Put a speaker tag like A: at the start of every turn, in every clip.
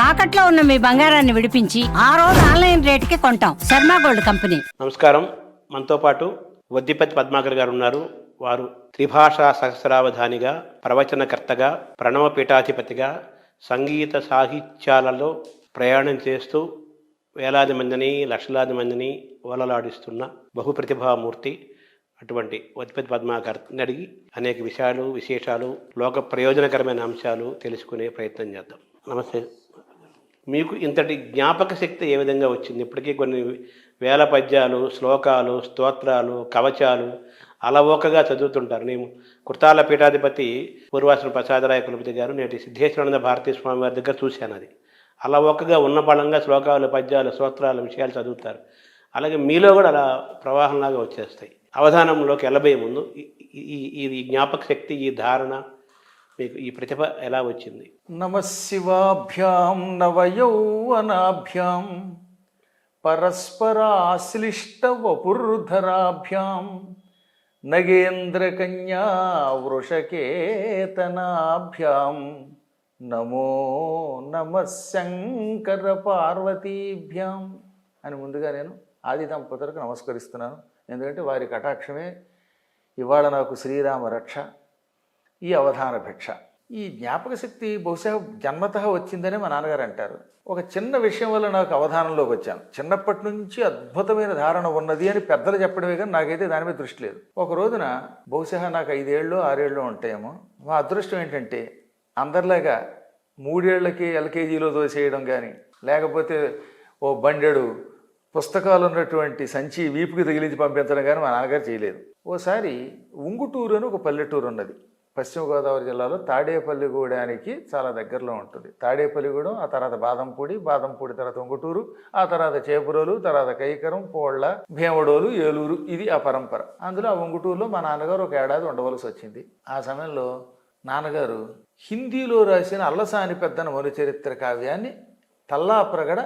A: తాకట్లో ఉన్న మీ బంగారాన్ని విడిపించి ఆ రోజు ఆన్లైన్ రేటుకి కొంటాం. Sharma gold company.
B: నమస్కారం. మనతో పాటు వద్దిపతి పద్మాకర్ గారు ఉన్నారు. వారు త్రిభాషా సహస్రావధానిగా, ప్రవచనకర్తగా, ప్రణవ పీఠాధిపతిగా, సంగీత సాహిత్యాలలో ప్రయాణం చేస్తూ వేలాది మందిని, లక్షలాది మందిని ఓలలాడిస్తున్న బహుప్రతిభామూర్తి. అటువంటి వద్దిపతి పద్మాకర్ని అడిగి అనేక విషయాలు, విశేషాలు, లోక ప్రయోజనకరమైన అంశాలు తెలుసుకునే ప్రయత్నం చేద్దాం. నమస్తే. మీకు ఇంతటి జ్ఞాపక శక్తి ఏ విధంగా వచ్చింది? ఇప్పటికీ కొన్ని వేల పద్యాలు, శ్లోకాలు, స్తోత్రాలు, కవచాలు అలవోకగా చదువుతుంటారు. నేను కుర్తాల పీఠాధిపతి పూర్వాశ్రమ ప్రసాదరాయ కులపతి గారు నేటి సిద్ధేశ్వరానంద భారతీ స్వామి వారి దగ్గర చూశాను. అది అలవోకగా ఉన్న పళంగా శ్లోకాలు, పద్యాలు, స్తోత్రాలు, విషయాలు చదువుతారు. అలాగే మీలో కూడా అలా ప్రవాహంలాగా వచ్చేస్తాయి. అవధానంలోకి వెళ్ళబోయే ముందు ఈ జ్ఞాపక శక్తి, ఈ ధారణ, మీకు ఈ ప్రతిభ ఎలా వచ్చింది?
C: నమశివాభ్యాం నవయౌవనాభ్యాం పరస్పరాశ్లిష్ట వపుర్ధరాభ్యాం నగేంద్రకన్యా వృషకేతనాభ్యాం నమో నమః శంకర పార్వతీభ్యాం అని ముందుగా నేను ఆది దంపతులకు నమస్కరిస్తున్నాను. ఎందుకంటే వారి కటాక్షమే ఇవాళ నాకు శ్రీరామ రక్ష, ఈ అవధాన భిక్ష. ఈ జ్ఞాపక శక్తి బహుశా జన్మతః వచ్చిందనే మా నాన్నగారు అంటారు. ఒక చిన్న విషయం వల్ల నాకు అవధానంలోకి వచ్చాను. చిన్నప్పటి నుంచి అద్భుతమైన ధారణ ఉన్నది అని పెద్దలు చెప్పడమే కానీ నాకైతే దాని మీద దృష్టి లేదు. ఒక రోజున బహుశా నాకు 5 ఏళ్ళు 6 ఏళ్ళు ఉంటాయేమో. మా అదృష్టం ఏంటంటే అందరిలాగా 3 ఏళ్లకి ఎల్కేజీలో దోసేయడం కానీ, లేకపోతే ఓ బండెడు పుస్తకాలు ఉన్నటువంటి సంచి వీపుకి తగిలించి పంపించడం కానీ మా నాన్నగారు చేయలేదు. ఓసారి ఉంగుటూరు అని ఒక పల్లెటూరు ఉన్నది, పశ్చిమ గోదావరి జిల్లాలో. తాడేపల్లిగూడానికి చాలా దగ్గరలో ఉంటుంది. తాడేపల్లిగూడెం, ఆ తర్వాత బాదంపూడి, బాదంపూడి తర్వాత ఉంగుటూరు, ఆ తర్వాత చేపురోలు, తర్వాత కైకరం, పోళ్ల, భీమడోలు, ఏలూరు. ఇది ఆ పరంపర. అందులో ఆ ఉంగుటూరులో మా నాన్నగారు ఒక ఏడాది ఉండవలసి వచ్చింది. ఆ సమయంలో నాన్నగారు హిందీలో రాసిన అల్లసాని పెద్దన మనుచరిత్ర కావ్యాన్ని తల్లాప్రగడ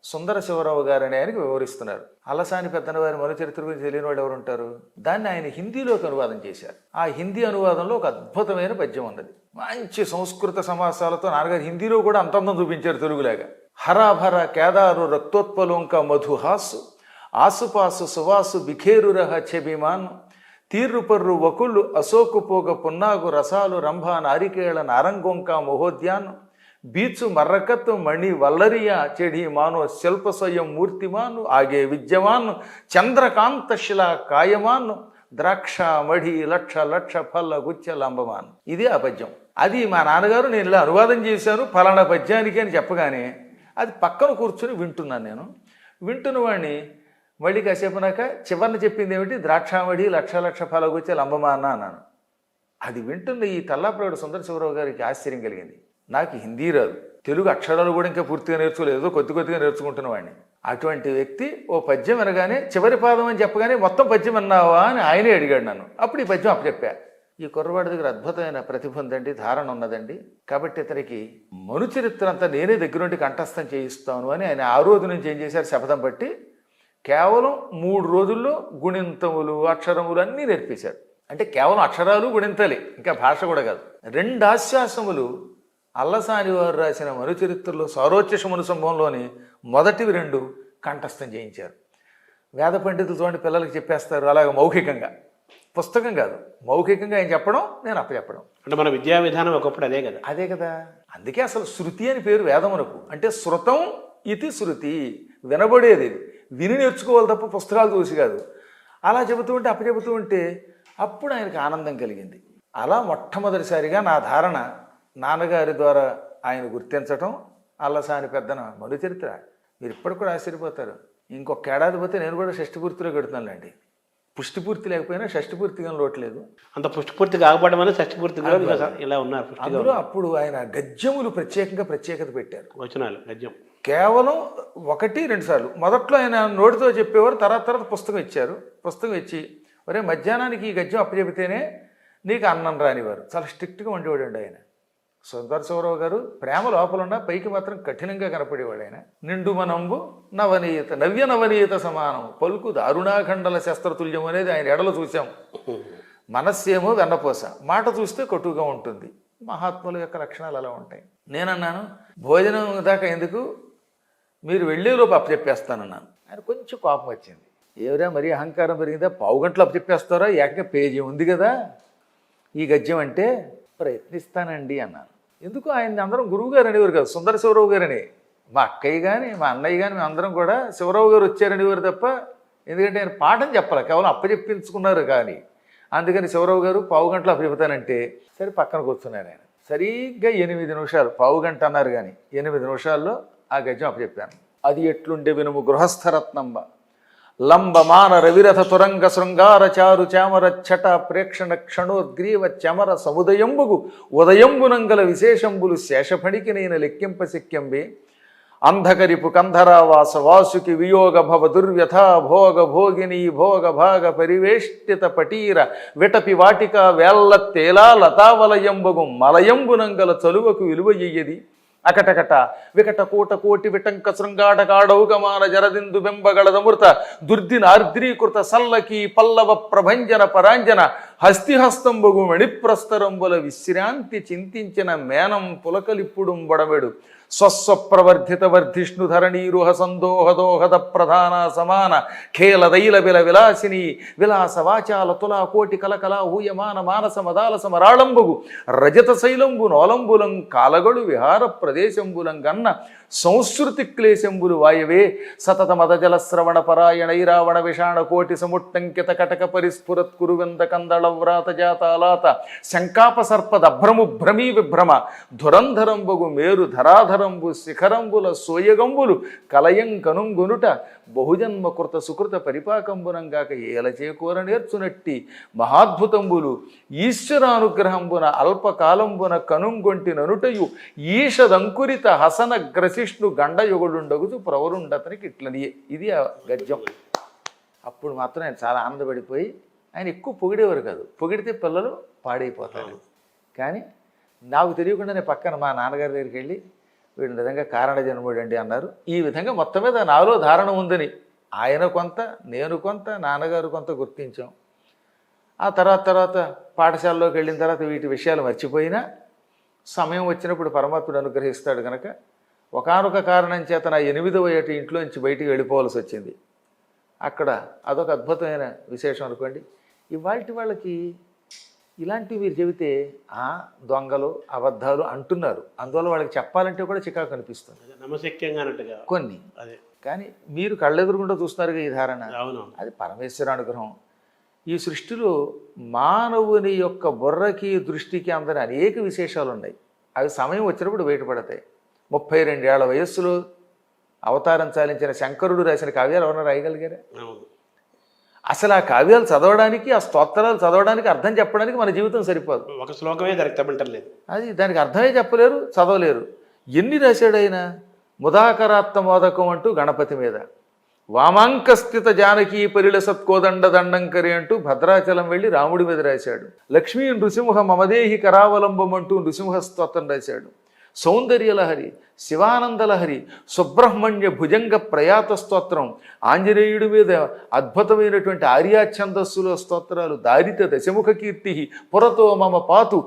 C: సుందర శివరావు గారు అనే ఆయనకి వివరిస్తున్నారు. అల్లసాని పెద్దన వారి మనుచరిత్ర గురించి తెలియని వాళ్ళు ఎవరు ఉంటారు? దాన్ని ఆయన హిందీలోకి అనువాదం చేశారు. ఆ హిందీ అనువాదంలో ఒక అద్భుతమైన పద్యం ఉన్నది. మంచి సంస్కృత సమాసాలతో నాన్నగారు హిందీలో కూడా అంతంతం చూపించారు తెలుగులాగా. హరాభర కేదారు రక్తోత్పలోంక మధుహాసు ఆసుపాసు సువాసు బిఖేరురహ చెబిమాన్ తీర్రుపర్రు వకుళ్ళు అశోకు పోగ పున్నాగు రసాలు రంభ నారికేళ నారంగొంక మహోద్యాన్ బీచు మర్రకత్తు మణి వల్లరియా చెడి మాను శిల్ప స్వయం మూర్తిమాను ఆగే విద్యమాను చంద్రకాంత శిల కాయమాను ద్రాక్ష మఢి లక్ష లక్ష ఫల్ల గుచ్చ లంబమాను. ఇది ఆ పద్యం. అది మా నాన్నగారు నేను ఇలా అనువాదం చేశాను ఫలానా పద్యానికి అని చెప్పగానే అది పక్కన కూర్చొని వింటున్నాను. నేను వింటున్న వాడిని మళ్ళీ కాసేపు నాక చివరిన చెప్పింది ఏమిటి? ద్రాక్షామడి లక్ష లక్ష ఫల గుచ్చ లంబమాన అన్నాను. అది వింటున్న ఈ తల్లాప్రగడ సుందర శివరావు గారికి ఆశ్చర్యం కలిగింది. నాకు హిందీ రాదు, తెలుగు అక్షరాలు కూడా ఇంకా పూర్తిగా నేర్చుకోలేదు, కొద్దిగా నేర్చుకుంటున్న వాడిని. అటువంటి వ్యక్తి ఓ పద్యం వినగానే చివరి పాదం అని చెప్పగానే మొత్తం పద్యం అన్నావా అని ఆయనే అడిగాడు నన్ను. అప్పుడు ఈ పద్యం అప్పచెప్పా. ఈ కుర్రవాడి దగ్గర అద్భుతమైన ప్రతిభ ఉందండి, ధారణ ఉన్నదండి, కాబట్టి ఇతనికి మనుచరిత్ర అంతా నేనే దగ్గరుండి కంఠస్థం చేయిస్తాను అని ఆయన ఆ రోజు నుంచి ఏం చేశారు, శపథం పట్టి కేవలం 3 రోజుల్లో గుణింతములు, అక్షరములు అన్నీ నేర్పేశారు. అంటే కేవలం అక్షరాలు గుణింతలే, ఇంకా భాష కూడా కాదు. 2 ఆశ్వాసములు అల్లసాని వారు రాసిన మనుచరిత్రలో సారోచ్యష మనుసంభంలోని మొదటివి 2 కంఠస్థం చేయించారు. వేద పండితులు చూడండి పిల్లలకి చెప్పేస్తారు అలాగ మౌఖికంగా, పుస్తకం కాదు, మౌఖికంగా ఆయన చెప్పడం, నేను అప్పచెప్పడం.
B: అంటే మన విద్యా విధానం ఒకప్పుడు అదే కదా.
C: అదే కదా. అందుకే అసలు శృతి అని పేరు వేదమునకు. అంటే శృతం ఇది శృతి, వినబడేది, విని నేర్చుకోవాలి తప్ప పుస్తకాలు చూసి కాదు. అలా చెబుతూ ఉంటే అప్పచెబుతూ ఉంటే అప్పుడు ఆయనకు ఆనందం కలిగింది. అలా మొట్టమొదటిసారిగా నా ధారణ నాన్నగారి ద్వారా ఆయన గుర్తించటం. అల్లసాని పెద్దన మనుచరిత్ర మీరు ఇప్పటికి కూడా ఆశ్చర్యపోతారు. ఇంకొక ఏడాది పోతే నేను కూడా షష్ఠిపూర్తిలో కడుతున్నానండి. పుష్టిపూర్తి లేకపోయినా షష్ఠిపూర్తిగా లోట్లేదు.
B: అంత పుష్టిపూర్తి కాకపోవడం వల్ల షష్ఠిపూర్తిగా ఇలా ఉన్నారు.
C: అందులో అప్పుడు ఆయన గద్యములు ప్రత్యేకత పెట్టారు.
B: వచనాలు గద్యం
C: కేవలం 1-2 సార్లు. మొదట్లో ఆయన నోటితో చెప్పేవారు, తర్వాత పుస్తకం ఇచ్చారు. పుస్తకం ఇచ్చి ఒరే మధ్యాహ్నానికి ఈ గద్యం అప్పచెబితేనే నీకు అన్నం రానివారు. చాలా స్ట్రిక్ట్గా ఉండేవాడండి ఆయన. సుందర శివరావు గారు ప్రేమ లోపలున్న పైకి మాత్రం కఠినంగా కనపడేవాడు ఆయన. నిండు మనంబు నవ్య నవనీయత సమానం పలుకు దారుణాఖండల శస్త్రతుల్యం అనేది ఆయన ఎడలో చూసాం. మనస్సేమో వెన్నపోస, మాట చూస్తే కటుగా ఉంటుంది. మహాత్ముల యొక్క లక్షణాలు అలా ఉంటాయి. నేనన్నాను భోజనం దాకా ఎందుకు, మీరు వెళ్ళేలోపు అప్పచెప్పేస్తానన్నాను. ఆయన కొంచెం కోపం వచ్చింది. ఎవరా మరీ అహంకారం పెరిగిందా, పావు గంటలు అప్పచెప్పేస్తారా, ఏకంగా పేజీ ఉంది కదా ఈ గద్యం అంటే. ప్రయత్నిస్తానండి అన్నాను. ఎందుకు ఆయన అందరం గురువు గారు అనేవారు కదా, సుందర శివరావు గారని. మా అక్కయ్య కానీ మా అన్నయ్య కానీ మేమందరం కూడా శివరావు గారు వచ్చారనేవారు తప్ప, ఎందుకంటే ఆయన పాఠం చెప్పాలి, కేవలం అప్పచెప్పించుకున్నారు కానీ. అందుకని శివరావు గారు పావు గంటలు అప్పచెప్తానంటే సరే పక్కన కూర్చున్నారు ఆయన. సరిగ్గా 8 నిమిషాలు, పావు గంట అన్నారు కానీ 8 నిమిషాల్లో ఆ గద్యం అప్పచెప్పాను. అది ఎట్లుండే వినుము గృహస్థరత్నంబ లంబమాన రవిరథ తురంగ శృంగార చారు చామర ఛట ప్రేక్షణ క్షణోద్గ్రీవ చమర సముదయంబుగు ఉదయంబునంగల విశేషంబులు శేషఫణికి నేను లెక్కింప శక్యంబే అంధకరిపు కంధరావాస వాసుకి వియోగ భవ దుర్వ్యథా భోగ భోగిని భోగ భాగ పరివేష్టిత పటీర విటపి వాటిక వేళ్ల తేలా లతావలయంబగు మలయంబునంగల చలువకు విలువయ్యది అకటకట వికట కూట కోటి విటంక శృంగాటకాడౌగమాన జరదిందు బెంబగళదమృత దుర్దిన ఆర్ద్రీకృత సల్లకి పల్లవ ప్రభంజన పరాంజన హస్తిహస్తంబగు మణిప్రస్తరంబుల విశ్రాంతి చింతించిన మేనం పులకలిప్పుడుంబడమెడు స్వస్వప్రవర్ధిత వర్ధిష్ణు ధరణీరుహ సందోహదోహద ప్రధాన సమాన ఖేల దైల బిల విలాసిని విలాస వాచాల తులా కోటి కలకల హూయమాన మానస మదాల సమరాళంబుగు రజత శైలంబు నోలంబులం కాలగడు విహార ప్రదేశంబులం గన్న సంస్కృతి క్లేశంబులు వాయవే సతత మదజల శ్రవణ పరాయణైరావణ విషాణ కోటి సముట్టంకిత కటక పరిస్ఫురత్ కురువింద కందళ వ్రాత జాతాలాత శంకాప సర్పదభ్రము భ్రమీ విభ్రమ ధురంధరంబగు మేరు ధరాధరంబు శిఖరంబుల సోయగంబులు కలయం కనుంగొనుట బహుజన్మ కృత సుకృత పరిపాకంబునంగాక ఏల చేకూర నేర్చునట్టి మహాద్భుతంబులు ఈశ్వరానుగ్రహంబున అల్పకాలంబున కనుంగొంటి ననుటయు ఈషదంకురిత హసన గ్రసిష్ణు గండయుగుడుండగుచు ప్రవరుండతనికి ఇట్లని. ఇది ఆ గద్యం. అప్పుడు మాత్రం ఆయన చాలా ఆనందపడిపోయి, ఆయన ఎక్కువ పొగిడేవారు కాదు, పొగిడితే పిల్లలు పాడైపోతారు. కానీ నాకు తెలియకుండానే పక్కన మా నాన్నగారి దగ్గరికి వెళ్ళి వీడు నిజంగా కారణ జన్ముడు అండి అన్నారు. ఈ విధంగా మొత్తం మీద నాలో ధారణ ఉందని ఆయన కొంత, నేను కొంత, నాన్నగారు కొంత గుర్తించాం. ఆ తర్వాత పాఠశాలలోకి వెళ్ళిన తర్వాత వీటి విషయాలు మర్చిపోయినా సమయం వచ్చినప్పుడు పరమాత్ముడు అనుగ్రహిస్తాడు కనుక ఒకానొక కారణం చేత నా 8వ ఏట ఇంట్లోంచి బయటికి వెళ్ళిపోవాల్సి వచ్చింది. అక్కడ అదొక అద్భుతమైన విశేషం అనుకోండి. ఇవాళ వాళ్ళకి ఇలాంటివి మీరు చెబితే దొంగలు అబద్ధాలు అంటున్నారు, అందువల్ల వాళ్ళకి చెప్పాలంటే కూడా చికాకు అనిపిస్తుంది,
B: నమ్మశక్యంగా అన్నట్టుగా
C: కొన్ని.
B: అదే
C: కానీ మీరు కళ్ళెదురుగుండా చూస్తున్నారు ఈ ధారణ,
B: అవును, అది
C: పరమేశ్వర అనుగ్రహం. ఈ సృష్టిలో మానవుని యొక్క బుర్రకి దృష్టికి అందరి అనేక విశేషాలు ఉన్నాయి. అవి సమయం వచ్చినప్పుడు బయటపడతాయి. 32 ఏళ్ల వయస్సులో అవతారం చాలించిన శంకరుడు రాసిన కావ్యాలు ఎవరైనా రాయగలిగారా? అసలు ఆ కావ్యాలు చదవడానికి, ఆ స్తోత్రాలు చదవడానికి, అర్థం చెప్పడానికి మన జీవితం సరిపోదు.
B: ఒక శ్లోకమే దొరకబట్టలేదు,
C: అది దానికి అర్థమే చెప్పలేరు, చదవలేరు. ఎన్ని రాశాడు ఆయన? ముదాకరాత్మ మోదకం అంటూ గణపతి మీద, వామాంకస్థిత జానకీ పరిల సత్కోదండ దండంకరి అంటూ భద్రాచలం వెళ్ళి రాముడి మీద రాశాడు. లక్ష్మీ నృసింహ మమదేహి కరావలంబం అంటూ నృసింహ స్తోత్రం రాశాడు. సౌందర్యలహరి, శివానందలహరి, సుబ్రహ్మణ్య భుజంగ ప్రయాత స్తోత్రం, ఆంజనేయుడి మీద అద్భుతమైనటువంటి ఆర్యాఛందస్సులో స్తోత్రాలు, దారిత దశముఖ కీర్తి, పురతో మమ పాతు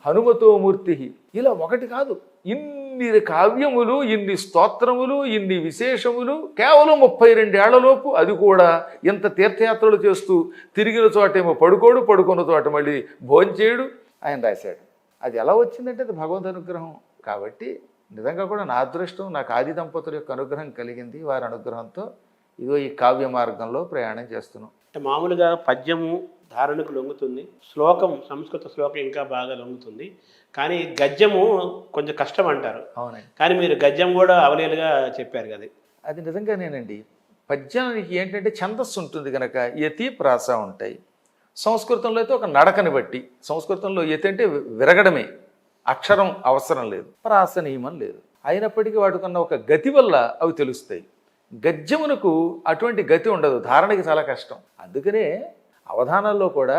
C: హనుమతో మూర్తి. ఇలా ఒకటి కాదు, ఇన్ని కావ్యములు, ఇన్ని స్తోత్రములు, ఇన్ని విశేషములు కేవలం 32 ఏళ్లలోపు. అది కూడా ఇంత తీర్థయాత్రలు చేస్తూ తిరిగిన చోటేమో పడుకోడు, పడుకున్న చోట మళ్ళీ భోంచేయుడు ఆయన రాశాడు. అది ఎలా వచ్చిందంటే అది భగవద్ అనుగ్రహం. కాబట్టి నిజంగా కూడా నా అదృష్టం, నాకు ఆది దంపతుల యొక్క అనుగ్రహం కలిగింది. వారి అనుగ్రహంతో ఇదో ఈ కావ్య మార్గంలో ప్రయాణం చేస్తున్నాం.
B: అంటే మామూలుగా పద్యము ధారణకు లొంగుతుంది, శ్లోకం, సంస్కృత శ్లోకం ఇంకా బాగా లొంగుతుంది, కానీ గద్యము కొంచెం కష్టం అంటారు.
C: అవునండి,
B: కానీ మీరు గద్యం కూడా అవలేలుగా చెప్పారు కదా.
C: అది నిజంగానేనండి. పద్యానికి ఏంటంటే ఛందస్సు ఉంటుంది కనుక యతి ప్రాస ఉంటాయి. సంస్కృతంలో అయితే ఒక నడకని బట్టి, సంస్కృతంలో యతి అంటే విరగడమే, అక్షరం అవసరం లేదు, ప్రాస నియమం లేదు. అయినప్పటికీ వాటికున్న ఒక గతి వల్ల అవి తెలుస్తాయి. గద్యమునకు అటువంటి గతి ఉండదు, ధారణకి చాలా కష్టం. అందుకనే అవధానాల్లో కూడా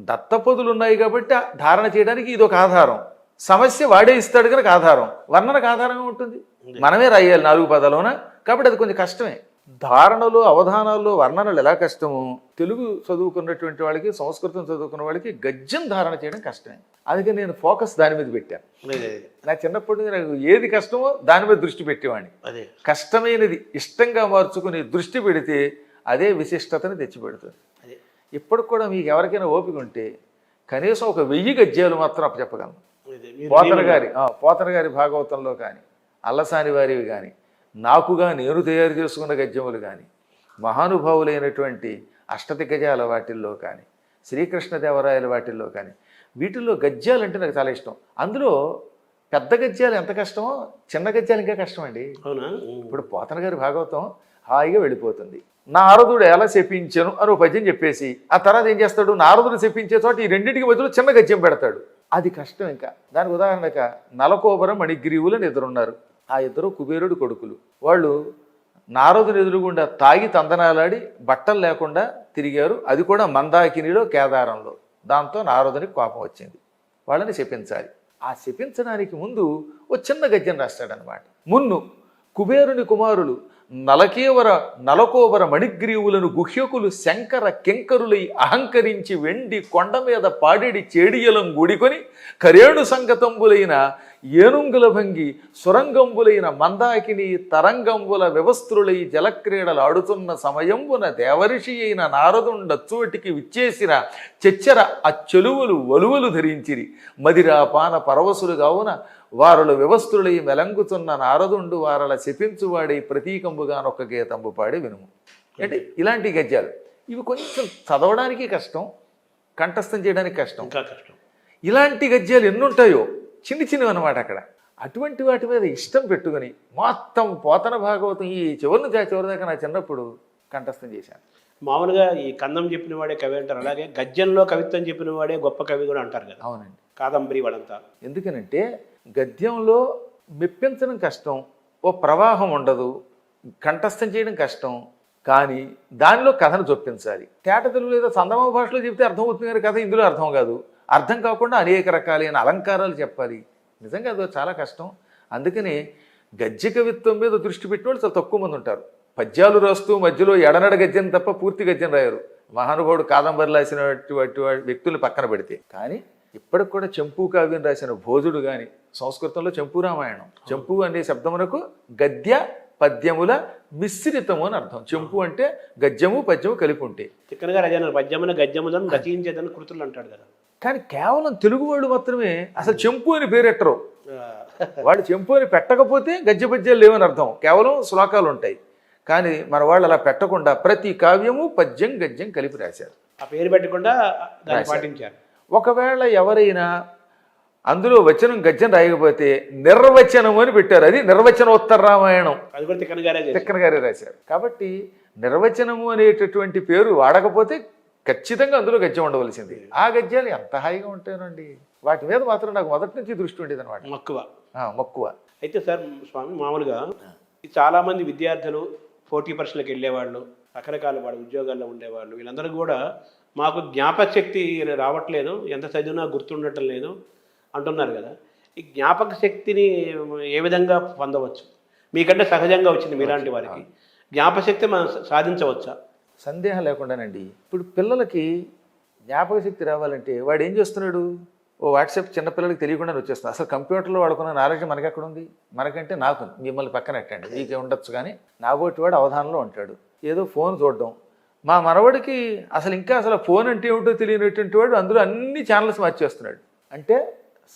C: దత్తపదులు ఉన్నాయి కాబట్టి ధారణ చేయడానికి ఇది ఒక ఆధారం. సమస్య వాడే ఇస్తాడు కనుక ఆధారం, వర్ణనకు ఆధారంగా ఉంటుంది. మనమే రాయాలి 4 పదాలోన, కాబట్టి అది కొంచెం కష్టమే. ధారణలు అవధానాల్లో వర్ణనలు ఎలా కష్టమో తెలుగు చదువుకున్నటువంటి వాళ్ళకి సంస్కృతం చదువుకున్న వాళ్ళకి గద్యం ధారణ చేయడం కష్టమే. అందుకే నేను ఫోకస్ దాని మీద పెట్టాను. నా చిన్నప్పటి నుంచి నాకు ఏది కష్టమో దాని మీద దృష్టి పెట్టేవాడిని.
B: అదే
C: కష్టమైనది ఇష్టంగా మార్చుకుని దృష్టి పెడితే అదే విశిష్టతని తెచ్చిపెడుతుంది. ఇప్పటికి కూడా మీకు ఎవరికైనా ఓపిక ఉంటే కనీసం ఒక 1000 గద్యాలు మాత్రం అప్పచెప్పగలను. పోతన గారి భాగవతంలో కానీ, అల్లసాని వారివి కానీ, నాకుగా నేను తయారు చేసుకున్న గద్యములు కానీ, మహానుభావులైనటువంటి అష్టదిగ్గజాల వాటిల్లో కానీ, శ్రీకృష్ణదేవరాయల వాటిల్లో కానీ, వీటిల్లో గద్యాలు అంటే నాకు చాలా ఇష్టం. అందులో పెద్ద గద్యాలు ఎంత కష్టమో చిన్న గద్యాలు ఇంకా కష్టం అండి.
B: అవునా?
C: ఇప్పుడు పోతన గారి భాగవతం హాయిగా వెళ్ళిపోతుంది. నారదుడు ఎలా శపించాను అని ఒక పద్యం చెప్పేసి ఆ తర్వాత ఏం చేస్తాడు, నారదుడు శపించే చోట ఈ రెండింటికి మధ్యలో చిన్న గద్యం పెడతాడు. అది కష్టం. ఇంకా దానికి ఉదాహరణగా నలకోబరం మణిగ్రీవులని ఇద్దరున్నారు. ఆ ఇద్దరు కుబేరుడు కొడుకులు. వాళ్ళు నారదుని ఎదురుగుండా తాగి తందనాలాడి బట్టలు లేకుండా తిరిగారు. అది కూడా మందాకినిలో కేదారంలో. దాంతో నారదునికి కోపం వచ్చింది. వాళ్ళని శపించాలి. ఆ శపించడానికి ముందు ఓ చిన్న గద్యం రాస్తాడనమాట. మున్ను కుబేరుని కుమారులు నలకోబర మణిగ్రీవులను గుహ్యకులు శంకర కింకరులై అహంకరించి వెండి కొండ మీద పాడెడి చేడియలం గుడికొని కరేణు సంగతంబులైన ఏనుంగుల భంగి సురంగంబులైన మందాకిని తరంగంబుల వ్యవస్థులై జలక్రీడలు ఆడుతున్న సమయంబున దేవరిషి అయిన నారదుండచ్చోటికి విచ్చేసిన చెచ్చర అచ్చెలువులు వలువలు ధరించిరి. మదిరాపాన పరవశులు కావున వారలు వ్యవస్థులై మెలంగుతున్న నారదుండు వారల శపించువాడై ప్రతీకంబుగానొక్క గీతంబు పాడి వినుము. అంటే ఇలాంటి గద్యాలు ఇవి కొంచెం చదవడానికి కష్టం, కంఠస్థం చేయడానికి కష్టం.
B: ఇంకా కష్టం.
C: ఇలాంటి గద్యాలు ఎన్నుంటాయో చిన్ని చిన్నవి అనమాట. అక్కడ అటువంటి వాటి మీద ఇష్టం పెట్టుకుని మొత్తం పోతన భాగవతం ఈ చివరి దాకా నా చిన్నప్పుడు కంఠస్థం చేశాను.
B: మామూలుగా ఈ కందం చెప్పిన వాడే కవి అంటారు, అలాగే గద్యంలో కవిత్వం చెప్పిన వాడే గొప్ప కవి కూడా అంటారు కదా.
C: అవునండి.
B: కాదంబరి వాళ్ళంతా.
C: ఎందుకనంటే గద్యంలో మెప్పించడం కష్టం, ఓ ప్రవాహం ఉండదు, కంఠస్థం చేయడం కష్టం. కానీ దానిలో కథను చొప్పించాలి. తేట తెలుగు లేదా చందమామ భాషలో చెప్తే అర్థమవుతుంది కానీ కథ ఇందులో అర్థం కాదు. అర్థం కాకుండా అనేక రకాలైన అలంకారాలు చెప్పాలి. నిజంగా అది చాలా కష్టం. అందుకని గద్య కవిత్వం మీద దృష్టి పెట్టిన వాళ్ళు చాలా తక్కువ మంది ఉంటారు. పద్యాలు రాస్తూ మధ్యలో ఎడనడ గద్యం తప్ప పూర్తి గద్యం రాయరు. మహానుభావుడు కాదంబరి రాసినటువంటి వ్యక్తులు పక్కన పెడితే. కానీ ఇప్పటికి కూడా చెంపు కావ్యం రాసిన భోజుడు కానీ, సంస్కృతంలో చెంపు రామాయణం, చెంపు అనే శబ్దమునకు గద్య పద్యముల మిశ్రితము అని అర్థం. చెంపు అంటే గద్యము పద్యము కలిపి ఉంటే.
B: చిక్కనగా రచన పద్యమున గద్యములను రచించేదని కృతులు అంటాడు కదా.
C: కానీ కేవలం తెలుగు వాళ్ళు మాత్రమే అసలు చెంపు అని పేరెట్టరు. వాళ్ళు చెంపు అని పెట్టకపోతే గద్య పద్యాలు లేవని అర్థం. కేవలం శ్లోకాలు ఉంటాయి. కానీ మన వాళ్ళు అలా పెట్టకుండా ప్రతి కావ్యము పద్యం గద్యం కలిపి రాశారు.
B: ఆ పేరు పెట్టకుండా దాన్ని పాటించారు.
C: ఒకవేళ ఎవరైనా అందులో వచనం గద్యం రాయకపోతే నిర్వచనము అని పెట్టారు. అది నిర్వచనోత్తర రామాయణం.
B: అది కూడా తిక్కన
C: గారే రాశారు. కాబట్టి నిర్వచనము అనేటటువంటి పేరు వాడకపోతే ఖచ్చితంగా అందులో గద్యం ఉండవలసింది. ఆ గద్యాలు ఎంత హాయిగా ఉంటాయనండి. వాటి మీద మాత్రం నాకు మొదటి నుంచి దృష్టి ఉండేది అనమాట. మక్కువ.
B: అయితే సార్ స్వామి, మామూలుగా చాలామంది విద్యార్థులు పోటీ పరీక్షలకు వెళ్ళేవాళ్ళు, రకరకాల వాడు ఉద్యోగాల్లో ఉండేవాళ్ళు, వీళ్ళందరూ కూడా మాకు జ్ఞాపక శక్తి రావట్లేదు, ఎంత చదివినా గుర్తుండటం లేదు అంటున్నారు కదా. ఈ జ్ఞాపక శక్తిని ఏ విధంగా పొందవచ్చు? మీకంటే సహజంగా వచ్చింది మీలాంటి వారికి. జ్ఞాపక శక్తి మనం సాధించవచ్చా?
C: సందేహం లేకుండానండి. ఇప్పుడు పిల్లలకి జ్ఞాపక శక్తి రావాలంటే వాడు ఏం చేస్తున్నాడు, ఓ వాట్సాప్ చిన్నపిల్లలకి తెలియకుండా వచ్చేస్తుంది. అసలు కంప్యూటర్లో వాడుకున్న నాలెడ్జ్ మనకి ఎక్కడ ఉంది? మనకంటే నాకు, మిమ్మల్ని పక్కన పెట్టండి, మీకే ఉండొచ్చు. కానీ నాగోటి వాడు అవధానంలో ఉంటాడు, ఏదో ఫోన్ చూడడం. మా మనవడికి అసలు ఫోన్ అంటే ఏమిటో తెలియనటువంటి వాడు అందులో అన్ని ఛానల్స్ మార్చేస్తున్నాడు. అంటే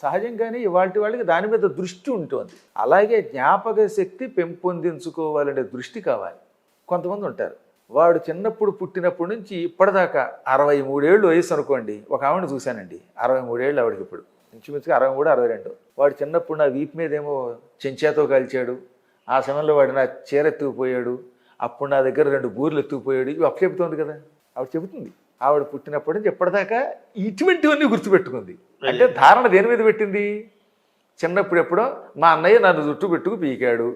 C: సహజంగానే ఇవాళ వాళ్ళకి దాని మీద దృష్టి ఉంటుంది. అలాగే జ్ఞాపక శక్తి పెంపొందించుకోవాలనే దృష్టి కావాలి. కొంతమంది ఉంటారు, వాడు చిన్నప్పుడు పుట్టినప్పటి నుంచి ఇప్పటిదాకా 63 ఏళ్ళు వయసు అనుకోండి. ఒక ఆవిడ చూశానండి, 63 ఏళ్ళు ఆవిడకి. ఇప్పుడు ఇంచుమించుగా 63, 62. వాడు చిన్నప్పుడు నా వీపు మీద ఏమో చెంచాతో కాల్చాడు, ఆ సమయంలో వాడు నా చీర ఎత్తుకుపోయాడు, అప్పుడు నా దగ్గర 2 బూర్లు ఎత్తుకుపోయాడు. ఇవి అప్పచెబుతోంది కదా, ఆవిడ చెబుతుంది. ఆవిడ పుట్టినప్పటి నుంచి ఎప్పటిదాకా ఇటువంటివన్నీ గుర్తుపెట్టుకుంది. అంటే ధారణ దేని మీద పెట్టింది? చిన్నప్పుడు ఎప్పుడో మా అన్నయ్య నన్ను జుట్టు పెట్టుకు పీకాడు,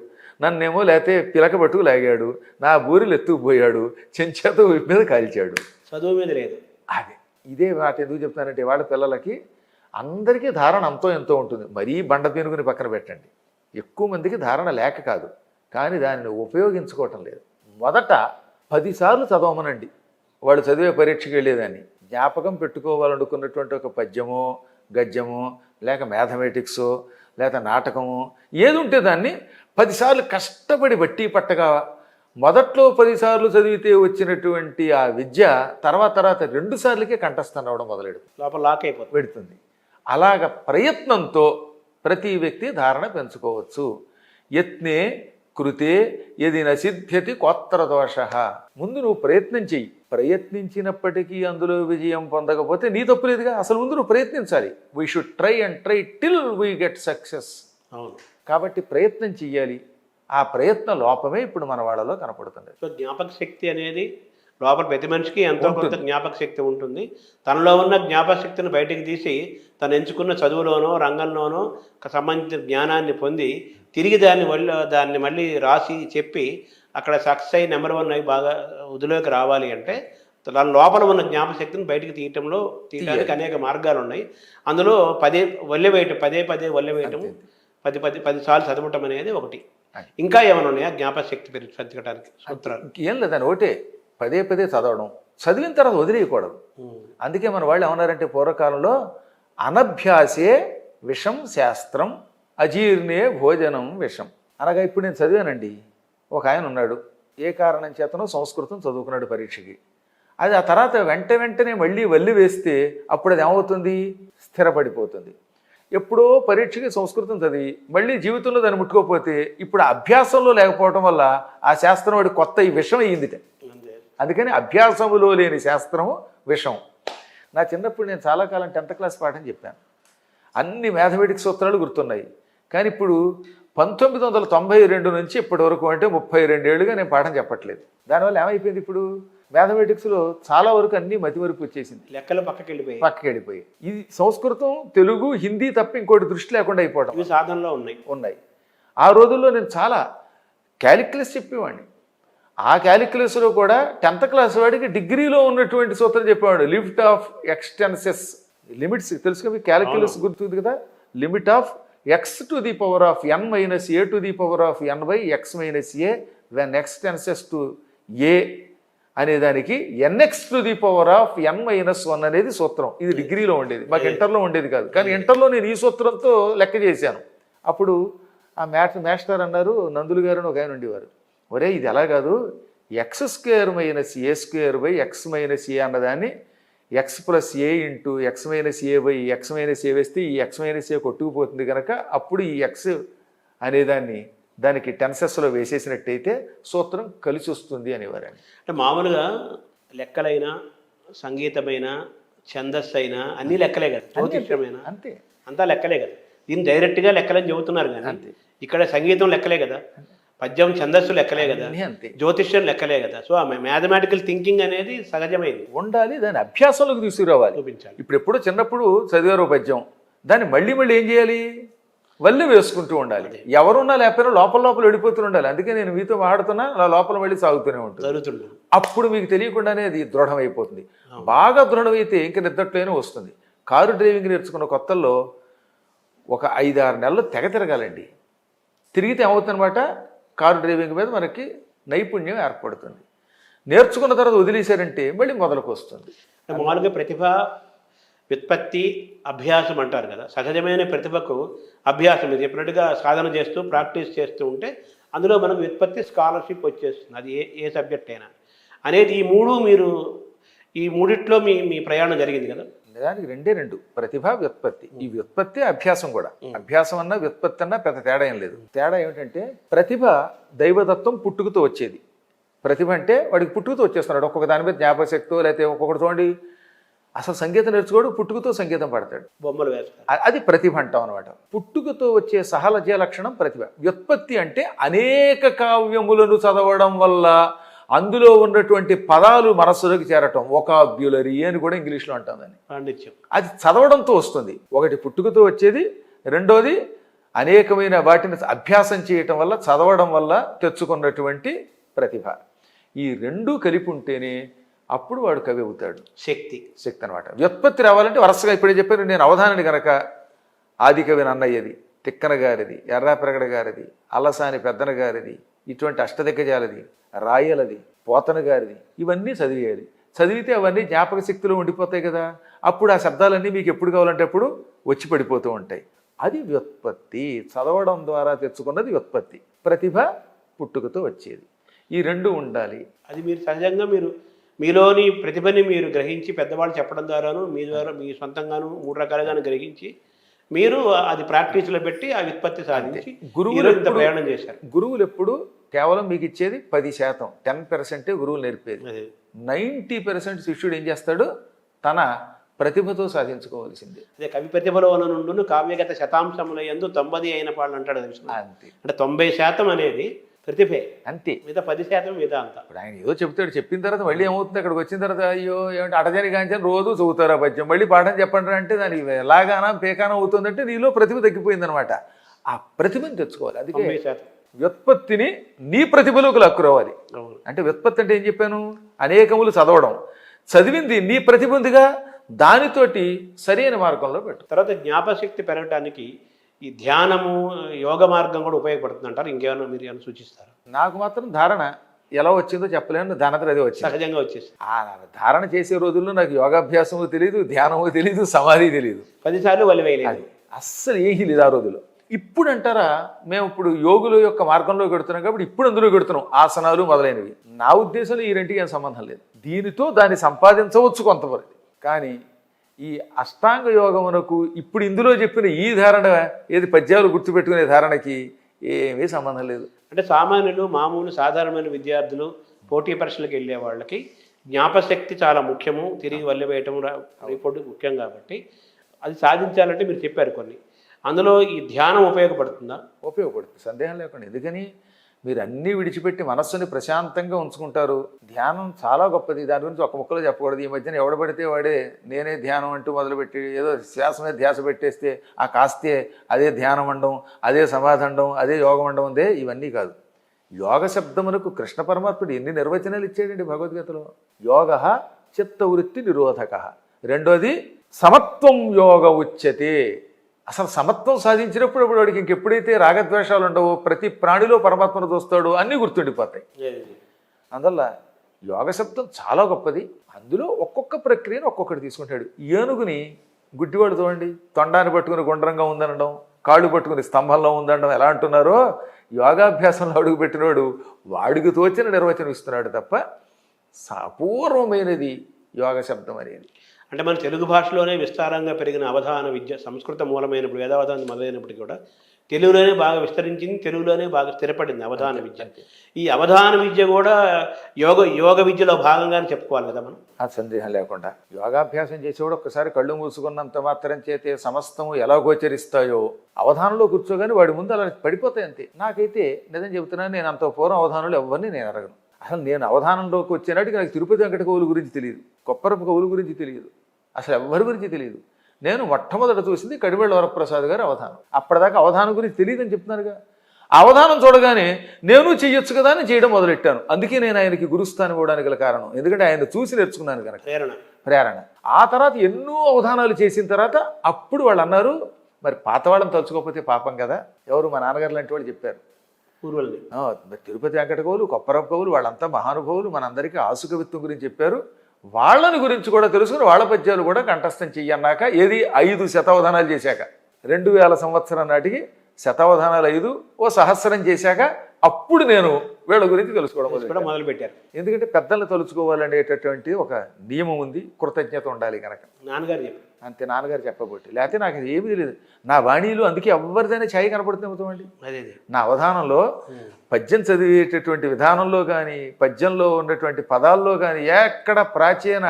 C: నన్నేమో లేకపోతే పిలక పట్టుకు లాగాడు, నా బూరెలు ఎత్తుకుపోయాడు, చెంచాతో మీద కాల్చాడు.
B: చదువు మీద లేదు.
C: అదే ఇదే మాట ఎందుకు చెప్తానంటే, వాళ్ళ పిల్లలకి అందరికీ ధారణ అంతో ఎంతో ఉంటుంది. మరీ బండ పీనుకుని పక్కన పెట్టండి. ఎక్కువ మందికి ధారణ లేక కాదు, కానీ దానిని ఉపయోగించుకోవటం లేదు. మొదట 10 సార్లు చదవమనండి వాడు చదివే పరీక్షకి వెళ్ళేదాన్ని. జ్ఞాపకం పెట్టుకోవాలనుకున్నటువంటి ఒక పద్యమో గద్యమో లేక మ్యాథమెటిక్సో లేక నాటకమో ఏది ఉంటే దాన్ని 10 సార్లు కష్టపడి బట్టి పట్టగా మొదట్లో 10 సార్లు చదివితే వచ్చినటువంటి ఆ విద్య తర్వాత 2 సార్లకే కంఠస్థం రావడం మొదలెడుతుంది,
B: లోపల లాక్ అయిపోతుంది.
C: పెడుతుంది. అలాగ ప్రయత్నంతో ప్రతి వ్యక్తి ధారణ పెంచుకోవచ్చు. యత్నే కృతే యది నసిద్ధ్యతి కోత్ర దోష. ముందు నువ్వు ప్రయత్నం చెయ్యి. ప్రయత్నించినప్పటికీ అందులో విజయం పొందకపోతే నీ తప్పు లేదుగా. అసలు ముందు నువ్వు ప్రయత్నించాలి. We should try and try till we get success.
B: అవును.
C: కాబట్టి ప్రయత్నం చెయ్యాలి. ఆ ప్రయత్న లోపమే ఇప్పుడు మన వాళ్ళలో కనపడుతుంది.
B: సో జ్ఞాపక శక్తి అనేది లోపల ప్రతి మనిషికి ఎంతో కొంత జ్ఞాపక శక్తి ఉంటుంది. తనలో ఉన్న జ్ఞాపక శక్తిని బయటికి తీసి తను ఎంచుకున్న చదువులోనో రంగంలోనో సంబంధించిన జ్ఞానాన్ని పొంది తిరిగి దాన్ని మళ్ళీ రాసి చెప్పి అక్కడ సక్సెస్ అయ్యి నెంబర్ 1 అయి బాగా వదిలోకి రావాలి అంటే తన లోపల ఉన్న జ్ఞాపక శక్తిని బయటికి తీయడానికి అనేక మార్గాలు ఉన్నాయి. అందులో పదే వల్లెవేయటం 10 సార్లు చదవటం అనేది ఒకటి. ఇంకా ఏమైనా ఉన్నాయా జ్ఞాపక శక్తి పెంచుకోవడానికి సూత్రాలు?
C: ఏం లేదని ఒకటే పదే చదవడం, చదివిన తర్వాత వదిలేయకూడదు. అందుకే మన వాళ్ళు ఏమన్నారంటే పూర్వకాలంలో అనభ్యాసే విషం శాస్త్రం అజీర్ణే భోజనం విషం అనగా ఇప్పుడు నేను చదివానండి. ఒక ఆయన ఉన్నాడు, ఏ కారణం చేతనో సంస్కృతం చదువుకున్నాడు పరీక్షకి. అది ఆ తర్వాత వెంటనే మళ్ళీ వల్లి వేస్తే అప్పుడు అది ఏమవుతుంది, స్థిరపడిపోతుంది. ఎప్పుడో పరీక్షకి సంస్కృతం చదివి మళ్ళీ జీవితంలో దాన్ని ముట్టుకోకపోతే ఇప్పుడు అభ్యాసంలో లేకపోవడం వల్ల ఆ శాస్త్రం వాడి కొత్త ఈ విషం అయ్యిందిట. అందుకని అభ్యాసములో లేని శాస్త్రము విషం. నా చిన్నప్పుడు నేను చాలా కాలం 10th క్లాస్ పాఠం చెప్పాను. అన్ని మ్యాథమెటిక్స్ సూత్రాలు గుర్తున్నాయి. కానీ ఇప్పుడు 1992 నుంచి ఇప్పటి వరకు అంటే 32 ఏళ్ళుగా నేను పాఠం చెప్పట్లేదు. దానివల్ల ఏమైపోయింది, ఇప్పుడు మ్యాథమెటిక్స్లో చాలా వరకు అన్నీ మతిమరుపు వచ్చేసింది,
B: లెక్కలు పక్కకి వెళ్ళిపోయి.
C: ఇది సంస్కృతం తెలుగు హిందీ తప్ప ఇంకోటి దృష్టి లేకుండా అయిపోవడం
B: సాధనలో ఉన్నాయి.
C: ఆ రోజుల్లో నేను చాలా క్యాలిక్యులస్ చెప్పేవాడిని. ఆ క్యాలిక్యులస్లో కూడా 10th క్లాస్ వాడికి డిగ్రీలో ఉన్నటువంటి సూత్రం చెప్పేవాడు. లిమిట్ ఆఫ్ ఎక్స్టెన్సెస్, లిమిట్స్ తెలుసుగా మీకు క్యాలిక్యులస్ గుర్తుంది కదా. Limit of x to the power of n minus a to the power of n by x minus a when x tends to a అనేదానికి nx to the power of n minus 1 అనేది సూత్రం. ఇది డిగ్రీలో ఉండేది, మాకు ఇంటర్లో ఉండేది కాదు. కానీ ఇంటర్లో నేను ఈ సూత్రంతో లెక్క చేశాను. అప్పుడు ఆ మాస్టర్ అన్నారు, నందులు గారు అని ఒక ఆయన ఉండేవారు, ఒరే ఇది ఎలా కాదు, x² minus a² by x minus a అన్నదాన్ని x plus a into x minus a by x minus a వేస్తే ఈ x minus a కొట్టుకుపోతుంది కనుక అప్పుడు ఈ x అనేదాన్ని దానికి టెన్సెస్లో వేసేసినట్టయితే సూత్రం కలిసి వస్తుంది అనేవారండి.
B: అంటే మామూలుగా లెక్కలైనా సంగీతమైనా ఛందస్సు అయినా అన్ని లెక్కలే కదా, జ్యోతిష్యమైనా
C: అంతే,
B: అంతా లెక్కలే కదా. దీన్ని డైరెక్ట్గా లెక్కలని చెబుతున్నారు కానీ ఇక్కడ సంగీతం లెక్కలే కదా, పద్యం ఛందస్సు లెక్కలే కదా, జ్యోతిష్యం లెక్కలే కదా. సో ఆ మ్యాథమెటికల్ థింకింగ్ అనేది సహజమైంది,
C: ఉండాలి. దాని అభ్యాసంలోకి తీసుకురావాలి,
B: చూపించాలి.
C: ఇప్పుడు ఎప్పుడో చిన్నప్పుడు చదివారో పద్యం, దాన్ని మళ్ళీ ఏం చేయాలి, వల్లి వేసుకుంటూ ఉండాలి. ఎవరున్నా లేకపోయినా లోపల వెళ్ళిపోతూ ఉండాలి. అందుకే నేను మీతో మాట్లాడుతున్నా అలా లోపల మళ్ళీ సాగుతూనే ఉంటుంది,
B: జరుగుతుంది.
C: అప్పుడు మీకు తెలియకుండానే అది దృఢమైపోతుంది. బాగా దృఢమైతే ఇంక నిద్రట్లోనే వస్తుంది. కారు డ్రైవింగ్ నేర్చుకున్న కొత్తల్లో ఒక 5-6 నెలలు తెగ తిరగాలండి. తిరిగితే ఏమవుతుందన్నమాట, కారు డ్రైవింగ్ మీద మనకి నైపుణ్యం ఏర్పడుతుంది. నేర్చుకున్న తర్వాత వదిలేశారంటే మళ్ళీ మొదలుకు వస్తుంది.
B: మామూలుగా ప్రతిభ వ్యుత్పత్తి అభ్యాసం అంటారు కదా. సహజమైన ప్రతిభకు అభ్యాసం ఇది చెప్పినట్టుగా సాధన చేస్తూ ప్రాక్టీస్ చేస్తూ ఉంటే అందులో మనకు వ్యుత్పత్తి స్కాలర్షిప్ వచ్చేస్తుంది. అది ఏ సబ్జెక్ట్ అయినా అనేది ఈ మూడిట్లో మీ ప్రయాణం జరిగింది కదా.
C: దానికి రెండు, ప్రతిభ వ్యుత్పత్తి. ఈ వ్యుత్పత్తి అభ్యాసం కూడా, అభ్యాసం అన్నా వ్యుత్పత్తి అన్నా పెద్ద తేడా ఏం లేదు. తేడా ఏమిటంటే ప్రతిభ దైవదత్తం పుట్టుకతో వచ్చేది. ప్రతిభ అంటే వాడికి పుట్టుకతో వచ్చేస్తున్నాడు. ఒక్కొక్క దాని మీద జ్ఞాపకశక్తో, లేకపోతే ఒక్కొక్కటి చూడండి అసలు సంగీతం నేర్చుకోడు, పుట్టుకతో సంగీతం పాడతాడు,
B: బొమ్మలు వేస్తాడు,
C: అది ప్రతిభ అంటాం అనమాట. పుట్టుకతో వచ్చే సహజ లక్షణం ప్రతిభ. వ్యుత్పత్తి అంటే అనేక కావ్యములను చదవడం వల్ల అందులో ఉన్నటువంటి పదాలు మనస్సులోకి చేరటం, వొకాబ్యులరీ అని కూడా ఇంగ్లీష్లో అంటాం దాన్ని.
B: పాండిత్యం
C: అది చదవడంతో వస్తుంది. ఒకటి పుట్టుకతో వచ్చేది, రెండోది అనేకమైన వాటిని అభ్యాసం చేయటం వల్ల, చదవడం వల్ల తెచ్చుకున్నటువంటి ప్రతిభ. ఈ రెండూ కలిపి ఉంటేనే అప్పుడు వాడు కవి అవుతాడు. శక్తి అనమాట. వ్యుత్పత్తి రావాలంటే వరుసగా ఇప్పుడే చెప్పాను నేను. అవధానిని కనుక ఆదికవి నన్నయ్యది, తిక్కన గారిది, ఎర్రాపెరగడ గారిది, అల్లసాని పెద్దన గారిది, ఇటువంటి అష్టదిగ్గజాలది, రాయలది, పోతన గారిది ఇవన్నీ చదివేయాలి. చదివితే అవన్నీ జ్ఞాపక శక్తిలో ఉండిపోతాయి కదా. అప్పుడు ఆ శబ్దాలన్నీ మీకు ఎప్పుడు కావాలంటే అప్పుడు వచ్చి పడిపోతూ ఉంటాయి. అది వ్యుత్పత్తి. చదవడం ద్వారా తెచ్చుకున్నది వ్యుత్పత్తి. ప్రతిభ పుట్టుకతో వచ్చేది. ఈ రెండు ఉండాలి.
B: అది మీరు సహజంగా మీలోని ప్రతిభని మీరు గ్రహించి పెద్దవాళ్ళు చెప్పడం ద్వారాను మీ ద్వారా మీ సొంతంగాను 3 రకాలుగాను గ్రహించి మీరు అది ప్రాక్టీస్లో పెట్టి ఆ వ్యుత్పత్తి సాధించి
C: గురువులు
B: ఇంత ప్రయాణం చేశారు.
C: గురువులు ఎప్పుడు కేవలం మీకు ఇచ్చేది 10%, 10% గురువులు నేర్పేది.
B: అదే
C: 90% శిష్యుడు ఏం చేస్తాడు? తన ప్రతిభతో సాధించుకోవాల్సిందే.
B: అదే కవి ప్రతిభలో నుండి కావ్యగత శతాంశముల యందు 90 అయిన పాళ్ళు అంటాడు తెలుసు.
C: అంతే.
B: అంటే 90% అనేది ప్రతిభే,
C: అంతే.
B: మిగతా 10% మిగతా అంతా.
C: ఇప్పుడు ఆయన ఏదో చెప్తాడు, చెప్పిన తర్వాత మళ్ళీ ఏమవుతుంది? అక్కడికి వచ్చిన తర్వాత అయ్యో ఏమంటే అటజని కాంచని రోజు చదువుతారు ఆ పద్యం, మళ్ళీ పాఠం చెప్పండి అంటే దానికి ఎలాగానా పేకానా అవుతుందంటే నీలో ప్రతిభ తగ్గిపోయిందనమాట. ఆ ప్రతిభను తెచ్చుకోవాలి. అందుకే
B: 90%.
C: వ్యుత్పత్తిని నీ ప్రతిభలోకి లాక్కురావాలి.
B: అవును.
C: అంటే వ్యుత్పత్తి అంటే ఏం చెప్పాను? అనేకములు చదవడం, చదివింది నీ ప్రతిభ ఉందిగా దానితోటి సరైన మార్గంలో పెట్టు.
B: తర్వాత జ్ఞాపశక్తి పెరగడానికి ఈ ధ్యానము యోగ మార్గం కూడా ఉపయోగపడుతుంది అంటారు. ఇంకేమైనా మీరు ఏమైనా సూచిస్తారు?
C: నాకు మాత్రం ధారణ ఎలా వచ్చిందో చెప్పలేను, దానంతరం అదే వచ్చింది.
B: సహజంగా వచ్చేసి
C: ఆ ధారణ చేసే రోజుల్లో నాకు యోగాభ్యాసము తెలియదు, ధ్యానము తెలియదు, సమాధి తెలియదు.
B: 10 సార్లు వలివేయలేదు.
C: అస్సలు ఏమీ లేదు ఆ రోజుల్లో. ఇప్పుడు అంటారా, మేము ఇప్పుడు యోగుల యొక్క మార్గంలో పెడుతున్నాం కాబట్టి ఇప్పుడు అందులో పెడుతున్నాం ఆసనాలు మొదలైనవి. నా ఉద్దేశంలో ఈ రెంటికి ఏం సంబంధం లేదు. దీనితో దాన్ని సంపాదించవచ్చు కొంతవరకు. కానీ ఈ అష్టాంగ యోగమునకు ఇప్పుడు ఇందులో చెప్పిన ఈ ధారణ ఏది పద్యాలు గుర్తుపెట్టుకునే ధారణకి ఏమీ సంబంధం లేదు.
B: అంటే సామాన్యులు మామూలు సాధారణమైన విద్యార్థులు పోటీ పరీక్షలకు వెళ్ళే వాళ్ళకి జ్ఞాపశక్తి చాలా ముఖ్యము, తిరిగి వల్లివేయటం రిపోర్టు ముఖ్యం. కాబట్టి అది సాధించాలంటే మీరు చెప్పారు కొన్ని, అందులో ఈ ధ్యానం ఉపయోగపడుతుందా?
C: ఉపయోగపడుతుంది, సందేహం లేకుండా. ఎందుకని మీరు అన్నీ విడిచిపెట్టి మనస్సుని ప్రశాంతంగా ఉంచుకుంటారు. ధ్యానం చాలా గొప్పది. దాని గురించి ఒక ముక్కలో చెప్పకూడదు. ఈ మధ్యన ఎవడబడితే వాడే నేనే ధ్యానం అంటూ మొదలుపెట్టి ఏదో శ్వాస మీద ధ్యాస పెట్టేస్తే ఆ కాస్తే అదే ధ్యానం అండం, అదే సమాధి అండం, అదే యోగం అండం ఉందే. ఇవన్నీ కాదు. యోగ శబ్దమునకు కృష్ణ పరమాత్ముడు ఎన్ని నిర్వచనాలు ఇచ్చాడండి భగవద్గీతలో. యోగ చిత్తవృత్తి నిరోధక. రెండోది సమత్వం యోగ ఉచ్యతే. అసలు సమత్వం సాధించినప్పుడు ఇప్పుడు వాడికి ఇంకెప్పుడైతే రాగద్వేషాలు ఉండవో, ప్రతి ప్రాణిలో పరమాత్మను చూస్తాడో అన్నీ గుర్తుండిపోతాయి. అందువల్ల యోగ శబ్దం చాలా గొప్పది. అందులో ఒక్కొక్క ప్రక్రియను ఒక్కొక్కటి తీసుకుంటాడు. ఏనుగుని గుడ్డివాడు చూడండి, తొండాన్ని పట్టుకుని గుండ్రంగా ఉందనడం, కాళ్ళు పట్టుకుని స్తంభంలో ఉందనడం ఎలా అంటున్నారో, యోగాభ్యాసంలో అడుగు పెట్టినవాడు వాడికి తోచిన నిర్వచనం ఇస్తున్నాడు తప్ప అపూర్వమైనది యోగ శబ్దం అనేది.
B: అంటే మన తెలుగు భాషలోనే విస్తారంగా పెరిగిన అవధాన విద్య సంస్కృత మూలమైనప్పుడు వేదావధానం మొదలైనప్పటికీ కూడా తెలుగులోనే బాగా విస్తరించింది, తెలుగులోనే బాగా స్థిరపడింది అవధాన విద్య. ఈ అవధాన విద్య కూడా యోగ విద్యలో భాగంగానే చెప్పుకోవాలి కదా మనం.
C: ఆ సందేహం లేకుండా యోగాభ్యాసం చేసేవాడు ఒక్కసారి కళ్ళు మూసుకున్నంత మాత్రం చేతే సమస్తము ఎలా గోచరిస్తాయో అవధానంలో కూర్చోగానే వాడి ముందు అలా పడిపోతాయి అంతే. నాకైతే నిజం చెబుతున్నాను, నేను అంత పూర్వం అవధానంలో ఎవరిని నేను అడగను. అసలు నేను అవధానంలోకి వచ్చేనాటికి నాకు తిరుపతి వెంకట కవుల గురించి తెలియదు, కొప్పరపు కవుల గురించి తెలియదు, అసలు ఎవరి గురించి తెలియదు. నేను మొట్టమొదట చూసింది కడివెళ్ళ వరప్రసాద్ గారు అవధానం. అప్పటిదాకా అవధానం గురించి తెలియదని చెప్తున్నారుగా. అవధానం చూడగానే నేను చెయ్యొచ్చు కదా అని చేయడం మొదలెట్టాను. అందుకే నేను ఆయనకి గురుస్థానం ఇవ్వడానికి గల కారణం, ఎందుకంటే ఆయన చూసి నేర్చుకున్నాను కనుక. ప్రేరణ. ఆ తర్వాత ఎన్నో అవధానాలు చేసిన తర్వాత అప్పుడు వాళ్ళు అన్నారు, మరి పాత వాళ్ళని తలుచుకోకపోతే పాపం కదా. ఎవరు? మా నాన్నగారు లాంటి వాళ్ళు చెప్పారు. తిరుపతి వెంకట కవులు, కొప్పరపు కవులు వాళ్ళంతా మహానుభావులు, మనందరికీ ఆసుకవిత్వం గురించి చెప్పారు. వాళ్ళని గురించి కూడా తెలుసుకుని వాళ్ళ పద్యాలు కూడా కంఠస్థం చెయ్యన్నాక, ఏది 5 శతావధానాలు చేశాక, 2000 సంవత్సరం నాటికి శతావధానాలు 5 ఓ సహస్రం చేశాక అప్పుడు నేను వీళ్ళ గురించి తెలుసుకోవడం
B: మొదలుపెట్టారు.
C: ఎందుకంటే పెద్దల్ని తలుచుకోవాలనేటటువంటి ఒక నియమం ఉంది, కృతజ్ఞత ఉండాలి కనుక.
B: నాన్నగారు చెప్పారు
C: అంతే, నాన్నగారు చెప్పబట్టి. లేకపోతే నాకు ఏమీ తెలియదు. నా వాణిలో అందుకే ఎవరిదైనా ఛాయ్ కనపడుతుంది అవుతామండి. నా అవధానంలో పద్యం చదివేటటువంటి విధానంలో కానీ, పద్యంలో ఉన్నటువంటి పదాల్లో కానీ ఎక్కడ ప్రాచీన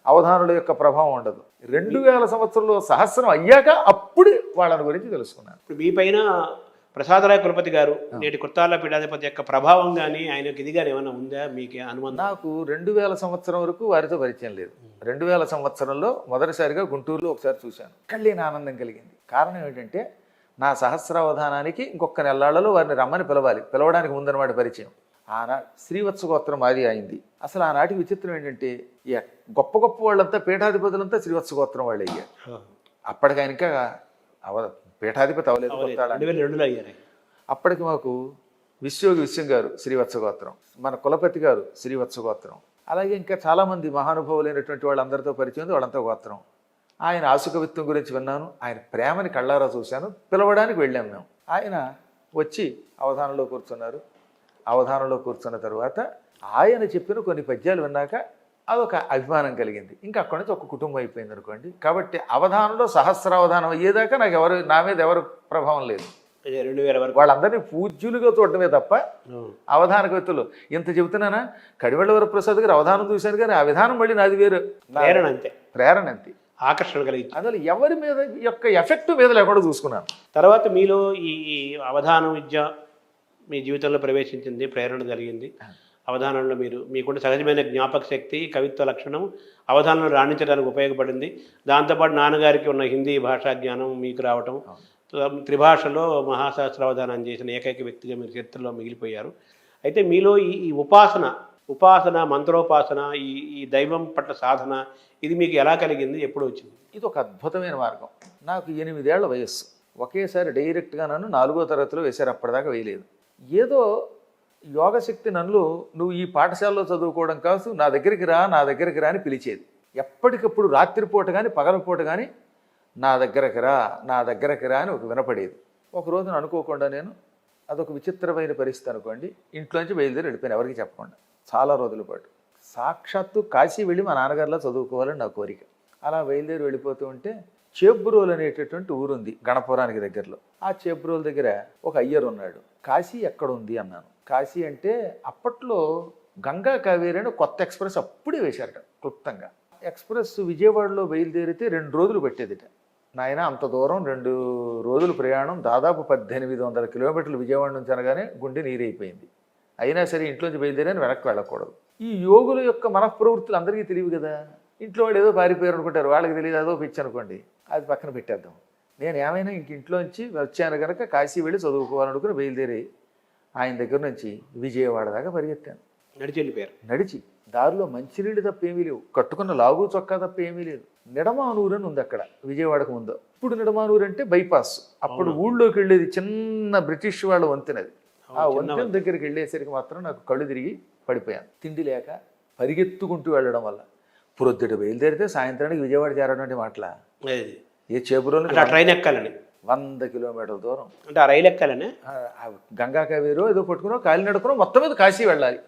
C: అవధానుల యొక్క ప్రభావం ఉండదు. 2000 సంవత్సరంలో సహస్రం అయ్యాక అప్పుడు వాళ్ళని గురించి తెలుసుకున్నాను.
B: ఇప్పుడు మీ పైన ప్రసాదరాయ కులపతి గారు నేటి కుర్తాల పీఠాధిపతి యొక్క ప్రభావం కానీ ఆయనకి ఇది కానీ ఏమైనా ఉందా మీకు అనుమానం?
C: నాకు 2000 సంవత్సరం వరకు వారితో పరిచయం లేదు. 2000 సంవత్సరంలో మొదటిసారిగా గుంటూరులో ఒకసారి చూశాను. కళ్ళేని ఆనందం కలిగింది. కారణం ఏంటంటే నా సహస్రావధానానికి ఇంకొక నెల్లాళ్లలో వారిని రమ్మని పిలవడానికి ముందనమాట పరిచయం. ఆనాడు శ్రీవత్స గోత్రం మాది అయింది. అసలు ఆనాటికి విచిత్రం ఏంటంటే గొప్ప గొప్ప వాళ్ళంతా పీఠాధిపతులంతా శ్రీవత్స గోత్రం వాళ్ళు అయ్యారు. అప్పటికి ఆయనక పీఠాధిపతి అవ్వలేదు.
B: అప్పటికి
C: అప్పటికి మాకు విశ్వయోగి విశ్వం గారు శ్రీవత్సగోత్రం, మన కులపతి గారు శ్రీవత్సగోత్రం, అలాగే ఇంకా చాలామంది మహానుభావులైనటువంటి వాళ్ళందరితో పరిచయం ఉంది, వాళ్ళంతా గోత్రం. ఆయన ఆసుకవిత్వం గురించి విన్నాను, ఆయన ప్రేమని కళ్ళారా చూశాను, పిలవడానికి వెళ్ళాం మేము. ఆయన వచ్చి అవధానంలో కూర్చున్నారు. అవధానంలో కూర్చున్న తర్వాత ఆయన చెప్పిన కొన్ని పద్యాలు విన్నాక అదొక అభిమానం కలిగింది. ఇంకా అక్కడి నుంచి ఒక కుటుంబం అయిపోయింది అనుకోండి. కాబట్టి అవధానంలో సహస్రావధానం అయ్యేదాకా నాకు నా మీద ఎవరు ప్రభావం లేదు.
B: 2000 వరకు
C: వాళ్ళందరినీ పూజ్యులుగా చూడటమే తప్ప అవధాన కవితలు ఇంత చెబుతున్నానా. కడివెళ్ళ వరప్రసాద్ గారు అవధానం చూశాను కానీ ఆ విధానం మళ్ళీ నాది వేరు.
B: ప్రేరణ అంతే,
C: ప్రేరణ అంతే,
B: ఆకర్షణ కలిగి.
C: అందులో ఎవరి మీద యొక్క ఎఫెక్ట్ మీద లేకుండా చూసుకున్నాను.
B: తర్వాత మీలో ఈ అవధాన విద్య మీ జీవితంలో ప్రవేశించింది, ప్రేరణ కలిగింది. అవధానంలో మీకుంటే సహజమైన జ్ఞాపక శక్తి, కవిత్వ లక్షణం అవధానంలో రాణించడానికి ఉపయోగపడింది. దాంతోపాటు నాన్నగారికి ఉన్న హిందీ భాషా జ్ఞానం మీకు రావటం, త్రిభాషలో మహాశాస్త్రావధానం చేసిన ఏకైక వ్యక్తిగా మీరు చరిత్రలో మిగిలిపోయారు. అయితే మీలో ఈ ఉపాసన మంత్రోపాసన, ఈ దైవం పట్ల సాధన, ఇది మీకు ఎలా కలిగింది, ఎప్పుడు వచ్చింది?
C: ఇది ఒక అద్భుతమైన మార్గం. నాకు 8 ఏళ్ల వయస్సు. ఒకేసారి డైరెక్ట్గా నన్ను 4వ తరగతిలో వేశారు. అప్పటిదాకా వేయలేదు. ఏదో యోగశక్తి నన్ను, నువ్వు ఈ పాఠశాలలో చదువుకోవడం కాదు, నా దగ్గరికి రా అని పిలిచేది. ఎప్పటికప్పుడు రాత్రిపూట కానీ పగలపూట కానీ నా దగ్గరకు రా అని ఒక వినపడేది. ఒక రోజున అనుకోకుండా నేను, అదొక విచిత్రమైన పరిస్థితి అనుకోండి, ఇంట్లోంచి బయలుదేరి వెళ్ళిపోయాను ఎవరికి చెప్పకుండా. చాలా రోజుల పాటు సాక్షాత్తు కాశీ వెళ్ళి మా నాన్నగారిలో చదువుకోవాలని నా కోరిక. అలా బయలుదేరి వెళ్ళిపోతూ ఉంటే చేబ్రోలు అనేటటువంటి ఊరుంది గణపురానికి దగ్గరలో. ఆ చేబ్రోలు దగ్గర ఒక అయ్యర్ ఉన్నాడు. కాశీ ఎక్కడ ఉంది అన్నాను. కాశీ అంటే అప్పట్లో గంగా కావేరి అని కొత్త ఎక్స్ప్రెస్ అప్పుడే వేశారట క్లుప్తంగా. ఎక్స్ప్రెస్ విజయవాడలో బయలుదేరితే 2 రోజులు పట్టేదిట. నాయన అంత దూరం 2 రోజులు ప్రయాణం, దాదాపు 1800 కిలోమీటర్లు విజయవాడ నుంచి అనగానే గుండె నీరైపోయింది. అయినా సరే ఇంట్లోంచి బయలుదేరని వెనక్కి వెళ్ళకూడదు. ఈ యోగుల యొక్క మనఃప్రవృత్తులు అందరికీ తెలియదు కదా. ఇంట్లో వాళ్ళు ఏదో పారిపోయారు అనుకుంటారు, వాళ్ళకి తెలియదు, అదో పిచ్చి అనుకోండి, అది పక్కన పెట్టేద్దాం. నేను ఏమైనా ఇంట్లోంచి వచ్చాను కనుక కాశీ వెళ్ళి చదువుకోవాలనుకుని బయలుదేరి ఆయన దగ్గర నుంచి విజయవాడ దాకా పరిగెత్తాను.
B: నడిచి వెళ్ళిపోయారు.
C: నడిచి దారిలో మంచినీళ్ళు తప్ప ఏమీ లేవు, కట్టుకున్న లాగు చొక్కా తప్ప ఏమీ లేదు. నిడమానూరు అని ఉంది అక్కడ విజయవాడకు ముందు. ఇప్పుడు నిడమానూరు అంటే బైపాస్. అప్పుడు ఊళ్ళోకి వెళ్ళేది చిన్న బ్రిటిష్ వాళ్ళ వంతెనది. ఆ వంతెన దగ్గరికి వెళ్ళేసరికి మాత్రం నాకు కళ్ళు తిరిగి పడిపోయాను. తిండి లేక పరిగెత్తుకుంటూ వెళ్ళడం వల్ల. ప్రొద్దుట బయలుదేరితే సాయంత్రానికి విజయవాడ చేరడం మాటల. ఏ చేపురోలు
B: ట్రైన్ ఎక్కాలని
C: 100 కిలోమీటర్ల దూరం.
B: అంటే ఆ రైలు ఎక్కాలని
C: గంగా కావేరో ఏదో పట్టుకునో కాలినడుకునో మొత్తం మీద కాశీ వెళ్ళాలి.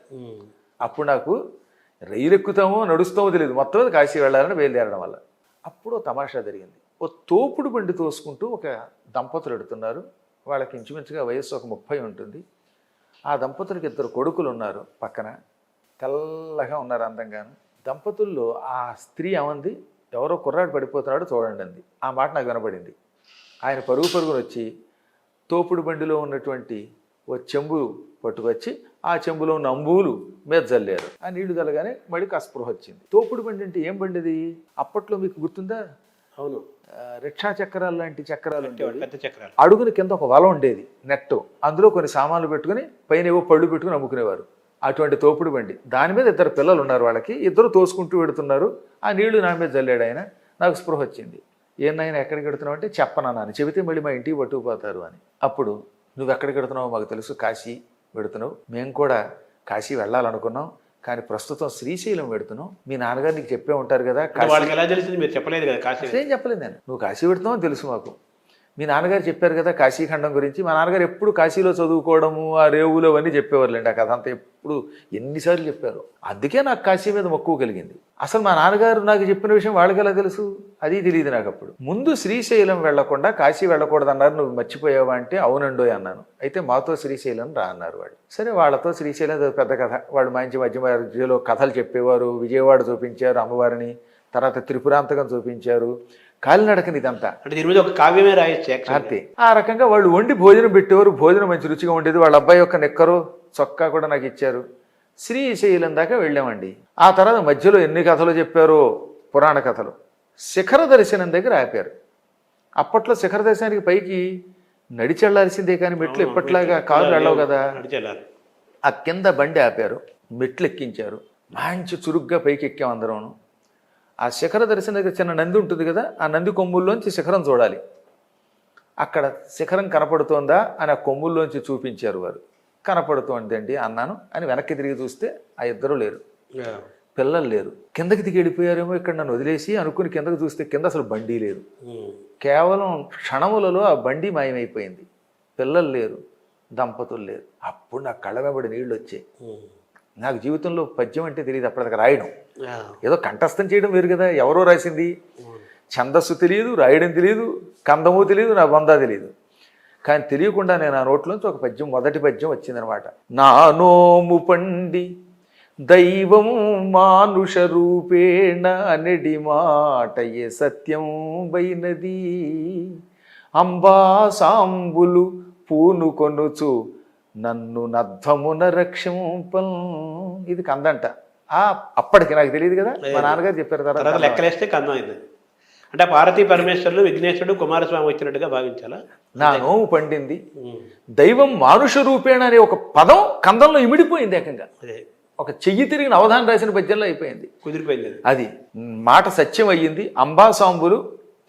C: అప్పుడు నాకు రైలు ఎక్కుతామో నడుస్తామో తెలియదు, మొత్తం మీద కాశీ వెళ్ళాలని బయలుదేరడం వల్ల. అప్పుడు తమాషా జరిగింది. ఓ తోపుడు బండి తోసుకుంటూ ఒక దంపతులు ఎడుతున్నారు. వాళ్ళకి ఇంచుమించుగా వయస్సు ఒక 30 ఉంటుంది. ఆ దంపతులకి 2 కొడుకులు ఉన్నారు పక్కన, తెల్లగా ఉన్నారు అందంగాను. దంపతుల్లో ఆ స్త్రీ ఏమంది, ఎవరో కుర్రాడు పడిపోతున్నాడు చూడండి అంది. ఆ మాట నాకు వినపడింది. ఆయన పరుగున వచ్చి తోపుడు బండిలో ఉన్నటువంటి ఓ చెంబు పట్టుకొచ్చి ఆ చెంబులో ఉన్న అంబులు మీద జల్లారు. ఆ నీళ్లు జల్లగానే మళ్ళీ అస్పృహ వచ్చింది. తోపుడు బండి అంటే ఏం బండి అది? అప్పట్లో మీకు గుర్తుందా?
B: అవును,
C: రిక్షా చక్రాలు లాంటి చక్రాలు ఉండేవి.
B: పెద్ద చక్రాలు.
C: అడుగున కింద ఒక వల ఉండేది, నెట్టు. అందులో కొన్ని సామాన్లు పెట్టుకుని పైన ఏవో పళ్ళు పెట్టుకుని అమ్ముకునేవారు. అటువంటి తోపుడు బండి. దాని మీద 2 పిల్లలు ఉన్నారు. వాళ్ళకి 2 తోసుకుంటూ పెడుతున్నారు. ఆ నీళ్లు నా మీద జల్లాడు ఆయన. నాకు స్పృహ వచ్చింది. ఏనాయన ఎక్కడికి పెడుతున్నావు అంటే చెప్పనన్నాను. చెబితే మళ్ళీ మా ఇంటికి పట్టుకుపోతారు అని. అప్పుడు నువ్వు ఎక్కడికి పెడుతున్నావు మాకు తెలుసు, కాశీ పెడుతున్నావు, మేము కూడా కాశీ వెళ్ళాలనుకున్నాం, కానీ ప్రస్తుతం శ్రీశైలం పెడుతున్నాం. మీ నాన్నగారు నీకు చెప్పే ఉంటారు కదా.
B: వాళ్ళకి ఎలా తెలిసింది? మీరు చెప్పలేదు కదా కాశీ.
C: ఏం చెప్పలేదు నేను. నువ్వు కాశీ పెడుతున్నావు తెలుసు మాకు, మీ నాన్నగారు చెప్పారు కదా కాశీఖండం గురించి. మా నాన్నగారు ఎప్పుడు కాశీలో చదువుకోవడము, ఆ రేవులు అవన్నీ చెప్పేవారులేండి. ఆ కథ అంతా ఎప్పుడు ఎన్నిసార్లు చెప్పారు. అందుకే నాకు కాశీ మీద మక్కువ కలిగింది. అసలు మా నాన్నగారు నాకు చెప్పిన విషయం వాళ్ళకి ఎలా తెలుసు? అది తెలియదు నాకు. అప్పుడు ముందు శ్రీశైలం వెళ్లకుండా కాశీ వెళ్ళకూడదు అన్నారు. నువ్వు మర్చిపోయావా అంటే అవునండో అన్నాను. అయితే మాతో శ్రీశైలం రా అన్నారు వాళ్ళు. సరే, వాళ్ళతో శ్రీశైలం పెద్ద కథ. వాళ్ళు మంచి మధ్యలో కథలు చెప్పేవారు. విజయవాడ చూపించారు అమ్మవారిని, తర్వాత త్రిపురాంతకం చూపించారు, కాలినడకని ఇదంతా.
B: అంటే దీని మీద ఒక కావ్యమే రాయొచ్చు
C: అంతే. ఆ రకంగా వాళ్ళు వండి భోజనం పెట్టేవారు. భోజనం మంచి రుచిగా ఉండేది. వాళ్ళ అబ్బాయి యొక్క నిక్కరు చొక్కా కూడా నాకు ఇచ్చారు. శ్రీశైలం దాకా వెళ్ళామండి. ఆ తర్వాత మధ్యలో ఎన్ని కథలు చెప్పారో, పురాణ కథలు. శిఖర దర్శనం దగ్గర ఆపారు. అప్పట్లో శిఖర దర్శనానికి పైకి నడిచెళ్లాల్సిందే కానీ మెట్లు ఎప్పట్లాగా కాళ్ళు వెళ్ళవు కదా. ఆ కింద బండి ఆపారు, మెట్లు ఎక్కించారు. మంచి చురుగ్గా పైకి ఎక్కాం అందరం. ఆ శిఖర దర్శనం దగ్గర చిన్న నంది ఉంటుంది కదా, ఆ నంది కొమ్ముల్లోంచి శిఖరం చూడాలి. అక్కడ శిఖరం కనపడుతోందా అని ఆ కొమ్ముల్లోంచి చూపించారు వారు. కనపడుతోందండి అన్నాను అని వెనక్కి తిరిగి చూస్తే ఆ ఇద్దరు లేరు, పిల్లలు లేరు. కిందకి దిగి వెళ్ళిపోయారేమో ఇక్కడ నన్ను వదిలేసి అనుకుని కిందకి చూస్తే కింద అసలు బండి లేదు. కేవలం క్షణములలో ఆ బండి మాయమైపోయింది. పిల్లలు లేరు, దంపతులు లేరు. అప్పుడు నా కళ్ళ వెంబడి నీళ్ళు వచ్చాయి. నాకు జీవితంలో పద్యం అంటే తెలియదు అప్పటిదాకా. రాయడం ఏదో కంఠస్థం చేయడం వేరు కదా, ఎవరో రాసింది. ఛందస్సు తెలియదు, రాయడం తెలియదు, కందము తెలియదు, నా బొందా తెలియదు. కానీ తెలియకుండా నేను ఆ నోట్లోంచి ఒక పద్యం, మొదటి పద్యం వచ్చిందనమాట. నా నోము పండి దైవం మానుష రూపేణ అనడి మాటయే సత్యం బైనది అంబాసాంబులు పూనుకొనుచు నన్ను నధ్వమున రక్షింపం. ఇది కందంట. అప్పటికి నాకు తెలియదు కదా, మా నాన్నగారు చెప్పారు.
B: తర్వాత లెక్కలేస్తే కందం అయింది. అంటే పార్వతీ పరమేశ్వరులు విఘ్నేశ్వరుడు కుమారస్వామి వచ్చినట్టుగా భావించాలా?
C: నా నోము పండింది దైవం మానుష రూపేణ అనే ఒక పదం కందంలో ఇమిడిపోయింది. ఏకంగా ఒక చెయ్యి తిరిగిన అవధానం రాసిన పద్యంలో అయిపోయింది,
B: కుదిరిపోయింది.
C: అది మాట సత్యం అయ్యింది. అంబాసాంబులు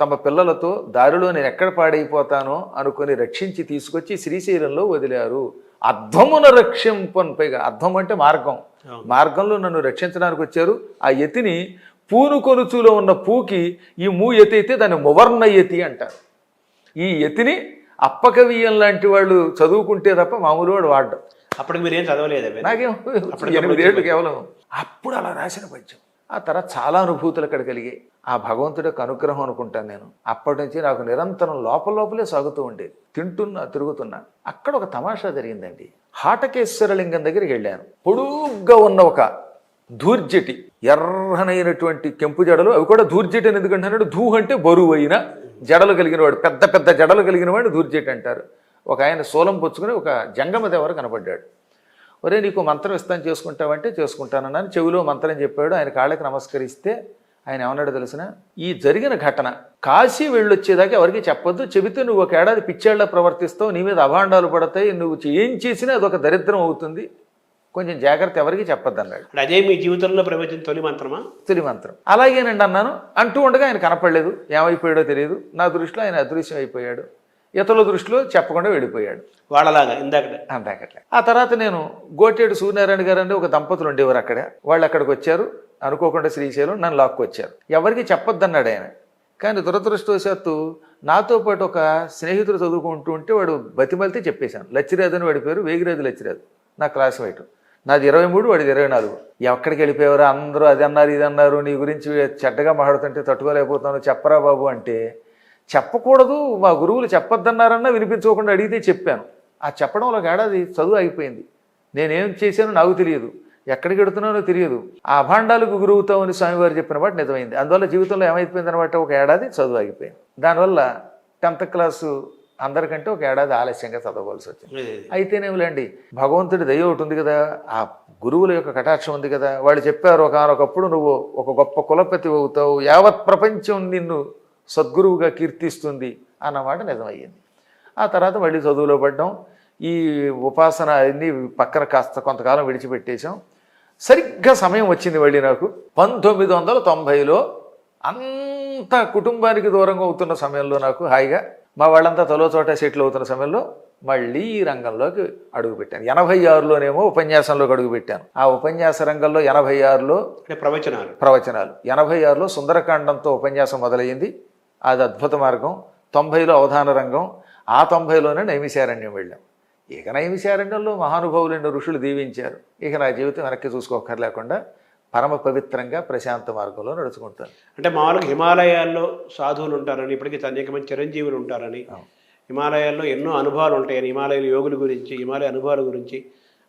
C: తమ పిల్లలతో దారిలో నేను ఎక్కడ పాడైపోతానో అనుకుని రక్షించి తీసుకొచ్చి శ్రీశైలంలో వదిలారు. అధ్వమున రక్షింపన్. పైగా అధ్వం అంటే మార్గం, మార్గంలో నన్ను రక్షించడానికి వచ్చారు. ఆ యతిని పూనుకొనుచులో ఉన్న పూకి ఈ యతి అయితే దాన్ని మువర్ణ యతి అంటారు. ఈ యతిని అప్పకవియం లాంటి వాళ్ళు చదువుకుంటే తప్ప మామూలు వాడు వాడడం.
B: అప్పటికి మీరేం చదవలేదు?
C: నాకేం 8 ఏళ్ళు కేవలం. అప్పుడు అలా రాసిన పద్యం. ఆ తర్వాత చాలా అనుభూతులు అక్కడ కలిగాయి. ఆ భగవంతుడి యొక్క అనుగ్రహం అనుకుంటాను నేను. అప్పటి నుంచి నాకు నిరంతరం లోపలే సాగుతూ ఉండేది. తింటున్నా, తిరుగుతున్నా. అక్కడ ఒక తమాషా జరిగిందండి. హాటకేశ్వరలింగం దగ్గరికి వెళ్ళాను. పొడుగ్గా ఉన్న ఒక ధూర్జటి, ఎర్రనైనటువంటి కెంపు జడలు. అవి కూడా ధూర్జటి అని ఎందుకంటున్నాడు? ధూ అంటే బరువు అయిన జడలు కలిగిన వాడు, పెద్ద పెద్ద జడలు కలిగిన వాడు ధూర్జటి అంటారు. ఒక ఆయన శూలం పుచ్చుకుని ఒక జంగమ దేవర కనపడ్డాడు. ఒరే నీకు మంత్రం ఇస్తాను చేసుకుంటావంటే చేసుకుంటానన్నాను. చెవిలో మంత్రం చెప్పాడు. ఆయన కాళ్ళకి నమస్కరిస్తే ఆయన ఏమన్నాడు తెలిసిన? ఈ జరిగిన ఘటన కాశీ వెళ్ళొచ్చేదాకా ఎవరికి చెప్పొద్దు, చెబితే నువ్వు ఒక ఏడాది పిచ్చేళ్లా ప్రవర్తిస్తావు, నీ మీద అభాండాలు పడతాయి, నువ్వు ఏం చేసినా అదొక దరిద్రం అవుతుంది, కొంచెం జాగ్రత్త, ఎవరికి చెప్పొద్దు అన్నాడు.
B: అదే మీ జీవితంలో ప్రవచన తొలి మంత్రమా?
C: తొలి మంత్రం. అలాగేనండి అన్నాను. అంటూ ఉండగా ఆయన కనపడలేదు. ఏమైపోయాడో తెలియదు. నా దృష్టిలో ఆయన అదృశ్యం అయిపోయాడు. ఇతరుల దృష్టిలో చెప్పకుండా వెళ్ళిపోయాడు.
B: వాళ్ళలాగా ఇందాకట్లే.
C: ఆ తర్వాత నేను గోటేడు సూర్యనారాయణ గారు అంటే ఒక దంపతులు ఉండేవారు అక్కడ. వాళ్ళు అక్కడికి వచ్చారు. అనుకోకుండా శ్రీశైలం నన్ను లాక్కొచ్చారు. ఎవరికి చెప్పొద్దన్నాడు ఆయన. కానీ దురదృష్టవశాత్తు నాతో పాటు ఒక స్నేహితుడు చదువుకుంటూ ఉంటే వాడు బతిమలితే చెప్పేశాను. లచ్చిరాజు అని వాడి పేరు. వేగిరాజు లచ్చిరాజు, నా క్లాస్మేట్. నాది 23, వాడిది 24. ఎక్కడికి వెళ్ళిపోయారు అందరూ అది అన్నారు ఇది అన్నారు, నీ గురించి చెడ్డగా మాట్లాడుతుంటే తట్టుకోలేకపోతాను, చెప్పరా బాబు అంటే చెప్పకూడదు, మా గురువులు చెప్పొద్దన్నారన్నా వినిపించుకోకుండా అడిగితే చెప్పాను. ఆ చెప్పడంలో ఒక ఏడాది చదువు అయిపోయింది. నేనేం చేశానో నాకు తెలియదు, ఎక్కడికి వెడుతున్నానో తెలియదు. ఆ అభాండాలకు గురువుతామని స్వామివారు చెప్పిన మాట నిజమైంది. అందువల్ల జీవితంలో ఏమైపోయింది అనమాట, ఒక ఏడాది చదువు ఆగిపోయింది. దానివల్ల 10th క్లాసు అందరికంటే ఒక ఏడాది ఆలస్యంగా చదవవలసి వచ్చింది. అయితేనేమిలేండి, భగవంతుడి దయ ఒకటి ఉంది కదా, ఆ గురువుల యొక్క కటాక్షం ఉంది కదా. వాళ్ళు చెప్పారు ఒకనొకప్పుడు నువ్వు ఒక గొప్ప కులపతి అవుతావు, యావత్ ప్రపంచం నిన్ను సద్గురువుగా కీర్తిస్తుంది అన్నమాట నిజమయ్యింది. ఆ తర్వాత మళ్ళీ చదువులో పడ్డాం. ఈ ఉపాసన అన్నీ పక్కన కాస్త కొంతకాలం విడిచిపెట్టేశాం. సరిగ్గా సమయం వచ్చింది మళ్ళీ నాకు 1990లో అంత కుటుంబానికి దూరంగా అవుతున్న సమయంలో, నాకు హాయిగా మా వాళ్ళంతా తలో చోట సెటిల్ అవుతున్న సమయంలో మళ్ళీ ఈ రంగంలోకి అడుగుపెట్టాను. 86లోనేమో ఉపన్యాసంలోకి అడుగుపెట్టాను. ఆ ఉపన్యాస రంగంలో 86లో ప్రవచనాలు 86లో సుందరకాండంతో ఉపన్యాసం మొదలయ్యింది. అది అద్భుత మార్గం. 90లో అవధాన రంగం. ఆ 90లోనే నైమిశారణ్యం వెళ్ళాం. ఇక నైమిశారణ్యంలో మహానుభావులైన ఋషులు దీవించారు. ఇక నా జీవితం వెనక్కి చూసుకోకర్లేకుండా పరమ పవిత్రంగా ప్రశాంత మార్గంలో నడుచుకుంటాను.
B: అంటే మామూలుగా హిమాలయాల్లో సాధువులు ఉంటారని, ఇప్పటికీ అనేక మంది చిరంజీవులు ఉంటారని, హిమాలయాల్లో ఎన్నో అనుభవాలు ఉంటాయని, హిమాలయాల యోగుల గురించి, హిమాలయ అనుభవాల గురించి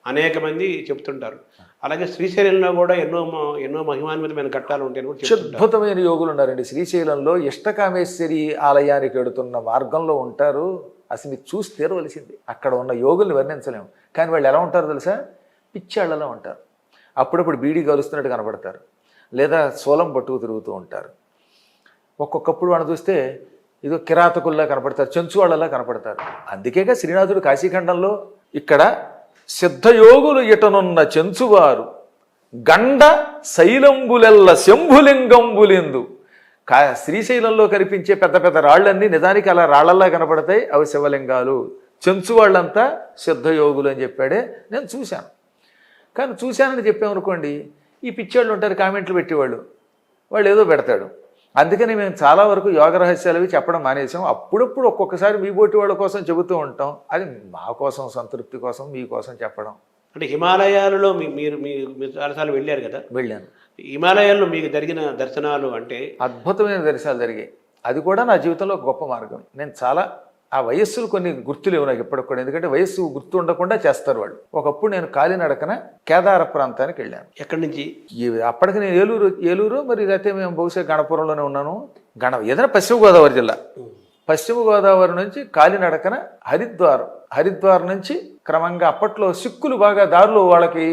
B: అనేక మంది చెప్తుంటారు. అలాగే శ్రీశైలంలో కూడా ఎన్నో మహిమాన్వితమైన ఘట్టాలు ఉంటాయని కూడా
C: అద్భుతమైన యోగులు ఉన్నారండి. శ్రీశైలంలో ఇష్టకామేశ్వరి ఆలయానికి వెడుతున్న మార్గంలో ఉంటారు. అసలు మీరు చూసి తీరవలసింది. అక్కడ ఉన్న యోగుల్ని వర్ణించలేము. కానీ వాళ్ళు ఎలా ఉంటారో తెలుసా? పిచ్చాళ్ళలో ఉంటారు. అప్పుడప్పుడు బీడీ కలుస్తున్నట్టు కనపడతారు, లేదా సోలం పట్టుకు తిరుగుతూ ఉంటారు. ఒక్కొక్కప్పుడు వాళ్ళని చూస్తే ఇదో కిరాతకుల్లా కనపడతారు, చెంచువాళ్ళలా కనపడతారు. అందుకేగా శ్రీనాథుడు కాశీఖండంలో ఇక్కడ సిద్ధయోగులు ఇటనున్న చెంచువారు గండ శైలంబులెల్ల శంభులింగంబులెందు. శ్రీశైలంలో కనిపించే పెద్ద పెద్ద రాళ్ళన్నీ నిజానికి అలా రాళ్లల్లా కనపడతాయి. అవి శివలింగాలు. చెంచు వాళ్ళంతా సిద్ధయోగులు అని చెప్పాడే. నేను చూశాను. కానీ చూశానని చెప్పామనుకోండి, ఈ పిచ్చాళ్ళు ఉంటారు కామెంట్లు పెట్టేవాళ్ళు, వాళ్ళు ఏదో పెడతాడు. అందుకని మేము చాలా వరకు యోగ రహస్యాలు అవి చెప్పడం మానేసాం. అప్పుడప్పుడు ఒక్కొక్కసారి మీ బోటి వాళ్ళ కోసం చెబుతూ ఉంటాం. అది మా కోసం, సంతృప్తి కోసం, మీకోసం చెప్పడం.
B: అంటే హిమాలయాలలో మీరు మీరు చాలాసార్లు వెళ్ళారు కదా?
C: వెళ్ళాను.
B: హిమాలయాల్లో మీకు జరిగిన దర్శనాలు అంటే
C: అద్భుతమైన దర్శనాలు జరిగాయి. అది కూడా నా జీవితంలో ఒక గొప్ప మార్గం. నేను చాలా ఆ వయస్సులు కొన్ని గుర్తులేవు నాకు ఇప్పటికి కూడా, ఎందుకంటే వయస్సు గుర్తు ఉండకుండా చేస్తారు వాళ్ళు. ఒకప్పుడు నేను కాలినడకన కేదార ప్రాంతానికి వెళ్ళాను.
B: ఎక్కడి నుంచి?
C: అప్పటికి నేను ఏలూరు మరి అయితే మేము బహుశా గణపురంలోనే ఉన్నాను. ఏదైనా పశ్చిమ గోదావరి జిల్లా. పశ్చిమ గోదావరి నుంచి కాలినడకన హరిద్వార్ నుంచి క్రమంగా అప్పట్లో సిక్కులు బాగా దారిలో వాళ్ళకి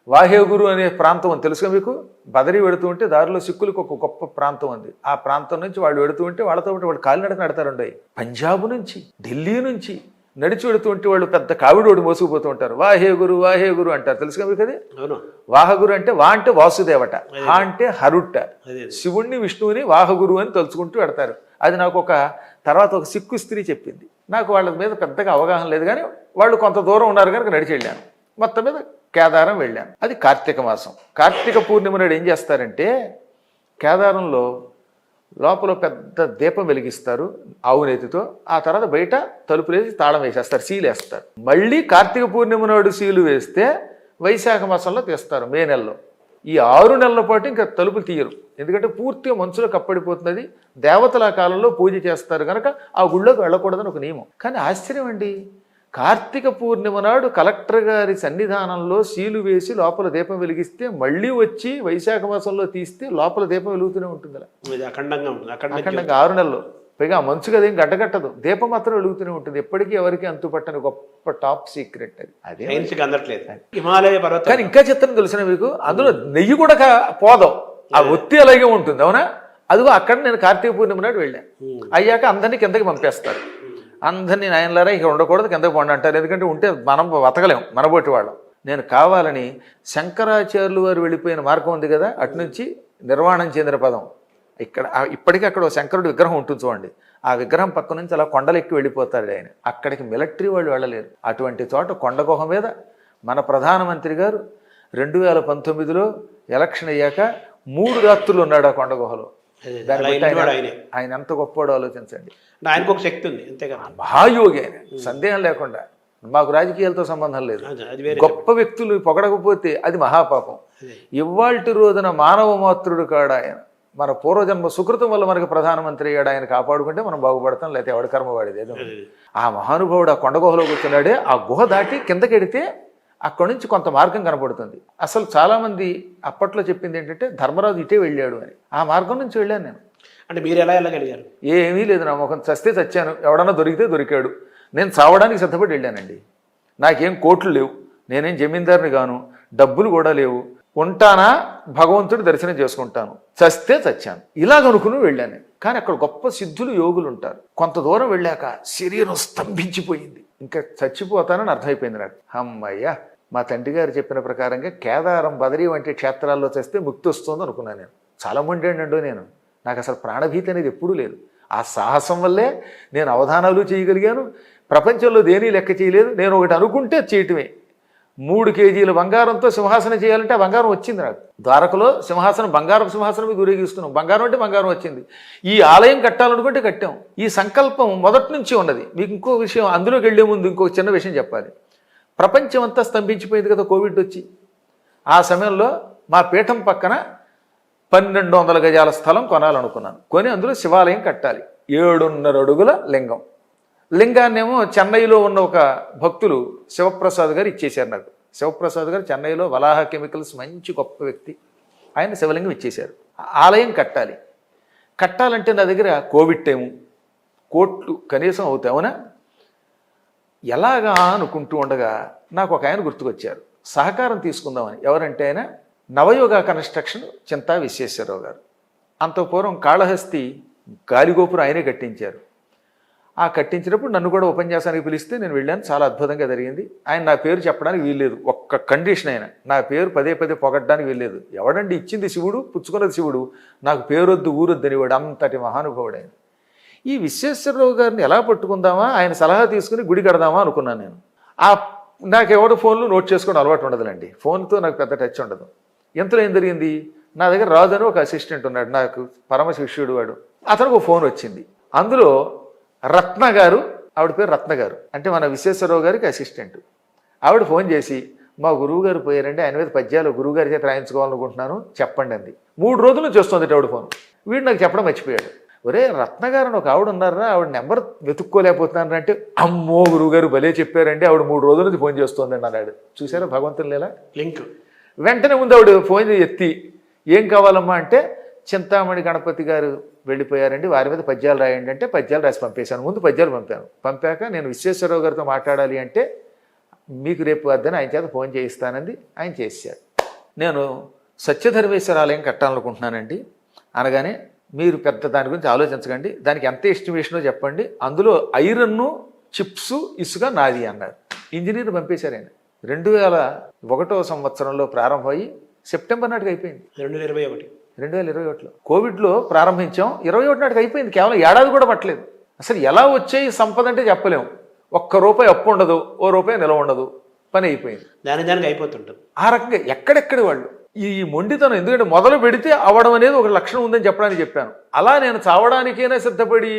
C: వాహేగురు అనే ప్రాంతం ఉంది, తెలుసుగా మీకు? బదరి వెడుతూ ఉంటే దారిలో సిక్కులకు ఒక గొప్ప ప్రాంతం ఉంది. ఆ ప్రాంతం నుంచి వాళ్ళు వెడుతూ ఉంటే వాళ్ళతో వాళ్ళు కాలినడక నడతారుండే. పంజాబ్ నుంచి, ఢిల్లీ నుంచి నడిచి వెడుతూ ఉంటే వాళ్ళు పెద్ద కావిడోడి మోసుకుపోతూ ఉంటారు. వాహేగురు అంటారు, తెలుసుగా మీకు? అది వాహగురు అంటే వా అంటే వాసుదేవట, హా అంటే హరుట్ట, శివుణ్ణి విష్ణువుని వాహగురు అని తలుచుకుంటూ పెడతారు. అది నాకు తర్వాత ఒక సిక్కు స్త్రీ చెప్పింది. నాకు వాళ్ళ మీద పెద్దగా అవగాహన లేదు, కానీ వాళ్ళు కొంత దూరం ఉన్నారు కనుక నడిచి వెళ్ళాను. మొత్తం మీద కేదారం వెళ్ళాను. అది కార్తీక మాసం. కార్తీక పూర్ణిమ నాడు ఏం చేస్తారంటే, కేదారంలో లోపల పెద్ద దీపం వెలిగిస్తారు ఆవు నేతితో. ఆ తర్వాత బయట తలుపులేసి తాళం వేసేస్తారు, సీలు వేస్తారు. మళ్ళీ కార్తీక పూర్ణిమ నాడు సీలు వేస్తే వైశాఖ మాసంలో తీస్తారు, మే నెలలో. ఈ 6 నెలల పాటు ఇంకా తలుపులు తీయరు, ఎందుకంటే పూర్తిగా మంచులో కప్పడిపోతున్నది. దేవతల కాలంలో పూజ చేస్తారు కనుక ఆ గుళ్ళోకి వెళ్ళకూడదని ఒక నియమం. కానీ ఆశ్చర్యం అండి, కార్తీక పూర్ణిమ నాడు కలెక్టర్ గారి సన్నిధానంలో సీలు వేసి లోపల దీపం వెలిగిస్తే మళ్ళీ వచ్చి వైశాఖ మాసంలో తీస్తే లోపల దీపం వెలుగుతూనే ఉంటుంది. అఖండంగా 6 నెలలు. పైగా మంచు కదా, ఏం గడ్డగట్టదు, దీపం మాత్రం వెలుగుతూనే ఉంటుంది. ఎప్పటికీ ఎవరికి అంతుపట్టని గొప్ప టాప్ సీక్రెట్ అది. అదే
B: హిమాలయ పర్వతం.
C: కానీ ఇంకా చిత్రం తెలిసిన మీకు, అందులో నెయ్యి కూడా పోదాం, ఆ ఒత్తి అలాగే ఉంటుంది. అవునా? అదిగో అక్కడ నేను కార్తీక పూర్ణిమ నాడు వెళ్ళాను. అయ్యాక అందరినీ కిందకి పంపేస్తారు. అందరినీ నాయనలారా ఇక ఉండకూడదు, కిందకి పోండి అంటారు. ఎందుకంటే ఉంటే మనం బతకలేం, మనబోటి వాళ్ళం. నేను కావాలని శంకరాచార్యులు వారు వెళ్ళిపోయిన మార్గం ఉంది కదా, అటు నుంచి నిర్వాణం చెందిన పదం, ఇక్కడ ఇప్పటికీ అక్కడ శంకరుడి విగ్రహం ఉంటుంది చూడండి. ఆ విగ్రహం పక్క నుంచి అలా కొండలెక్కి వెళ్ళిపోతాడు ఆయన. అక్కడికి మిలిటరీ వాళ్ళు వెళ్ళలేరు. అటువంటి చోట కొండ గుహ మీద మన ప్రధానమంత్రి గారు 2019లో ఎలక్షన్ అయ్యాక 3 రాత్రులు ఉన్నాడు ఆ కొండ గుహలో. ఆయన ఎంత గొప్పవాడో ఆలోచించండి.
B: ఆయనకు ఒక శక్తి ఉంది, అంతేగా.
C: మహాయోగి ఆయన, సందేహం లేకుండా. మాకు రాజకీయాలతో సంబంధం లేదు. గొప్ప వ్యక్తులు పొగడకపోతే అది మహాపాపం. ఇవాల్టి రోజున మానవ మాతృడు కాడు ఆయన. మన పూర్వజన్మ సుకృతం వల్ల మనకి ప్రధానమంత్రి అయ్యాడు. ఆయన కాపాడుకుంటే మనం బాగుపడతాం, లేకపోతే ఎవడి కర్మ వాడిది ఏదో. ఆ మహానుభావుడు ఆ కొండ గుహలో కూర్చున్నాడే, ఆ గుహ దాటి కిందకెడితే అక్కడి నుంచి కొంత మార్గం కనపడుతుంది. అసలు చాలామంది అప్పట్లో చెప్పింది ఏంటంటే ధర్మరాజు ఇటే వెళ్ళాడు అని. ఆ మార్గం నుంచి వెళ్ళాను నేను.
B: అంటే మీరు ఎలా వెళ్ళగలిగారు?
C: ఏమీ లేదు, నా ముఖం చస్తే చచ్చాను, ఎవడన్నా దొరికితే దొరికాడు. నేను చావడానికి సిద్ధపడి వెళ్ళానండి. నాకేం కోట్లు లేవు, నేనేం జమీందారుని గాను, డబ్బులు కూడా లేవు. ఉంటానా భగవంతుడి దర్శనం చేసుకుంటాను, చస్తే చచ్చాను, ఇలాగనుకుని వెళ్ళాను. కానీ అక్కడ గొప్ప సిద్ధులు యోగులు ఉంటారు. కొంత దూరం వెళ్ళాక శరీరం స్తంభించిపోయింది, ఇంకా చచ్చిపోతానని అర్థమైపోయింది నాకు. అమ్మయ్య, మా తండ్రి గారు చెప్పిన ప్రకారంగా కేదారం, బదరీ వంటి క్షేత్రాల్లో చేస్తే ముక్తి వస్తుంది అనుకున్నాను. నేను చాలా మొండేండో, నాకు అసలు ప్రాణభీతి అనేది ఎప్పుడూ లేదు. ఆ సాహసం వల్లే నేను అవధానాలు చేయగలిగాను. ప్రపంచంలో దేనీ లెక్క చేయలేదు. నేను ఒకటి అనుకుంటే చేయటమే. 3 కేజీల బంగారంతో సింహాసనం చేయాలంటే ఆ బంగారం వచ్చింది నాకు. ద్వారకలో సింహాసనం, బంగారం సింహాసనం మీద ఊరేగిస్తున్నాం. బంగారం అంటే బంగారం వచ్చింది. ఈ ఆలయం కట్టాలనుకుంటే కట్టాం. ఈ సంకల్పం మొదటి నుంచి ఉన్నది. మీకు ఇంకో విషయం, అందులోకి వెళ్లే ముందు ఇంకో చిన్న విషయం చెప్పాలి. ప్రపంచం అంతా స్తంభించిపోయింది కదా కోవిడ్ వచ్చి. ఆ సమయంలో మా పీఠం పక్కన 1200 గజాల స్థలం కొనాలనుకున్నాను. కొని అందులో శివాలయం కట్టాలి. 7.5 అడుగుల లింగం. లింగాన్నేమో చెన్నైలో ఉన్న ఒక భక్తులు శివప్రసాద్ గారు ఇచ్చేశారు నాకు. శివప్రసాద్ గారు చెన్నైలో వలాహ కెమికల్స్ మంచి గొప్ప వ్యక్తి. ఆయన శివలింగం ఇచ్చేశారు. ఆలయం కట్టాలంటే నా దగ్గర కోవిడ్ టైము, కోట్లు కనీసం అవుతాయి. అవునా? ఎలాగా అనుకుంటూ ఉండగా నాకు ఒక ఆయన గుర్తుకొచ్చారు. సహకారం తీసుకుందామని. ఎవరంటే ఆయన నవయోగ కన్స్ట్రక్షన్ చింతా విశ్వేశ్వరరావు గారు. అంత పూర్వం కాళహస్తి గాలిగోపురం ఆయనే కట్టించారు. ఆ కట్టించినప్పుడు నన్ను కూడా ఉపన్యాసానికి పిలిస్తే నేను వెళ్ళాను. చాలా అద్భుతంగా జరిగింది. ఆయన నా పేరు చెప్పడానికి వీల్లేదు, ఒక్క కండిషన్. ఆయన నా పేరు పదే పొగడ్డానికి వీల్లేదు. ఎవడండి ఇచ్చింది శివుడు, పుచ్చుకున్నది శివుడు, నాకు పేరొద్దు ఊరొద్దు అనేవాడు. అంతటి మహానుభావుడు ఆయన. ఈ విశ్వేశ్వరరావు గారిని ఎలా పట్టుకుందామా, ఆయన సలహా తీసుకుని గుడి కడదామా అనుకున్నాను నేను. నాకు ఎవడు ఫోన్లు నోట్ చేసుకోవడం అలవాటు ఉండదులేండి, ఫోన్తో నాకు పెద్ద టచ్ ఉండదు. ఎంతలో ఏం జరిగింది, నా దగ్గర రాజు అని ఒక అసిస్టెంట్ ఉన్నాడు, నాకు పరమ శిష్యుడు వాడు. అతనికి ఒక ఫోన్ వచ్చింది. అందులో రత్న గారు, ఆవిడ పేరు రత్న గారు, అంటే మన విశ్వేశ్వరరావు గారికి అసిస్టెంట్. ఆవిడ ఫోన్ చేసి, మా గురువు గారు పోయారండి, ఆయన మీద పద్యాలు గురువుగారి చేత రాయించుకోవాలనుకుంటున్నాను, చెప్పండి అంది. 3 రోజులు చేస్తుంది ఆవిడ ఫోన్. వీడు నాకు చెప్పడం మర్చిపోయాడు. ఒరే రత్న గారు అని ఒక ఆవిడ ఉన్నారా, ఆవిడ నెంబర్ వెతుక్కోలేకపోతున్నాను అంటే, అమ్మో గురువుగారు భలే చెప్పారండి, ఆవిడ 3 రోజుల నుంచి ఫోన్ చేస్తుందండి అన్నాడు. చూసారా భగవంతుని లేలా
B: లింక్.
C: వెంటనే ముందు ఆవిడ ఫోన్ ఎత్తి, ఏం కావాలమ్మా అంటే, చింతామణి గణపతి గారు వెళ్ళిపోయారండి, వారి మీద పద్యాలు రాయండి అంటే పద్యాలు రాసి పంపేశాను. ముందు పద్యాలు పంపాక నేను విశ్వేశ్వరరావు గారితో మాట్లాడాలి అంటే, మీకు రేపు వద్దని ఆయన చేత ఫోన్ చేయిస్తానంది. ఆయన చేశాడు. నేను సత్యధర్మేశ్వర ఆలయం కట్టాలనుకుంటున్నానండి అనగానే, మీరు పెద్ద దాని గురించి ఆలోచించకండి, దానికి ఎంత ఎస్టిమేషనో చెప్పండి, అందులో ఐరన్ను చిప్స్ ఇసుక నాది అన్నారు. ఇంజనీర్ పంపేశారు ఆయన. 2001వ సంవత్సరంలో ప్రారంభమయ్యి సెప్టెంబర్ నాటికి అయిపోయింది. 2021 కోవిడ్లో ప్రారంభించాం, 21 నాటికి అయిపోయింది. కేవలం ఏడాది కూడా పట్టలేదు. అసలు ఎలా వచ్చాయి సంపద అంటే చెప్పలేము. ₹1 అప్పు ఉండదు, ₹1 నిలవ ఉండదు, పని అయిపోయింది.
B: దానికి అయిపోతుంటుంది.
C: ఆ రకంగా ఎక్కడెక్కడి వాళ్ళు ఈ మొండితనం, ఎందుకంటే మొదలు పెడితే అవడం అనేది ఒక లక్షణం ఉందని చెప్పడానికి చెప్పాను. అలా నేను చావడానికైనా సిద్ధపడి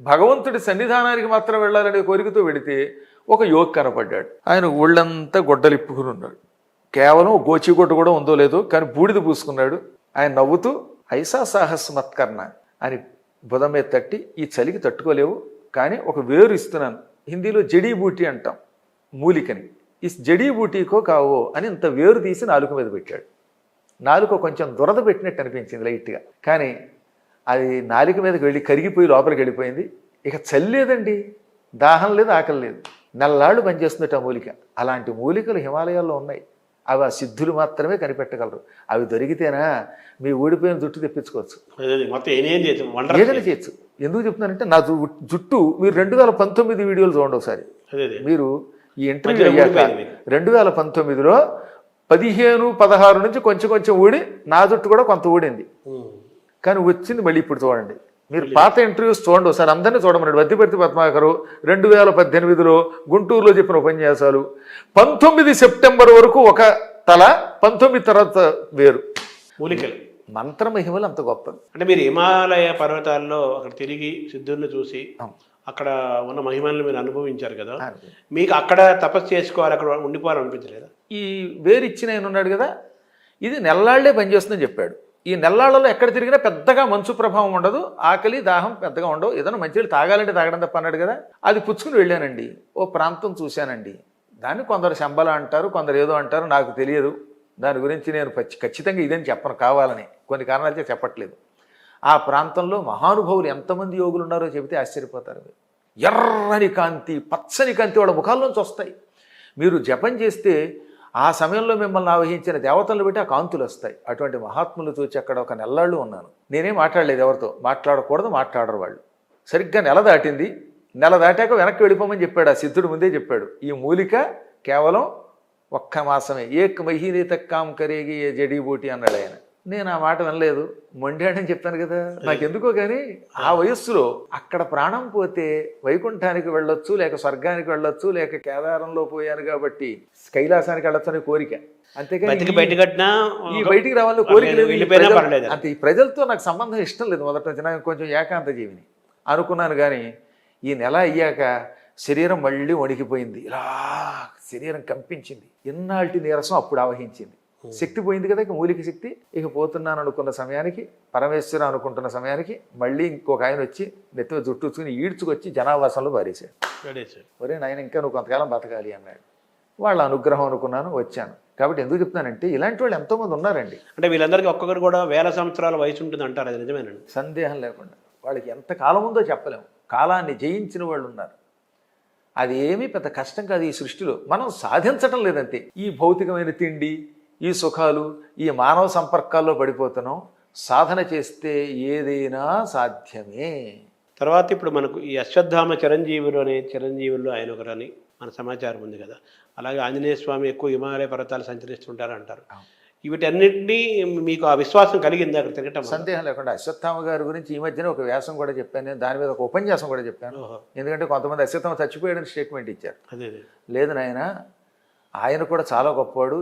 C: భగవంతుడి సన్నిధానానికి మాత్రం వెళ్ళాలనే కోరికతో వెడితే ఒక యోగి కనపడ్డాడు. ఆయన ఒళ్ళంతా గొడ్డలిప్పుకుని ఉన్నాడు. కేవలం గోచిగొడ్డు కూడా ఉందో లేదో కానీ బూడిద పూసుకున్నాడు. ఆయన నవ్వుతూ, ఐసా సాహస్ మత్కర్ణ అని బుధం మీద తట్టి, ఈ చలికి తట్టుకోలేవు కానీ ఒక వేరు ఇస్తున్నాను, హిందీలో జడీ బూటీ అంటాం మూలికని, ఈ జడీ బూటీకో కావో అని ఇంత వేరు తీసి నాలుక మీద పెట్టాడు. నాలుక కొంచెం దురద పెట్టినట్టు అనిపించింది లైట్గా, కానీ అది నాలుక మీదకి వెళ్ళి కరిగిపోయి లోపలికి వెళ్ళిపోయింది. ఇక చల్లేదండి, దాహం లేదు, ఆకలి లేదు. నెల్లాళ్ళు పనిచేస్తున్నట్టు ఆ మూలిక. అలాంటి మూలికలు హిమాలయాల్లో ఉన్నాయి. అవి ఆ సిద్ధులు మాత్రమే కనిపెట్టగలరు. అవి దొరికితేనా మీ ఊడిపోయిన జుట్టు తెప్పించుకోవచ్చు, ఏదైనా చేయొచ్చు. ఎందుకు చెప్తున్నానంటే, నా జుట్టు మీరు 2019 వీడియోలు చూడండి ఒకసారి. మీరు ఈ ఇంటర్వ్యూ అయ్యాక 2019లో 15-16 నుంచి కొంచెం ఊడి, నా జుట్టు కూడా కొంత ఊడింది, కానీ వచ్చింది మళ్ళీ ఇప్పుడు చూడండి. మీరు పాత ఇంటర్వ్యూస్ చూడండి ఒకసారి, అందరినీ చూడమన్నాడు. వద్దిపర్తి పద్మాకరు 2018లో గుంటూరులో చెప్పిన ఉపన్యాసాలు, 19 సెప్టెంబర్ వరకు ఒక తల, 19 తర్వాత వేరు.
B: మూలికలు
C: మంత్ర మహిమలు అంత గొప్పది.
B: అంటే మీరు హిమాలయ పర్వతాల్లో అక్కడ తిరిగి సిద్ధుల్ని చూసి అక్కడ ఉన్న మహిమల్ని మీరు అనుభవించారు కదా, మీకు అక్కడ తపస్సు చేసుకోవాలి, అక్కడ ఉండిపోవాలనిపించలేదా?
C: ఈ వేరిచ్చిన ఆయన ఉన్నాడు కదా, ఇది నెల్లాళ్లే పనిచేస్తుందని చెప్పాడు. ఈ నెల్లాళ్లలో ఎక్కడ తిరిగినా పెద్దగా మంచు ప్రభావం ఉండదు, ఆకలి దాహం పెద్దగా ఉండవు, ఏదైనా మంచినీళ్ళు తాగాలంటే తాగడం తప్ప అన్నాడు కదా. అది పుచ్చుకుని వెళ్ళానండి. ఓ ప్రాంతం చూశానండి, దాన్ని కొందరు శంబల అంటారు, కొందరు ఏదో అంటారు, నాకు తెలియదు. దాని గురించి నేను ఖచ్చితంగా ఇదని చెప్పను, కావాలని కొన్ని కారణాలతో చెప్పట్లేదు. ఆ ప్రాంతంలో మహానుభావులు ఎంతమంది యోగులు ఉన్నారో చెబితే ఆశ్చర్యపోతారు. ఎర్రని కాంతి, పచ్చని కాంతి వాళ్ళ ముఖాల్లోంచి వస్తాయి. మీరు జపం చేస్తే ఆ సమయంలో మిమ్మల్ని ఆవహించిన దేవతలను బట్టి ఆ కాంతులు వస్తాయి. అటువంటి మహాత్ములు చూచి అక్కడ ఒక నెల్లాళ్ళు ఉన్నాను. నేనేం మాట్లాడలేదు, ఎవరితో మాట్లాడకూడదు, మాట్లాడరు వాళ్ళు. సరిగ్గా నెల దాటింది. నెల దాటాక వెనక్కి వెళ్ళిపోమని చెప్పాడు ఆ సిద్ధుడు, ముందే చెప్పాడు. ఈ మూలిక కేవలం 1 మాసమే, ఏక్ మహీనే తక్ కామ్ కరేగి ఏ జడీ బూటీ అన్నాడు ఆయన. నేను ఆ మాట వినలేదు, మొండాడని చెప్పాను కదా. నాకెందుకో కానీ ఆ వయస్సులో అక్కడ ప్రాణం పోతే వైకుంఠానికి వెళ్ళొచ్చు, లేక స్వర్గానికి వెళ్ళొచ్చు, లేక కేదారంలో పోయాను కాబట్టి కైలాసానికి వెళ్ళొచ్చు అనే కోరిక. అంతేకాని ఈ బయటికి రావాలని కోరిక లేదు. అంతే. ఈ ప్రజలతో నాకు సంబంధం ఇష్టం లేదు మొదటి నుంచి. నాకు కొంచెం ఏకాంత జీవిని అనుకున్నాను. కానీ ఈ నెల అయ్యాక శరీరం మళ్ళీ వణికిపోయింది, ఇలా శరీరం కంపించింది. ఎన్నాళ్ళటి నీరసం అప్పుడు ఆవహించింది. శక్తి పోయింది కదా, ఇక మూలిక శక్తి. ఇక పోతున్నాను అనుకున్న సమయానికి, పరమేశ్వర అనుకుంటున్న సమయానికి మళ్ళీ ఇంకొక ఆయన వచ్చి నెత్తిన జుట్టుచ్చుకుని ఈడ్చుకొచ్చి జనావాసంలో పారేశాడు. ఒరే నాయన, ఇంకా నువ్వు కొంతకాలం బతకాలి అన్నాడు. వాళ్ళ అనుగ్రహం అనుకున్నాను, వచ్చాను. కాబట్టి ఎందుకు చెప్తున్నానంటే, ఇలాంటి వాళ్ళు ఎంతోమంది ఉన్నారండి. అంటే వీళ్ళందరికీ ఒక్కొక్కరు కూడా 1000 సంవత్సరాల వయసు ఉంటుంది అంటారు, అది నిజమేనండి? సందేహం లేకుండా. వాళ్ళకి ఎంత కాలం ఉందో చెప్పలేము. కాలాన్ని జయించిన వాళ్ళు ఉన్నారు. అది ఏమీ పెద్ద కష్టం కాదు ఈ సృష్టిలో, మనం సాధించటం లేదంతే. ఈ భౌతికమైన తిండి, ఈ సుఖాలు, ఈ మానవ సంపర్కాల్లో పడిపోతున్నాం. సాధన చేస్తే ఏదైనా సాధ్యమే. తర్వాత ఇప్పుడు మనకు ఈ అశ్వత్థామ చిరంజీవుల్లో ఆయన ఒకరని మన సమాచారం ఉంది కదా. అలాగే ఆంజనేయ స్వామి ఎక్కువ హిమాలయ పర్వతాలు సంచరిస్తుంటారు అంటారు.
B: వీటన్నిటినీ మీకు ఆ విశ్వాసం కలిగింది అక్కడ తిరగటం వల్ల?
C: సందేహం లేకుండా అశ్వత్థామ గారి గురించి ఈ మధ్యన ఒక వ్యాసం కూడా చెప్పాను నేను, దాని మీద ఒక ఉపన్యాసం కూడా చెప్పాను.
B: ఓహో.
C: ఎందుకంటే కొంతమంది అశ్వత్థామ చచ్చిపోయాడని స్టేట్మెంట్ ఇచ్చారు.
B: అదే అదే.
C: లేదు నాయన, ఆయన కూడా చాలా గొప్పవాడు.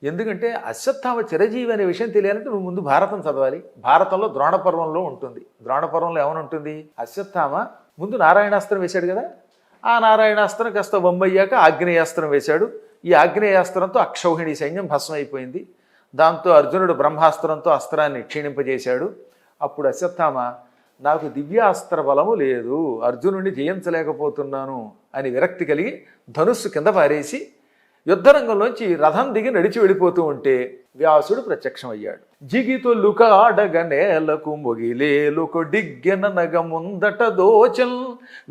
C: ఎందుకంటే అశ్వత్థామ చిరజీవి అనే విషయం తెలియాలంటే నువ్వు ముందు భారతం చదవాలి. భారతంలో ద్రోణపర్వంలో ఉంటుంది. ద్రోణపర్వంలో ఏమని ఉంటుంది? అశ్వత్థామ ముందు నారాయణాస్త్రం వేశాడు కదా, ఆ నారాయణాస్త్రం కాస్త బొమ్మయ్యాక ఆగ్నేయాస్త్రం వేశాడు. ఈ ఆగ్నేయాస్త్రంతో అక్షౌహిణి సైన్యం భస్మం అయిపోయింది. దాంతో అర్జునుడు బ్రహ్మాస్త్రంతో అస్త్రాన్ని క్షీణింపజేశాడు. అప్పుడు అశ్వత్థామ నాకు దివ్యాస్త్ర బలము లేదు, అర్జునుడిని జయించలేకపోతున్నాను అని విరక్తి కలిగి ధనుస్సు కింద పారేసి యుద్ధరంగంలోంచి రథం దిగి నడిచి వెళ్ళిపోతూ ఉంటే వ్యాసుడు ప్రత్యక్షమయ్యాడు. జిగితొల్లుక ఆడగ నేలకు మొగిలేలుకు డిగ్గెననగ ముందట దోచల్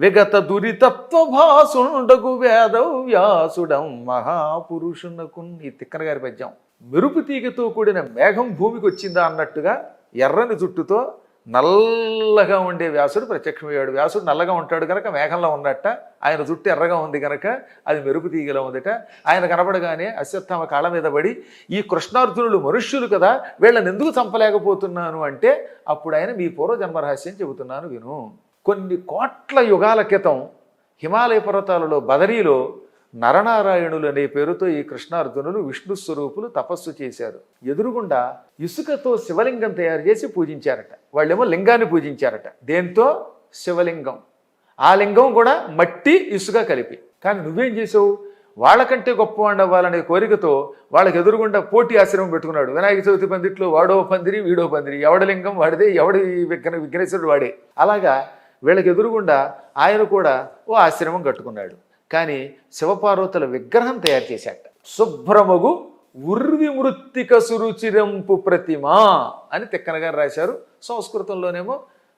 C: విగత దురితత్వ భాసుండగు వేద వ్యాసుడం మహాపురుషునకు. ఈ తిక్కన గారి పద్యం. మెరుపు తీగతో కూడిన మేఘం భూమికి వచ్చిందా అన్నట్టుగా ఎర్రని జుట్టుతో నల్లగా ఉండే వ్యాసుడు ప్రత్యక్షమయ్యాడు. వ్యాసుడు నల్లగా ఉంటాడు కనుక మేఘంలో ఉన్నట్ట, ఆయన జుట్టు ఎర్రగా ఉంది కనుక అది మెరుపు తీగలో ఉందట. ఆయన కనబడగానే అశ్వత్థామ కాళ్ళ మీద పడి, ఈ కృష్ణార్జునులు మనుష్యులు కదా, వీళ్ళని ఎందుకు చంపలేకపోతున్నాను అంటే అప్పుడు ఆయన మీ పూర్వజన్మ రహస్యం చెబుతున్నాను విను. కొన్ని కోట్ల యుగాల క్రితం హిమాలయ పర్వతాలలో బదరీలో నరనారాయణులు అనే పేరుతో ఈ కృష్ణార్జునులు విష్ణు స్వరూపులు తపస్సు చేశారు. ఎదురుగుండా ఇసుకతో శివలింగం తయారు చేసి పూజించారట. వాళ్ళేమో లింగాన్ని పూజించారట. దేంతో? శివలింగం. ఆ లింగం కూడా మట్టి ఇసుక కలిపి. కానీ నువ్వేం చేసావు? వాళ్ళకంటే గొప్పవాడు అవ్వాలనే కోరికతో వాళ్ళకి ఎదురుగుండా పోటీ ఆశ్రమం పెట్టుకున్నాడు. వినాయక చవితి పందిట్లో వాడో పందిరి వీడో పందిరి, ఎవడి లింగం వాడిదే, ఎవడి విఘ్నేశ్వరుడు వాడే. అలాగా వీళ్ళకి ఎదురుగుండా ఆయన కూడా ఓ ఆశ్రమం కట్టుకున్నాడు. కానీ శివపార్వతుల విగ్రహం తయారు చేశాట. శుభ్రమగు ఉర్వి మృత్తిక సురుచిరంపు ప్రతిమా అని తిక్కన గారు రాశారు. సంస్కృతంలోనేమో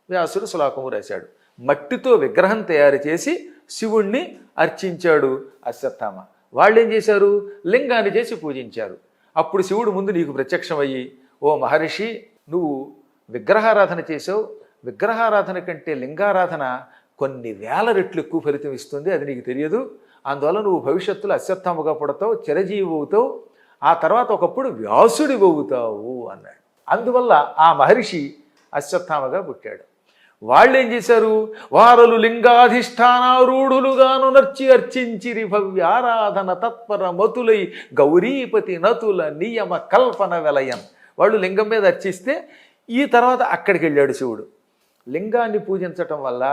C: వ్యాసుడు శ్లోకము రాశాడు. మట్టితో విగ్రహం తయారు చేసి శివుణ్ణి అర్చించాడు అశ్వత్థామ. వాళ్ళు ఏం చేశారు? లింగాన్ని చేసి పూజించారు. అప్పుడు శివుడు ముందు నీకు ప్రత్యక్షమయ్యి, ఓ మహర్షి, నువ్వు విగ్రహారాధన చేసావు, విగ్రహారాధన కంటే లింగారాధన కొన్ని వేల రెట్లు ఎక్కువ ఫలితం ఇస్తుంది, అది నీకు తెలియదు. అందువల్ల నువ్వు భవిష్యత్తులో అశ్వత్థామగా పుడతావు, చిరజీవి అవుతావు, ఆ తర్వాత ఒకప్పుడు వ్యాసుడి అవుతావు అన్నాడు. అందువల్ల ఆ మహర్షి అశ్వత్థామగా పుట్టాడు. వాళ్ళు ఏం చేశారు? వారలు లింగాధిష్టానారూఢులుగాను నర్చి అర్చించిరి భవ్యారాధన తత్పర మతులై గౌరీపతి నతుల నియమ కల్పన వెలయన్. వాళ్ళు లింగం మీద అర్చిస్తే ఈ తర్వాత అక్కడికి వెళ్ళాడు శివుడు. లింగాన్ని పూజించటం వల్ల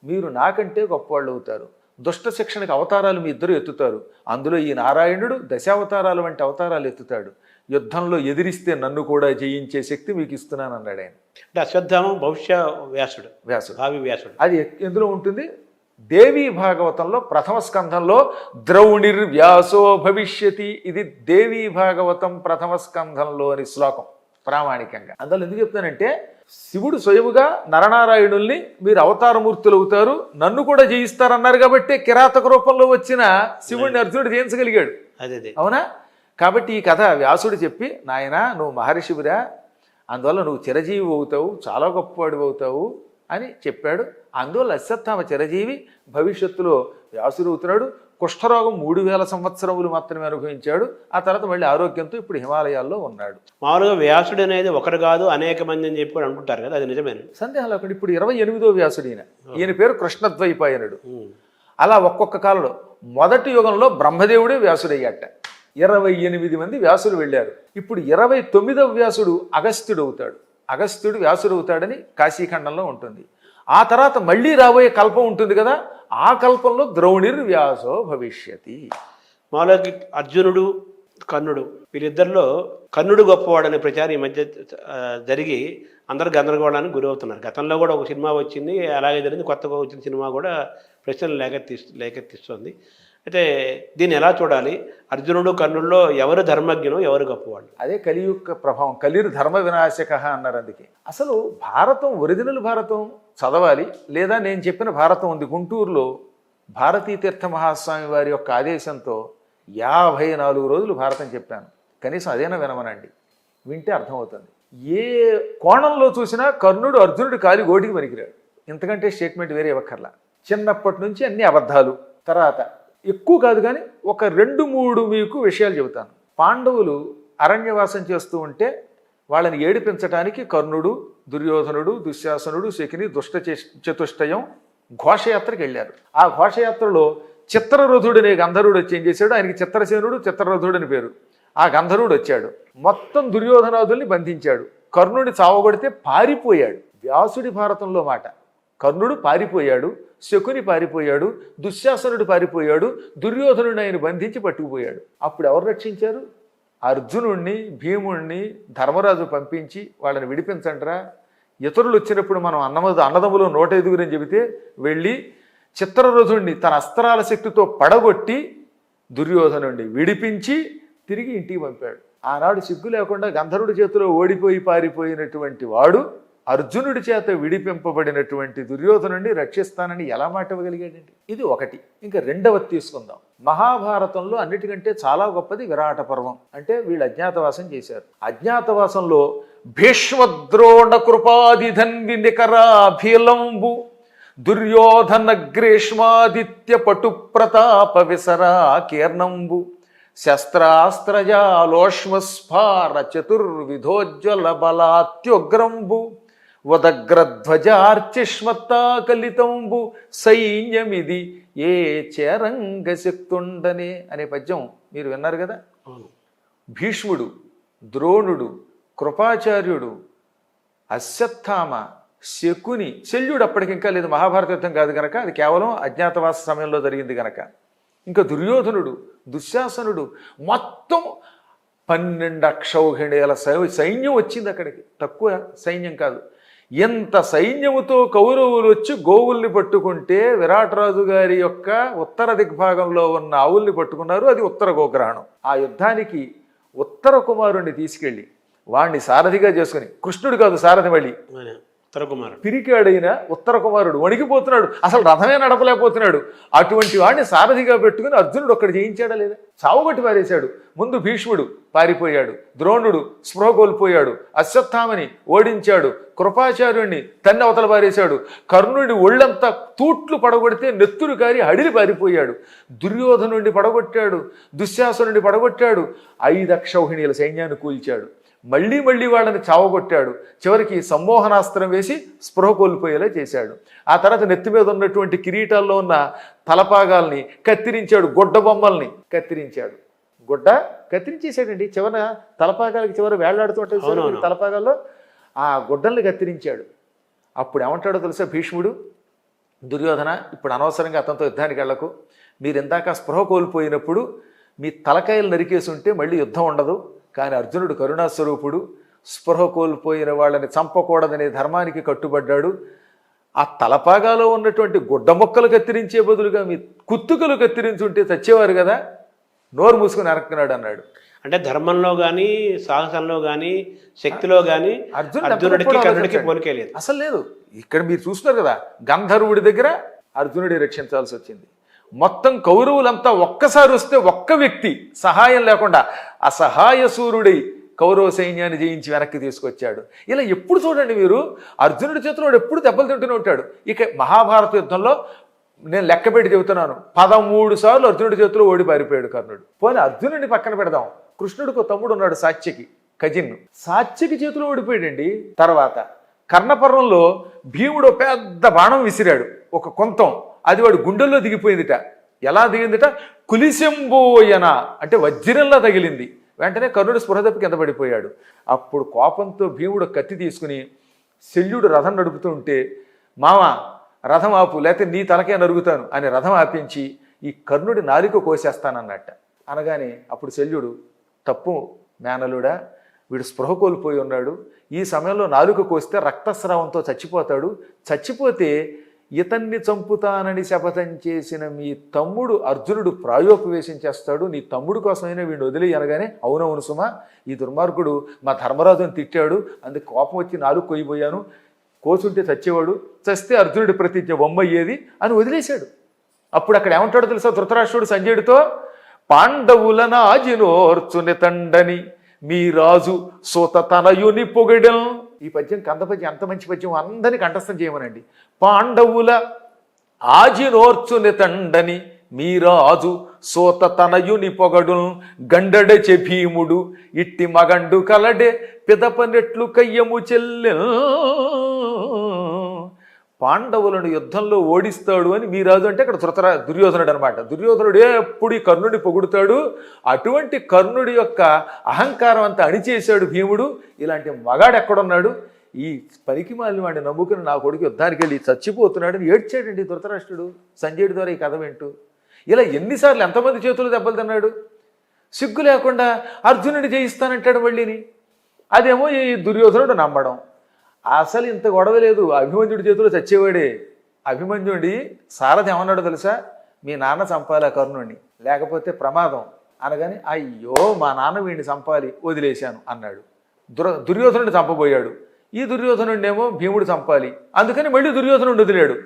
C: మీరు నాకంటే గొప్పవాళ్ళు అవుతారు. దుష్ట శిక్షణకు అవతారాలు మీ ఇద్దరు ఎత్తుతారు. అందులో ఈ నారాయణుడు దశావతారాలు వంటి అవతారాలు ఎత్తుతాడు. యుద్ధంలో ఎదిరిస్తే నన్ను కూడా జయించే శక్తి మీకు ఇస్తున్నాను అన్నాడు ఆయన.
B: అంటే అశ్వత్థామం భవిష్య వ్యాసుడు, భావి వ్యాసుడు.
C: అది ఎందులో ఉంటుంది? దేవీ భాగవతంలో ప్రథమ స్కంధంలో ద్రౌణిర్వ్యాసో భవిష్యతి. ఇది దేవీ భాగవతం ప్రథమ స్కంధంలోని శ్లోకం ప్రామాణికంగా. అందులో ఎందుకు చెప్తానంటే శివుడు స్వయముగా నరనారాయణుల్ని మీరు అవతారమూర్తులు అవుతారు, నన్ను కూడా జయిస్తారన్నారు కాబట్టి కిరాతక రూపంలో వచ్చిన శివుడిని అర్జునుడు జయించగలిగాడు.
B: అదే
C: అవునా? కాబట్టి ఈ కథ వ్యాసుడు చెప్పి, నాయనా నువ్వు మహర్షివిరా, అందువల్ల నువ్వు చిరజీవి అవుతావు, చాలా గొప్పవాడు అవుతావు అని చెప్పాడు. అందువల్ల అశ్వత్థామ చిరజీవి, భవిష్యత్తులో వ్యాసుడు అవుతున్నాడు. కుష్ఠరోగం 3000 సంవత్సరములు మాత్రమే అనుభవించాడు. ఆ తర్వాత మళ్ళీ ఆరోగ్యంతో ఇప్పుడు హిమాలయాల్లో ఉన్నాడు.
B: మామూలుగా వ్యాసుడు అనేది ఒకరు కాదు అనేక మంది అని చెప్పి అనుకుంటారు కదా, అది నిజమేనా?
C: సందేహం లేకుండా ఇప్పుడు 28వ వ్యాసుడు ఈయన పేరు కృష్ణద్వైపాయనుడు. అలా ఒక్కొక్క కాలంలో మొదటి యుగంలో బ్రహ్మదేవుడే వ్యాసుడయ్యాట. 28 మంది వ్యాసులు వెళ్ళారు. ఇప్పుడు 29వ వ్యాసుడు అగస్త్యుడు అవుతాడు. అగస్త్యుడు వ్యాసుడు అవుతాడని కాశీఖండంలో ఉంటుంది. ఆ తర్వాత మళ్ళీ రాబోయే కల్పం ఉంటుంది కదా, ఆ కల్పంలో ద్రౌణిర్వ్యాసో భవిష్యతి.
B: మామూలుగా అర్జునుడు కర్ణుడు వీరిద్దరిలో కర్ణుడు గొప్పవాడనే ప్రచారం ఈ మధ్య జరిగి అందరూ గందరగోళానికి గురవుతున్నారు. గతంలో కూడా ఒక సినిమా వచ్చింది, అలాగే జరిగింది. కొత్తగా వచ్చిన సినిమా కూడా ప్రశ్నలు లేకెత్తిస్తుంది. అయితే దీన్ని ఎలా చూడాలి? అర్జునుడు కర్ణుల్లో ఎవరు ధర్మజ్ఞను, ఎవరు గొప్పవాళ్ళు?
C: అదే కలియుగ ప్రభావం. కలిర్ ధర్మ వినాశక అన్నారు. అందుకే అసలు భారతం, ఒరిజినల్ భారతం చదవాలి. లేదా నేను చెప్పిన భారతం ఉంది గుంటూరులో, భారతీ తీర్థ మహాస్వామి వారి యొక్క ఆదేశంతో 54 రోజులు భారతం చెప్పాను. కనీసం అదేనా వినమనండి, వింటే అర్థమవుతుంది. ఏ కోణంలో చూసినా కర్ణుడు అర్జునుడు కాలి గోటికి పనికిరాడు. ఇంతకంటే స్టేట్మెంట్ వేరే ఇవ్వక్కర్లా. చిన్నప్పటి నుంచి అన్ని అబద్ధాలు. తర్వాత ఎక్కువ కాదు కానీ ఒక 2-3 మీకు విషయాలు చెబుతాను. పాండవులు అరణ్యవాసం చేస్తూ ఉంటే వాళ్ళని ఏడిపించడానికి కర్ణుడు, దుర్యోధనుడు, దుశ్శాసనుడు, శకిని, చతుష్టయం ఘోషయాత్రకు వెళ్ళారు. ఆ ఘోషయాత్రలో చిత్రరథుడనే గంధర్వుడు వచ్చి ఏం చేశాడు, ఆయనకి చిత్రసేనుడు, చిత్రరథుడు అని పేరు. ఆ గంధర్వుడు వచ్చాడు, మొత్తం దుర్యోధనాదుల్ని బంధించాడు. కర్ణుడిని చావగొడితే పారిపోయాడు. వ్యాసుడి భారతంలో మాట. కర్ణుడు పారిపోయాడు, శకుని పారిపోయాడు, దుశ్శాసనుడు పారిపోయాడు, దుర్యోధనుడిని ఆయన బంధించి పట్టుకుపోయాడు. అప్పుడు ఎవరు రక్షించారు? అర్జునుణ్ణి, భీముణ్ణి ధర్మరాజు పంపించి వాళ్ళని విడిపించండిరా, ఇతరులు వచ్చినప్పుడు మనం అన్నదమ్ములు 105 అని చెబితే వెళ్ళి చిత్రరథుణ్ణి తన అస్త్రాల శక్తితో పడగొట్టి దుర్యోధనుణ్ణి విడిపించి తిరిగి ఇంటికి పంపాడు. ఆనాడు సిగ్గు లేకుండా గంధర్వుడి చేతిలో ఓడిపోయి పారిపోయినటువంటి వాడు అర్జునుడి చేత విడిపింపబడినటువంటి దుర్యోధనుడిని రక్షిస్తానని ఎలా మాట ఇవ్వగలిగాడండి? ఇది ఒకటి. ఇంకా రెండవది తీసుకుందాం. మహాభారతంలో అన్నిటికంటే చాలా గొప్పది విరాట పర్వం. అంటే వీళ్ళు అజ్ఞాతవాసం చేశారు. అజ్ఞాతవాసంలో భీష్మద్రోణ కృపాదిధన్వి నికరాభిలంబు దుర్యోధన గ్రీష్మాదిత్య పటు ప్రతాప విసరా కీర్ణంబు శస్త్రాస్త్రజాలోష్మస్ఫార చతుర్విధోజ్వల బలాత్యుగ్రంబు వదగ్రధ్వజార్చిష్మత్తాకలితంబు సైన్యమిది ఏ చేరంగ శక్తుండనే అనే పద్యం మీరు విన్నారు కదా. భీష్ముడు, ద్రోణుడు, కృపాచార్యుడు, అశ్వత్థామ, శకుని, శల్యుడు అప్పటికి ఇంకా లేదు, మహాభారత యుద్ధం కాదు కనుక, అది కేవలం అజ్ఞాతవాస సమయంలో జరిగింది కనుక. ఇంకా దుర్యోధనుడు, దుశ్శాసనుడు, మొత్తం 12 అక్షౌహిణీల సైన్యం వచ్చింది అక్కడికి. తక్కువ సైన్యం కాదు. ఎంత సైన్యముతో కౌరవులు వచ్చి గోవుల్ని పట్టుకుంటే విరాటరాజు గారి యొక్క ఉత్తర దిగ్భాగంలో ఉన్న ఆవుల్ని పట్టుకున్నారు. అది ఉత్తర గోగ్రహణం. ఆ యుద్ధానికి ఉత్తర కుమారుణ్ణి తీసుకెళ్ళి వాణ్ణి సారథిగా చేసుకుని, కృష్ణుడు కాదు సారథి, మళ్ళీ పిరికాడైన ఉత్తర కుమారుడు వణికిపోతున్నాడు, అసలు రథమే నడపలేకపోతున్నాడు. అటువంటి వాడిని సారథిగా పెట్టుకుని అర్జునుడు ఒక్కడు జయించాడా లేదా? చావుగొట్టి పారేశాడు. ముందు భీష్ముడు పారిపోయాడు, ద్రోణుడు స్పృహ కోల్పోయాడు, అశ్వత్థామని ఓడించాడు, కృపాచార్యుణ్ణి తన్ని అవతల పారేశాడు, కర్ణుడి ఒళ్ళంతా తూట్లు పడగొడితే నెత్తురు కారి అడిలి పారిపోయాడు, దుర్యోధనుడిని పడగొట్టాడు, దుశ్శాసనుడిని పడగొట్టాడు, 5 అక్షౌహిణీల సైన్యాన్ని కూల్చాడు. మళ్ళీ వాళ్ళని చావగొట్టాడు. చివరికి సమ్మోహనాస్త్రం వేసి స్పృహ కోల్పోయేలా చేశాడు. ఆ తర్వాత నెత్తి మీద ఉన్నటువంటి కిరీటాల్లో ఉన్న తలపాగాల్ని కత్తిరించాడు, గుడ్డ బొమ్మల్ని కత్తిరించాడు. గుడ్డ కత్తిరించేశాడండి. చివర తలపాగాలకి చివర వేళ్లాడుతూ ఉంటుంది తలపాగాల్లో, ఆ గుడ్డల్ని కత్తిరించాడు. అప్పుడు ఏమంటాడో తెలుసా భీష్ముడు, దుర్యోధన ఇప్పుడు అనవసరంగా అతనితో యుద్ధానికి వెళ్ళకు, మీరు ఇందాక స్పృహ కోల్పోయినప్పుడు మీ తలకాయలు నరికేసి ఉంటే మళ్ళీ యుద్ధం ఉండదు. కానీ అర్జునుడు కరుణాస్వరూపుడు, స్పృహ కోల్పోయిన వాళ్ళని చంపకూడదనే ధర్మానికి కట్టుబడ్డాడు. ఆ తలపాగాలో ఉన్నటువంటి గుడ్డ మొక్కలు కత్తిరించే బదులుగా మీ కుత్తుకలు కత్తిరించుంటే చచ్చేవారు కదా, నోరు మూసుకుని అరక్కున్నాడు అన్నాడు.
B: అంటే ధర్మంలో కానీ, సాహసంలో కానీ, శక్తిలో కానీ అర్జునుడికి పోలికే లేదు,
C: అసలు లేదు. ఇక్కడ మీరు చూస్తున్నారు కదా, గంధర్వుడి దగ్గర అర్జునుడి రక్షించాల్సి వచ్చింది. మొత్తం కౌరవులంతా ఒక్కసారి వస్తే ఒక్క వ్యక్తి సహాయం లేకుండా అసహాయ సూర్యుడి కౌరవ సైన్యాన్ని జయించి వెనక్కి తీసుకొచ్చాడు. ఇలా ఎప్పుడు చూడండి మీరు, అర్జునుడి చేతిలో ఎప్పుడు దెబ్బలు తింటూనే ఉంటాడు. ఇక మహాభారత యుద్ధంలో నేను లెక్కపెట్టి చెబుతున్నాను, 13 సార్లు అర్జునుడి చేతిలో ఓడి పారిపోయాడు కర్ణుడు. పోనీ అర్జునుడిని పక్కన పెడదాం, కృష్ణుడికి తమ్ముడు ఉన్నాడు సాత్యకి, కజిన్, సాత్యకి చేతిలో ఓడిపోయాడండి. తర్వాత కర్ణపర్వంలో భీముడు పెద్ద బాణం విసిరాడు, ఒక కొంతం, అది వాడు గుండెల్లో దిగిపోయిందిట. ఎలా దిగిందిట? కులిశంబోయన అంటే వజ్రంలా తగిలింది. వెంటనే కర్ణుడు స్పృహ తప్పి కింద పడిపోయాడు. అప్పుడు కోపంతో భీముడు కత్తి తీసుకుని శల్యుడు రథం నడుపుతూ ఉంటే, మామ రథం ఆపు లేకపోతే నీ తలకే నరుగుతాను అని రథం ఆపించి ఈ కర్ణుడి నాలుక కోసేస్తానన్నట్ట. అనగానే అప్పుడు శల్యుడు, తప్పు మేనలుడా, వీడు స్పృహ కోల్పోయి ఉన్నాడు, ఈ సమయంలో నాలుక కోస్తే రక్తస్రావంతో చచ్చిపోతాడు, చచ్చిపోతే ఇతన్ని చంపుతానని శపథం చేసిన మీ తమ్ముడు అర్జునుడు ప్రాయోపవేశం చేస్తాడు, నీ తమ్ముడు కోసమైనా వీడిని వదిలి అనగానే, అవునవును సుమా, ఈ దుర్మార్గుడు మా ధర్మరాజుని తిట్టాడు, అందుకు కోపం వచ్చి నాలుగు కొయ్యిపోయాను, కోసుంటే చచ్చేవాడు, చస్తే అర్జునుడి ప్రతిజ్ఞ బొమ్మయ్యేది అని వదిలేశాడు. అప్పుడు అక్కడ ఏమంటాడో తెలుసా ధృతరాష్ట్రుడు సంజయుడితో, పాండవులన ఆజినోర్చుని తండని మీ రాజు సోత తనయుని పొగడం. ఈ పద్యం కందపద్యం ఎంత మంచి పద్యం, అందరినీ కంఠస్థం చేయమనండి. పాండవుల ఆజినోర్చుని తండని మీరాజు సోత తనయుని పొగడు గండె భీముడు ఇట్టి మగండు కలడే పిదపనెట్లు కయ్యము చెల్లె పాండవులను యుద్ధంలో ఓడిస్తాడు అని మీరాజు అంటే అక్కడ దుర్యోధనుడు అనమాట. దుర్యోధనుడు ఎప్పుడు ఈ కర్ణుడి పొగుడుతాడు. అటువంటి కర్ణుడి యొక్క అహంకారం అంతా అణిచేశాడు భీముడు. ఇలాంటి మగాడు ఎక్కడున్నాడు? ఈ పనికి మాలిన వాడిని నమ్ముకుని నా కొడుకు యుద్ధానికి వెళ్ళి చచ్చిపోతున్నాడు అని ఏడ్చాడండి ధృతరాష్ట్రుడు సంజయుడి ద్వారా ఈ కథ వింటూ. ఇలా ఎన్నిసార్లు ఎంతమంది చేతులు దెబ్బలు తిన్నాడు. సిగ్గు లేకుండా అర్జునుడి జయిస్తానంటాడు మళ్ళీని. అదేమో ఈ దుర్యోధనుడు నమ్మడం. అసలు ఇంత గొడవ లేదు, అభిమన్యుడి చేతిలో చచ్చేవాడే. అభిమన్యుడి సారథి ఏమన్నాడు తెలుసా? మీ నాన్న చంపాలి ఆ కర్ణుడిని, లేకపోతే ప్రమాదం అనగానే అయ్యో మా నాన్న వీడిని చంపాలి వదిలేశాను అన్నాడు. దుర్యోధనుడిని చంపబోయాడు. ఈ దుర్యోధనుడినేమో భీముడు చంపాలి, అందుకని మళ్ళీ దుర్యోధనుడు వదిలాడు.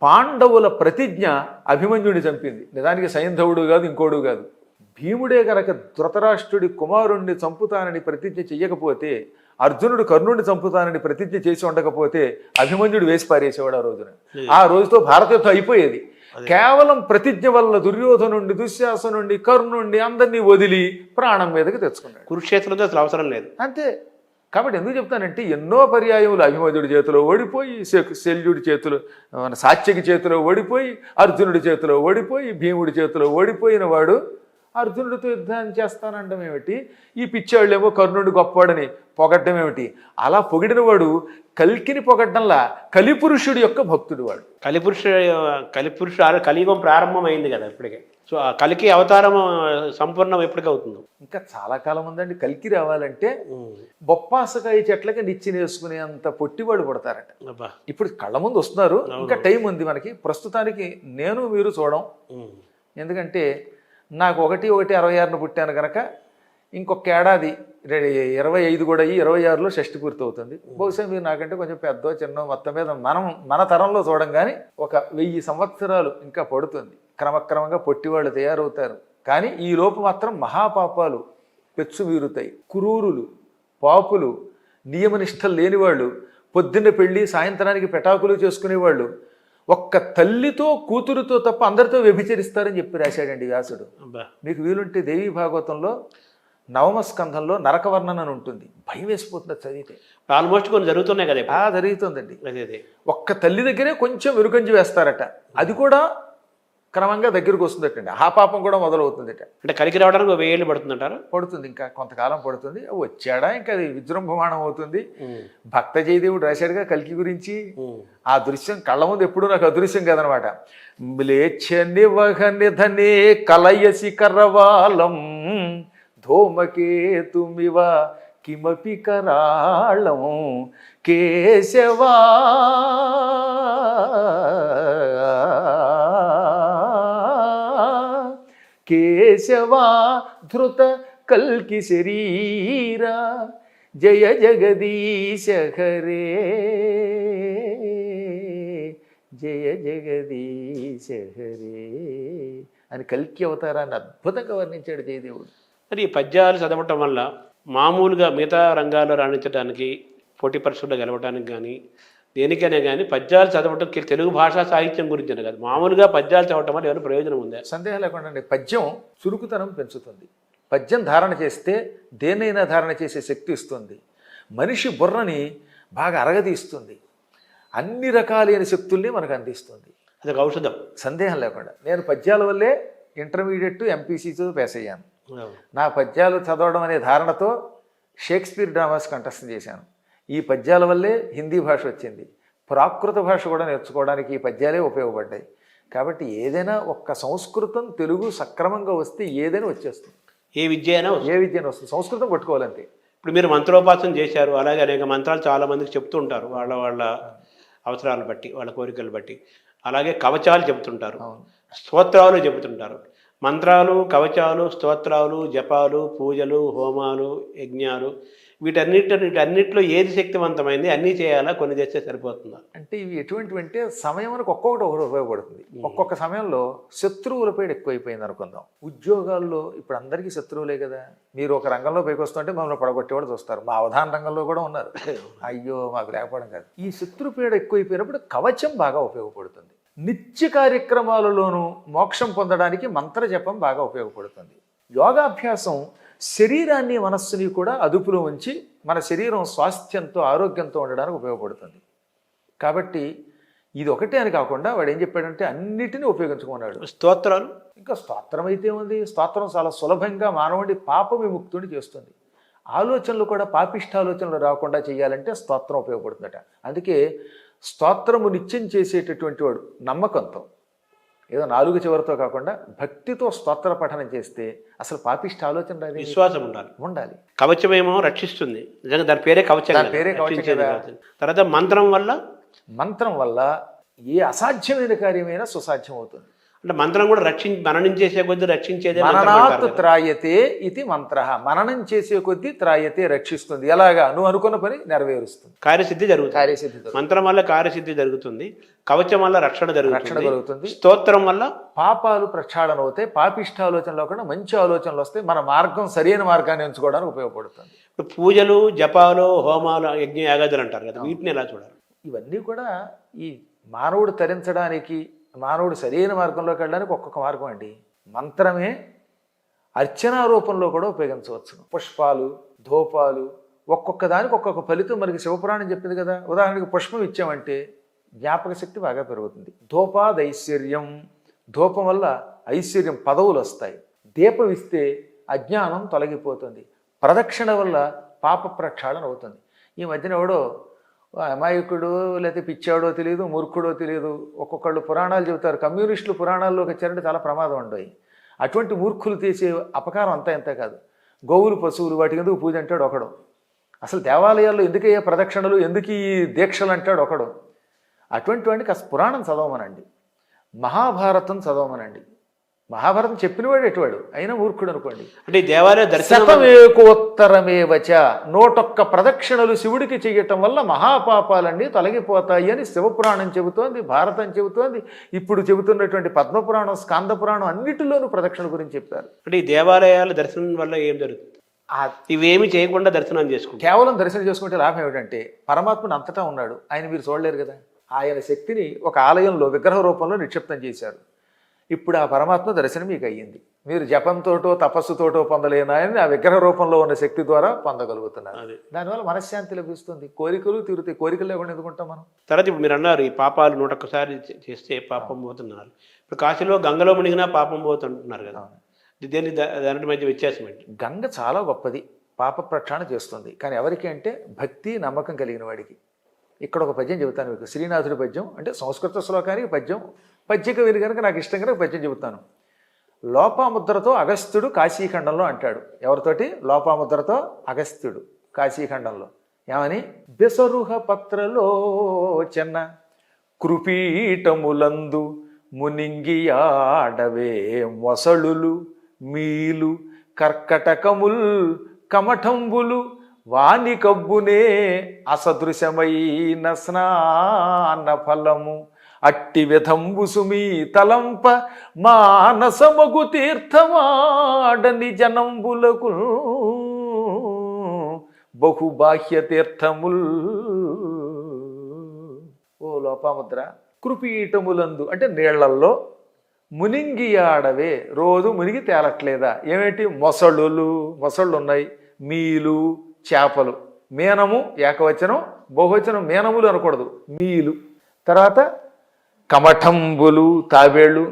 C: పాండవుల ప్రతిజ్ఞ అభిమన్యుడిని చంపింది. నిజానికి సైంధవుడు కాదు, ఇంకోడు కాదు. భీముడే కనుక ధృతరాష్ట్రుడి కుమారుణ్ణి చంపుతానని ప్రతిజ్ఞ చెయ్యకపోతే, అర్జునుడు కర్ణుడిని చంపుతానని ప్రతిజ్ఞ చేసి ఉండకపోతే అభిమన్యుడు వేసి పారేసేవాడు ఆ రోజున. ఆ రోజుతో భారత యుద్ధం అయిపోయేది. కేవలం ప్రతిజ్ఞ వల్ల దుర్యోధనుండి, దుశ్శాసనుండి, కర్ణుండి అందరినీ వదిలి ప్రాణం మీదకి తెచ్చుకున్నాడు.
B: కురుక్షేత్రంతో అసలు అవసరం లేదు
C: అంతే. కాబట్టి ఎందుకు చెప్తానంటే ఎన్నో పర్యాయములు అభిమన్యుడి చేతిలో ఓడిపోయి, శల్యుడి చేతిలో, సాత్యకి చేతిలో ఓడిపోయి, అర్జునుడి చేతిలో ఓడిపోయి, భీముడి చేతిలో ఓడిపోయిన వాడు అర్జునుడితో యుద్ధాన్ని చేస్తానండం ఏమిటి? ఈ పిచ్చాళ్ళేమో కర్ణుడు గొప్పవాడని పొగడ్డం ఏమిటి? అలా పొగిడిన వాడు కల్కిని పొగడ్డంలా కలిపురుషుడి యొక్క భక్తుడు వాడు.
B: కలిపురుషుడు కలియుగం ప్రారంభమైంది కదా ఇప్పటికే. సో ఆ కలికి అవతారం సంపూర్ణం ఎప్పటికవుతుందో.
C: ఇంకా చాలా కాలం ఉందండి. కల్కి రావాలంటే బొప్పాసకాయ చెట్లకి నిచ్చినేసుకునే అంత పొట్టివాడు పడతారట. ఇప్పుడు కళ్ళ ముందు వస్తున్నారు, ఇంకా టైం ఉంది మనకి. ప్రస్తుతానికి నేను మీరు చూడం. ఎందుకంటే నాకు 1/1/66 పుట్టాను కనుక ఇంకొక ఏడాది 25 కూడా అయ్యి 26లో షష్టి పూర్తి అవుతుంది. బహుశా మీరు నాకంటే కొంచెం పెద్ద చిన్న మొత్తం మీద మన తరంలో చూడం కానీ ఒక 1000 సంవత్సరాలు ఇంకా పడుతుంది. క్రమక్రమంగా పొట్టివాళ్ళు తయారవుతారు. కానీ ఈ లోపు మాత్రం మహాపాపాలు పెచ్చు వీరుతాయి. కురూరులు, పాపులు, నియమనిష్టలు లేనివాళ్ళు, పొద్దున్న పెళ్ళి సాయంత్రానికి పెటాకులు చేసుకునేవాళ్ళు ఒక్క తల్లితో కూతురుతో తప్ప అందరితో వ్యభిచరిస్తారని చెప్పి రాశాడండి వ్యాసుడు. మీకు వీలుంటే దేవీ భాగవతంలో 9వ స్కంధంలో నరకవర్ణన అని ఉంటుంది. భయం వేసిపోతుంది చదివితే.
B: ఆల్మోస్ట్ కొన్ని జరుగుతున్నాయి కదా.
C: జరుగుతుందండి.
B: అదే
C: ఒక్క తల్లి దగ్గరే కొంచెం వెనుకంజి వేస్తారట. అది కూడా క్రమంగా దగ్గరకు వస్తుందటండి. ఆ పాపం కూడా మొదలవుతుందట.
B: అంటే కలికి రావడానికి 1000 ఏళ్ళు పడుతుందంటారా?
C: పడుతుంది, ఇంకా కొంతకాలం పడుతుంది. వచ్చాడా ఇంకా అది విజృంభమాణం అవుతుంది. భక్త జయదేవుడు రాశాడుగా కల్కి గురించి. ఆ దృశ్యం కళ్ళ ముందు ఎప్పుడూ నాకు అదృశ్యం కదనమాట. మ్లేచ్ఛ నివహ నిధనే కలయసి కరవాలం ధూమకేతుమివ కిమపి కరాళం కేశవా కేశవా ధృత కల్కి శరీరా జయ జగదీశ హరే జయ జగదీశ హరే అని కల్కి అవతారాన్ని అద్భుతంగా వర్ణించాడు జయదేవుడు.
B: మరి ఈ పద్యాలు చదవటం వల్ల మామూలుగా మిగతా రంగాల్లో రాణించడానికి, పోటీ పరీక్షల్లో గెలవడానికి కానీ దేనికైనా కానీ పద్యాలు చదవటం తెలుగు భాషా సాహిత్యం గురించి కాదు, మామూలుగా పద్యాలు చదవటం వల్ల ఏమైనా ప్రయోజనం ఉందా?
C: సందేహం లేకుండా అండి. పద్యం చురుకుతనం పెంచుతుంది. పద్యం ధారణ చేస్తే దేన్నైనా ధారణ చేసే శక్తి ఇస్తుంది. మనిషి బుర్రని బాగా అరగదీస్తుంది. అన్ని రకాలైన శక్తుల్ని మనకు అందిస్తుంది.
B: అదొక ఔషధం,
C: సందేహం లేకుండా. నేను పద్యాల వల్లే ఇంటర్మీడియట్ ఎంపీసీతో పాస్ అయ్యాను. నా పద్యాలు చదవడం అనే ధారణతో షేక్స్పియర్ డ్రామాస్ కంఠస్థం చేశాను. ఈ పద్యాల వల్లే హిందీ భాష వచ్చింది. ప్రాకృత భాష కూడా నేర్చుకోవడానికి ఈ పద్యాలే ఉపయోగపడ్డాయి. కాబట్టి ఏదైనా ఒక్క సంస్కృతం తెలుగు సక్రమంగా వస్తే ఏదైనా వచ్చేస్తుంది.
B: ఏ విద్య అయినా
C: వస్తుంది. సంస్కృతం పట్టుకోవాలంటే.
B: ఇప్పుడు మీరు మంత్రోపాసన చేశారు, అలాగే అనేక మంత్రాలు చాలామందికి చెప్తూ ఉంటారు వాళ్ళ అవసరాలు బట్టి, వాళ్ళ కోరికలు బట్టి. అలాగే కవచాలు చెబుతుంటారు, స్తోత్రాలు చెబుతుంటారు. మంత్రాలు, కవచాలు, స్తోత్రాలు, జపాలు, పూజలు, హోమాలు, యజ్ఞాలు, వీటన్నిటిలో ఏది శక్తివంతమైంది? అన్నీ చేయాలా, కొన్ని చేస్తే సరిపోతుందా?
C: అంటే ఇవి ఎటువంటివి అంటే సమయానికి ఒక్కొక్కటి ఉపయోగపడుతుంది. ఒక్కొక్క సమయంలో శత్రువులపై ఎక్కువైపోయింది అనుకుందాం. ఉద్యోగాల్లో ఇప్పుడు అందరికీ శత్రువులే కదా. మీరు ఒక రంగంలో పైకి వస్తుంటే మమ్మల్ని పడగొట్టేవాడు చూస్తారు. మా అవధాన రంగంలో కూడా ఉన్నారు. అయ్యో మాకు లేకపోవడం కాదు. ఈ శత్రుపీడ ఎక్కువైపోయినప్పుడు కవచం బాగా ఉపయోగపడుతుంది. నిత్య కార్యక్రమాలలోనూ మోక్షం పొందడానికి మంత్ర జపం బాగా ఉపయోగపడుతుంది. యోగాభ్యాసం శరీరాన్ని మనస్సుని కూడా అదుపులో ఉంచి మన శరీరం స్వాస్థ్యంతో ఆరోగ్యంతో ఉండడానికి ఉపయోగపడుతుంది. కాబట్టి ఇది ఒకటే అని కాకుండా వాడు ఏం చెప్పాడంటే అన్నిటినీ ఉపయోగించుకున్నాడు.
B: స్తోత్రాలు,
C: ఇంకా స్తోత్రం అయితే ఉంది. స్తోత్రం చాలా సులభంగా మానవుడి పాప విముక్తుని చేస్తుంది. ఆలోచనలు కూడా పాపిష్ట ఆలోచనలు రాకుండా చేయాలంటే స్తోత్రం ఉపయోగపడుతుందట. అందుకే స్తోత్రము నిత్యం చేసేటటువంటి వాడు నమ్మకంతో, ఏదో నాలుగు చివరితో కాకుండా భక్తితో స్తోత్ర పఠనం చేస్తే అసలు పాపిష్ట ఆలోచన
B: విశ్వాసం ఉండాలి. కవచమేమో రక్షిస్తుంది, నిజంగా దాని పేరే కవచం.
C: దాని పేరే కవచం కదా.
B: తర్వాత మంత్రం వల్ల
C: ఏ అసాధ్యమైన కార్యమైనా సుసాధ్యం అవుతుంది.
B: అంటే మంత్రం కూడా మననం చేసే కొద్దీ రక్షించేది.
C: మననాత్ త్రాయతే ఇది మంత్ర. మననం చేసే కొద్దీ త్రాయతే రక్షిస్తుంది. ఎలాగా? నువ్వు అనుకున్న పని నెరవేరుస్తుంది,
B: కార్యసిద్ధి జరుగుతుంది. మంత్రం వల్ల కార్యసిద్ధి జరుగుతుంది, కవచం వల్ల రక్షణ జరుగుతుంది, స్తోత్రం వల్ల
C: పాపాలు ప్రక్షాళన అవుతాయి, పాపిష్టాలోచనలో కూడా మంచి ఆలోచనలు వస్తాయి, మన మార్గం సరైన మార్గాన్ని ఎంచుకోవడానికి ఉపయోగపడుతుంది.
B: ఇప్పుడు పూజలు, జపాలు, హోమాలు, యజ్ఞ యాగాదులు అంటారు కదా, వీటిని ఎలా చూడాలి?
C: ఇవన్నీ కూడా ఈ మానవుడు తరించడానికి, మానవుడు సరైన మార్గంలోకి వెళ్ళడానికి ఒక్కొక్క మార్గం అండి. మంత్రమే అర్చనా రూపంలో కూడా ఉపయోగించవచ్చు. పుష్పాలు, ధూపాలు, ఒక్కొక్క దానికి ఒక్కొక్క ఫలితం మనకి శివపురాణం చెప్పింది కదా. ఉదాహరణకి పుష్పం ఇచ్చామంటే జ్ఞాపక శక్తి బాగా పెరుగుతుంది. ధూపాదైశ్వర్యం, ధూపం వల్ల ఐశ్వర్యం, పదవులు వస్తాయి. దీపం ఇస్తే అజ్ఞానం తొలగిపోతుంది. ప్రదక్షిణ వల్ల పాప ప్రక్షాళన అవుతుంది. ఈ మధ్యన ఎవడో అమాయకుడు లేకపోతే పిచ్చాడో తెలియదు, మూర్ఖుడో తెలియదు, ఒక్కొక్కళ్ళు పురాణాలు చెబుతారు. కమ్యూనిస్టులు పురాణాల్లోకి వచ్చారంటే చాలా ప్రమాదం ఉండవు. అటువంటి మూర్ఖులు తీసే అపకారం అంతా ఎంత కాదు. గోవులు, పశువులు, వాటికి ఎందుకు పూజ అంటాడు ఒకడు. అసలు దేవాలయాల్లో ఎందుకయ్యే ప్రదక్షిణలు, ఎందుకు ఈ దీక్షలు అంటాడు ఒకడు. అటువంటి వాడికి అసలు పురాణం చదవమనండి, మహాభారతం చదవమనండి. మహాభారతం చెప్పినవాడు ఎటువాడు అయినా మూర్ఖుడు అనుకోండి.
B: అంటే దేవాలయ
C: శతమేకోత్తరమేవచ, 101 ప్రదక్షిణలు శివుడికి చేయటం వల్ల మహాపాపాలన్నీ తొలగిపోతాయి అని శివపురాణం చెబుతోంది, భారతం చెబుతోంది. ఇప్పుడు చెబుతున్నటువంటి పద్మపురాణం, స్కాంద పురాణం అన్నిటిలోనూ ప్రదక్షిణ గురించి చెప్పారు.
B: అంటే ఈ దేవాలయాల దర్శనం వల్ల ఏం జరుగుతుంది? ఇవేమి చేయకుండా దర్శనం చేసుకుంటారు.
C: కేవలం దర్శనం చేసుకుంటే లాభం ఏమిటంటే పరమాత్ముడు అంతటా ఉన్నాడు, ఆయన మీరు చూడలేరు కదా. ఆయన శక్తిని ఒక ఆలయంలో విగ్రహ రూపంలో నిక్షిప్తం చేశారు. ఇప్పుడు ఆ పరమాత్మ దర్శనం మీకు అయ్యింది. మీరు జపంతోటో తపస్సుతోటో పొందలేనాయని ఆ విగ్రహ రూపంలో ఉన్న శక్తి ద్వారా పొందగలుగుతున్నారు. దానివల్ల మనశ్శాంతి లభిస్తుంది, కోరికలు తీరుతాయి. కోరికలు లేకుండా ఎందుకుంటాం మనం?
B: తర్వాత ఇప్పుడు మీరు అన్నారు ఈ పాపాలు 101 చేస్తే పాపం పోతున్నారు. ఇప్పుడు కాశీలో గంగలో మునిగినా పాపం పోతుంటున్నారు కదా, దాని మధ్య వ్యత్యాసం ఏంటి?
C: గంగ చాలా గొప్పది, పాప ప్రక్షాళన చేస్తుంది. కానీ ఎవరికి అంటే భక్తి నమ్మకం కలిగిన వాడికి. ఇక్కడ ఒక పద్యం చెబుతాను మీకు, శ్రీనాథుడి పద్యం. అంటే సంస్కృత శ్లోకానికి పద్యం, పద్యకవిని కనుక నాకు ఇష్టం కనుక పద్యం చెబుతాను. లోపాముద్రతో అగస్త్యుడు కాశీఖండంలో అంటాడు. ఎవరితోటి? లోపాముద్రతో అగస్త్యుడు కాశీఖండంలో ఏమని? బెసరుహ పత్రలో చెన్న కృపీటములందు మునింగియాడవే మొసళులు మీలు కర్కటకముల్ కమఠంబులు వాని కబ్బునే అసదృశమైన స్నాన ఫలము అట్టి విధంబు సుమీ తలంప మానసమగు తీర్థమాడని జనంబులకు బహుబాహ్య తీర్థముల్. ఓ లోపాముద్ర, కృపీటములందు అంటే నీళ్లల్లో మునింగియాడవే, రోజు మునిగి తేలట్లేదా? ఏమిటి? మొసళ్ళు ఉన్నాయి, మీలు చేపలు, మీనము ఏకవచనం, బహువచనం మీనములు అనకూడదు, మీలు. తర్వాత కమఠంబులు తాబేళ్ళు,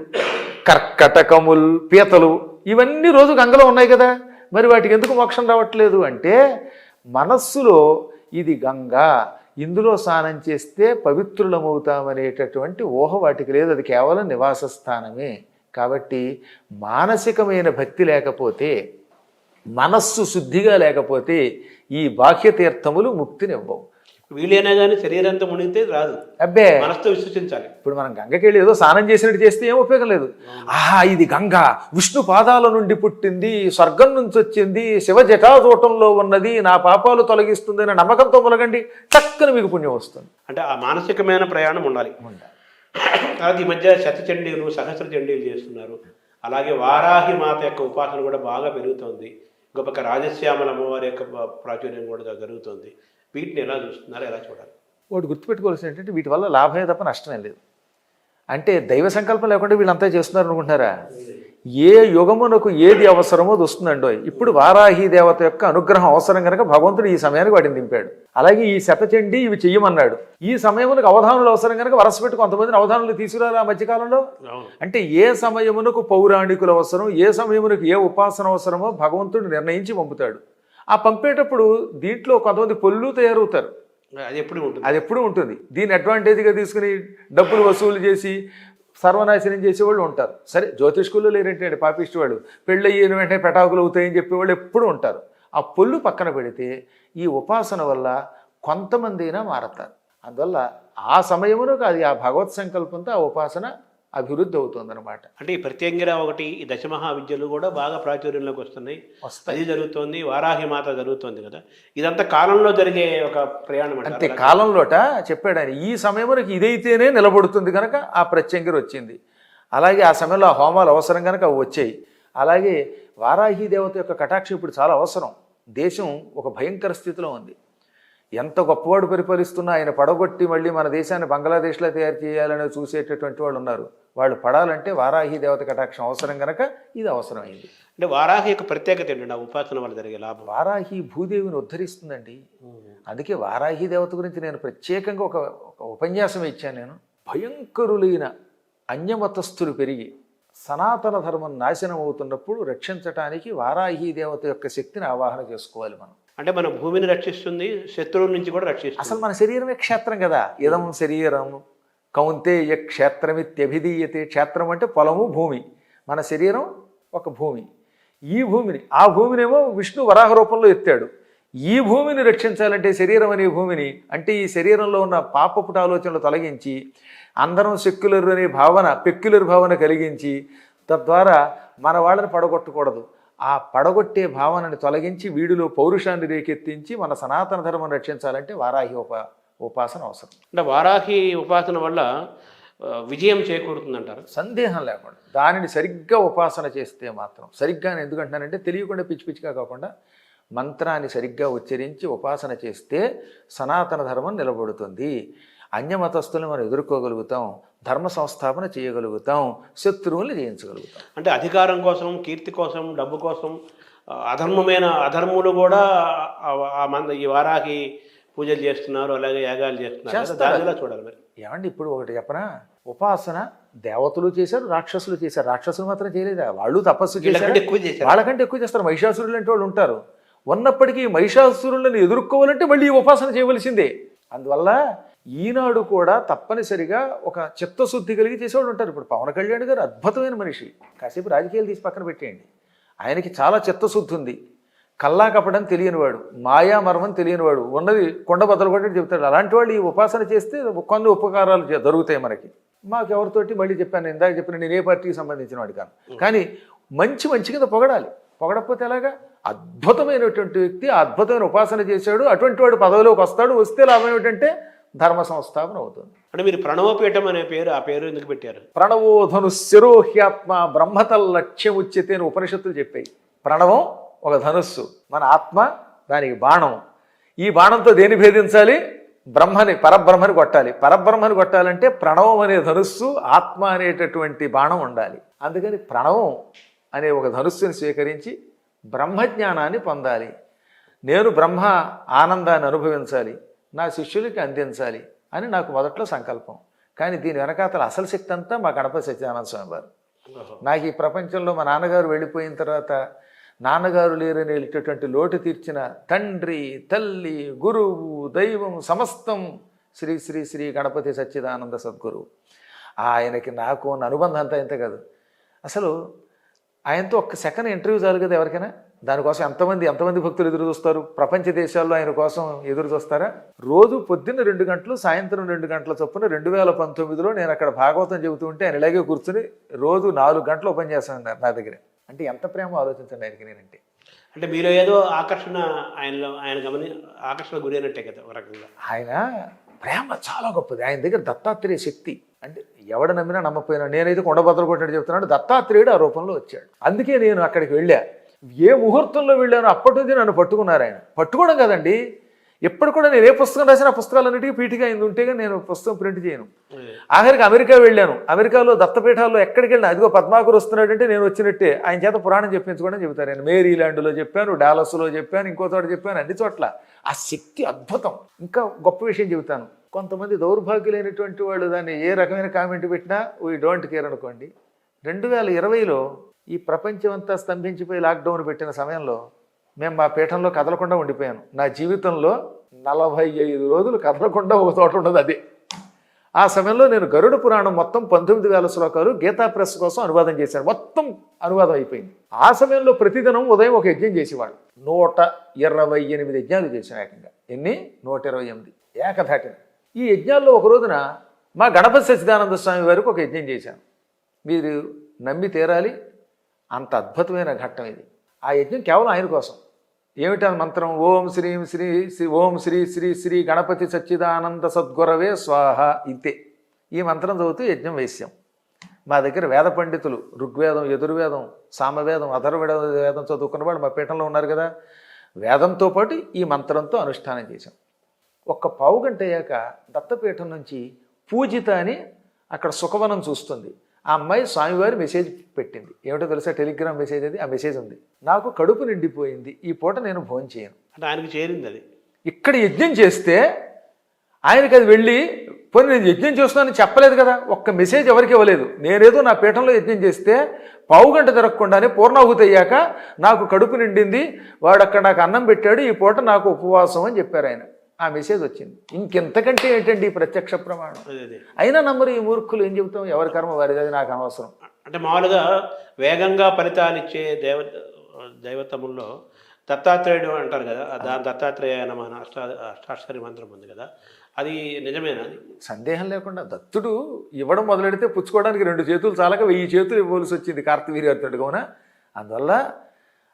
C: కర్కటకములు పీతలు, ఇవన్నీ రోజు గంగలో ఉన్నాయి కదా. మరి వాటికి ఎందుకు మోక్షం రావట్లేదు అంటే మనస్సులో ఇది గంగా, ఇందులో స్నానం చేస్తే పవిత్రులమవుతామనేటటువంటి ఊహ వాటికి లేదు. అది కేవలం నివాస స్థానమే. కాబట్టి మానసికమైన భక్తి లేకపోతే, మనస్సు శుద్ధిగా లేకపోతే ఈ బాహ్య తీర్థములు ముక్తినివ్వవు.
B: వీలైనా కానీ శరీరంతో మునిగితే రాదు,
C: అబ్బే
B: మనసుతో విశ్వసించాలి.
C: ఇప్పుడు మనం గంగకి వెళ్ళి ఏదో స్నానం చేసినట్టు చేస్తే ఏం ఉపయోగం లేదు. ఇది గంగ విష్ణు పాదాల నుండి పుట్టింది, స్వర్గం నుంచి వచ్చింది, శివ జటాజూటంలో ఉన్నది, నా పాపాలు తొలగిస్తుంది అనే నమ్మకంతో మొలగండి, చక్కని మీకు పుణ్యం వస్తుంది.
B: అంటే ఆ మానసికమైన ప్రయాణం ఉండాలి. తర్వాత ఈ మధ్య శతచండీలు, సహస్ర చండీలు చేస్తున్నారు. అలాగే వారాహి మాత యొక్క ఉపాసన కూడా బాగా పెరుగుతోంది. గొప్ప రాజశ్యామల అమ్మవారి యొక్క ప్రాచుర్యం కూడా జరుగుతుంది. వీటిని ఎలా చూస్తున్నారు, ఎలా చూడాలి?
C: వాడు గుర్తుపెట్టుకోవాల్సిన ఏంటంటే వీటి వల్ల లాభమే తప్ప నష్టమే లేదు. అంటే దైవ సంకల్పం లేకుండా వీళ్ళంతా చేస్తున్నారు అనుకుంటున్నారా? ఏ యుగమునకు ఏది అవసరమో అది వస్తుందండో. ఇప్పుడు వారాహి దేవత యొక్క అనుగ్రహం అవసరం కనుక భగవంతుడు ఈ సమయానికి వాటిని దింపాడు. అలాగే ఈ శతచండి ఇవి చెయ్యమన్నాడు. ఈ సమయమునకు అవధానులు అవసరం కనుక వరసపెట్టి కొంతమందిని అవధానులు తీసుకురారు ఆ మధ్యకాలంలో. అంటే ఏ సమయమునకు పౌరాణికులు అవసరం, ఏ సమయమునకు ఏ ఉపాసన అవసరమో భగవంతుడు నిర్ణయించి పంపుతాడు. ఆ పంపేటప్పుడు దీంట్లో కొంతమంది పొల్లు తయారవుతారు. అది ఎప్పుడు ఉంటుంది. దీన్ని అడ్వాంటేజ్గా తీసుకుని డబ్బులు వసూలు చేసి సర్వనాశనం చేసేవాళ్ళు ఉంటారు. సరే జ్యోతిష్కుల్లో లేరంటే పాపిష్టి వాళ్ళు పెళ్ళి అయిన వెంటనే పెటాకులు అవుతాయని చెప్పేవాళ్ళు ఎప్పుడు ఉంటారు. ఆ పొల్లు పక్కన పెడితే ఈ ఉపాసన వల్ల కొంతమంది అయినా మారతారు. అందువల్ల ఆ సమయమునకు అది ఆ భగవత్ సంకల్పంతో ఆ ఉపాసన అభివృద్ధి అవుతుందన్నమాట.
B: అంటే ఈ ప్రత్యంగిర ఒకటి, ఈ దశమహా విద్యలు కూడా బాగా ప్రాచుర్యంలోకి వస్తున్నాయి. అది జరుగుతోంది, వారాహి మాత జరుగుతోంది కదా. ఇదంతా కాలంలో జరిగే ఒక ప్రయాణం
C: అంతే. కాలంలోట చెప్పాడు ఆయన, ఈ సమయంలోకి ఇదైతేనే నిలబడుతుంది కనుక ఆ ప్రత్యంగిర వచ్చింది. అలాగే ఆ సమయంలో ఆ హోమాలు అవసరం కనుక అవి వచ్చాయి. అలాగే వారాహి దేవత యొక్క కటాక్షం ఇప్పుడు చాలా అవసరం. దేశం ఒక భయంకర స్థితిలో ఉంది. ఎంత గొప్పవాడు పరిపాలిస్తున్నా ఆయన పడగొట్టి మళ్ళీ మన దేశాన్ని బంగ్లాదేశ్లో తయారు చేయాలని చూసేటటువంటి వాళ్ళు ఉన్నారు. వాళ్ళు పడాలంటే వారాహి దేవత కటాక్షం అవసరం కనుక ఇది అవసరమైంది.
B: అంటే వారాహి యొక్క ప్రత్యేకత ఏంటంటే ఆ ఉపాసన వల్ల జరిగే లాభం.
C: వారాహి భూదేవిని ఉద్ధరిస్తుందండి. అందుకే వారాహి దేవత గురించి నేను ప్రత్యేకంగా ఒక ఉపన్యాసం ఇచ్చాను. నేను భయంకరులైన అన్యమతస్థులు పెరిగి సనాతన ధర్మం నాశనం అవుతున్నప్పుడు రక్షించటానికి వారాహి దేవత యొక్క శక్తిని ఆవాహన చేసుకోవాలి మనం.
B: అంటే మన భూమిని రక్షిస్తుంది, శత్రువుల నుంచి కూడా రక్షిస్తుంది.
C: అసలు మన శరీరమే క్షేత్రం కదా. ఇదం శరీరం కౌంతేయ క్షేత్రమిత్యభిధీయతే. క్షేత్రం అంటే పొలము, భూమి. మన శరీరం ఒక భూమి. ఈ భూమిని, ఆ భూమినేమో విష్ణు వరాహ రూపంలో ఎత్తాడు. ఈ భూమిని రక్షించాలంటే శరీరం అనే భూమిని, అంటే ఈ శరీరంలో ఉన్న పాపపుట ఆలోచనలు తొలగించి అందరం సెక్యులర్ అనే భావన, పెక్యులర్ భావన కలిగించి తద్వారా మన వాళ్ళని పడగొట్టకూడదు. ఆ పడగొట్టే భావనని తొలగించి వీడిలో పౌరుషాన్ని రేకెత్తించి మన సనాతన ధర్మం రక్షించాలంటే వారాహి ఉపాసన అవసరం.
B: అంటే వారాహి ఉపాసన వల్ల విజయం చేకూరుతుందంటారు?
C: సందేహం లేకుండా. దానిని సరిగ్గా ఉపాసన చేస్తే మాత్రం, సరిగ్గా ఎందుకంటున్నానంటే తెలియకుండా పిచ్చి పిచ్చిగా కాకుండా మంత్రాన్ని సరిగ్గా ఉచ్చరించి ఉపాసన చేస్తే సనాతన ధర్మం నిలబడుతుంది. అన్యమతస్థులను మనం ఎదుర్కోగలుగుతాం, ధర్మ సంస్థాపన చేయగలుగుతాం, శత్రువుల్ని జయించగలుగుతాం.
B: అంటే అధికారం కోసం, కీర్తి కోసం, డబ్బు కోసం అధర్ములు కూడా ఈ వారాహి పూజలు చేస్తున్నారు, అలాగే యాగాలు చేస్తున్నారు. చూడాలి మరి.
C: ఏమండి ఇప్పుడు ఒకటి చెప్పనా, ఉపాసన దేవతలు చేశారు, రాక్షసులు చేశారు. రాక్షసులు మాత్రం చేయలేదా? వాళ్ళు తపస్సు చేశారు, వాళ్ళకంటే ఎక్కువ చేస్తారు. మహిషాసురులు అంటే వాళ్ళు ఉంటారు. ఉన్నప్పటికీ మహిషాసురులను ఎదుర్కోవాలంటే మళ్ళీ ఉపాసన చేయవలసిందే. అందువల్ల ఈనాడు కూడా తప్పనిసరిగా ఒక చిత్తశుద్ధి కలిగి చేసేవాడు ఉంటారు. ఇప్పుడు పవన్ కళ్యాణ్ గారు అద్భుతమైన మనిషి. కాసేపు రాజకీయాలు తీసి పక్కన పెట్టేయండి. ఆయనకి చాలా చిత్తశుద్ధి ఉంది. కల్లా కప్పడం తెలియనివాడు, మాయామర్మం తెలియనివాడు, ఉన్నది కొండ బద్దలు కొట్టి చెప్తాడు. అలాంటి వాళ్ళు ఈ ఉపాసన చేస్తే కొన్ని ఉపకారాలు జరుగుతాయి మనకి. మాకెవరితోటి మళ్ళీ చెప్పాను, ఇందాక చెప్పిన నేను ఏ పార్టీకి సంబంధించిన వాడు కాను. కానీ మంచి కింద పొగడాలి. పొగడకపోతే ఎలాగా? అద్భుతమైనటువంటి వ్యక్తి అద్భుతమైన ఉపాసన చేశాడు, అటువంటి వాడు పదవిలోకి వస్తాడు. వస్తే లాభం ఏమిటంటే ధర్మ సంస్థాపన అవుతుంది.
B: అంటే మీరు ప్రణవపీఠం అనే పేరు, ఆ పేరు ఎందుకు పెట్టారు?
C: ప్రణవోధను శిరోహ్యాత్మ బ్రహ్మతల్ లక్ష్యం ఉచ్యతే అని ఉపనిషత్తులు చెప్పాయి. ప్రణవం ఒక ధనుస్సు, మన ఆత్మ దానికి బాణం. ఈ బాణంతో దేని భేదించాలి? పరబ్రహ్మని కొట్టాలి. పరబ్రహ్మని కొట్టాలంటే ప్రణవం అనే ధనుస్సు, ఆత్మ అనేటటువంటి బాణం ఉండాలి. అందుకని ప్రణవం అనే ఒక ధనుస్సుని స్వీకరించి బ్రహ్మజ్ఞానాన్ని పొందాలి. నేను బ్రహ్మ ఆనందాన్ని అనుభవించాలి, నా శిష్యులకి అందించాలి అని నాకు మొదట్లో సంకల్పం. కానీ దీని వెనకాతల అసలు శక్తి అంతా మా గణపతి సత్యనారాయణ స్వామి వారు. నాకు ఈ ప్రపంచంలో మా నాన్నగారు వెళ్ళిపోయిన తర్వాత నాన్నగారు లేరని వెళ్ళేటటువంటి లోటు తీర్చిన తండ్రి, తల్లి, గురువు, దైవం సమస్తం శ్రీ శ్రీ శ్రీ గణపతి సచ్చిదానంద సద్గురువు. ఆయనకి నాకు ఉన్న అనుబంధం అంతా ఇంత కాదు. అసలు ఆయనతో ఒక్క సెకండ్ ఇంటర్వ్యూ చాలు కదా ఎవరికైనా. దానికోసం ఎంతమంది భక్తులు ఎదురు చూస్తారు? ప్రపంచ దేశాల్లో ఆయన కోసం ఎదురు చూస్తారా? రోజు పొద్దున్న 2 గంటలు, సాయంత్రం 2 గంటల చొప్పున 2019లో నేను అక్కడ భాగవతం చెబుతూ ఉంటే ఆయన ఇలాగే కూర్చుని రోజు 4 గంటలు ఉపన్యాసం నా దగ్గర. అంటే ఎంత ప్రేమ ఆలోచించండి ఆయనకి నేనంటే.
B: అంటే మీరు ఏదో ఆకర్షణ ఆకర్షణ గురైనట్టే కదా ఒక రకంగా.
C: ఆయన ప్రేమ చాలా గొప్పది. ఆయన దగ్గర దత్తాత్రేయ శక్తి అంటే ఎవడ నమ్మినా నమ్మపోయినా, నేనైతే కొండబద్దలు కొట్టినట్టు చెప్తున్నాడు, దత్తాత్రేయుడు ఆ రూపంలో వచ్చాడు. అందుకే నేను అక్కడికి వెళ్ళా. ఏ ముహూర్తంలో వెళ్ళానో అప్పటి నుంచి నన్ను పట్టుకున్నారు ఆయన. పట్టుకోవడం కదండి, ఎప్పుడు కూడా నేను ఏ పుస్తకం రాసినా పుస్తకాలన్నిటికీ పీఠిక అయింది ఉంటే కానీ నేను పుస్తకం ప్రింట్ చేయను.
B: అదే.
C: ఆఖరికి అమెరికా వెళ్ళాను. అమెరికాలో దత్తపీఠాల్లో ఎక్కడికి వెళ్ళినా అదిగో పద్మాకర్ వస్తున్నాడంటే నేను వచ్చినట్టే ఆయన చేత పురాణం చెప్పించుకోవడం చెబుతారు. నేను మేరీలాండ్లో చెప్పాను, డాలస్లో చెప్పాను, ఇంకో చోట చెప్పాను, అన్ని చోట్ల. ఆ శక్తి అద్భుతం. ఇంకా గొప్ప విషయం చెబుతాను. కొంతమంది దౌర్భాగ్యులైనటువంటి వాళ్ళు దాన్ని ఏ రకమైన కామెంట్ పెట్టినా వీ డోంట్ కేర్ అనుకోండి. 2020లో ఈ ప్రపంచం అంతా స్తంభించిపోయి లాక్డౌన్ పెట్టిన సమయంలో మేము మా పీఠంలో కదలకుండా ఉండిపోయాను. నా జీవితంలో 45 రోజులు కదలకుండా ఒక చోట ఉండదు అదే. ఆ సమయంలో నేను గరుడ పురాణం మొత్తం 19,000 శ్లోకాలు గీతా ప్రెస్ కోసం అనువాదం చేశాను. మొత్తం అనువాదం అయిపోయింది. ఆ సమయంలో ప్రతిదినం ఉదయం ఒక యజ్ఞం చేసేవాడు. 128 యజ్ఞాలు చేశాను ఏకంగా. ఎన్ని? 128 ఏకధాటిన. ఈ యజ్ఞాల్లో ఒక రోజున మా గణపతి సచ్చిదానంద స్వామి వారికి ఒక యజ్ఞం చేశాను. మీరు నమ్మి తీరాలి, అంత అద్భుతమైన ఘట్టం ఇది. ఆ యజ్ఞం కేవలం ఆయన కోసం. ఏమిటా మంత్రం? ఓం శ్రీం శ్రీ శ్రీ ఓం శ్రీ శ్రీ శ్రీ గణపతి సచ్చిదానంద సద్గురవే స్వాహ. ఇంతే. ఈ మంత్రం చదువుతూ యజ్ఞం వేశాం. మా దగ్గర వేద పండితులు ఋగ్వేదం, యజుర్వేదం, సామవేదం, అథర్వవేద వేదం చదువుకున్న వాళ్ళు మా పీఠంలో ఉన్నారు కదా. వేదంతో పాటు ఈ మంత్రంతో అనుష్ఠానం చేశాం. ఒక్క పావు గంట అయ్యాక దత్తపీఠం నుంచి పూజిత అని అక్కడ సుఖవనం చూస్తుంది. ఆ అమ్మాయి స్వామివారి మెసేజ్ పెట్టింది. ఏమిటో తెలుసా? టెలిగ్రామ్ మెసేజ్ అది. ఆ మెసేజ్ ఉంది: నాకు కడుపు నిండిపోయింది, ఈ పూట నేను భోజనం చేయను.
B: అంటే ఆయనకు చేరింది అది.
C: ఇక్కడ యజ్ఞం చేస్తే ఆయనకి అది వెళ్ళి పోనీ నేను యజ్ఞం చేస్తున్నానని చెప్పలేదు కదా. ఒక్క మెసేజ్ ఎవరికి ఇవ్వలేదు. నేనేదో నా పీఠంలో యజ్ఞం చేస్తే పావు గంట తిరగకుండానే పూర్ణాహుతి అయ్యాక నాకు కడుపు నిండింది, వాడు అక్కడ నాకు అన్నం పెట్టాడు, ఈ పూట నాకు ఉపవాసం అని చెప్పారు ఆయన. ఆ మెసేజ్ వచ్చింది. ఇంకెంతకంటే ఏంటండి ఈ ప్రత్యక్ష ప్రమాణం? అయినా నమ్మరు ఈ మూర్ఖులు. ఏం చెబుతాం? ఎవరి కర్మ వారిది, అది నాకు అనవసరం.
B: అంటే మామూలుగా వేగంగా ఫలితాన్నిచ్చే దైవతముల్లో దత్తాత్రేయుడు అంటారు కదా. దాని దత్తాత్రేయ నమః అష్టాక్షరి మంత్రం ఉంది కదా, అది నిజమేనా? అది
C: సందేహం లేకుండా దత్తుడు ఇవ్వడం మొదలెడితే పుచ్చుకోవడానికి 2 చేతులు చాలక 1000 చేతులు ఇవ్వాల్సి వచ్చింది కార్తవీర్యార్తుడు అవునా. అందువల్ల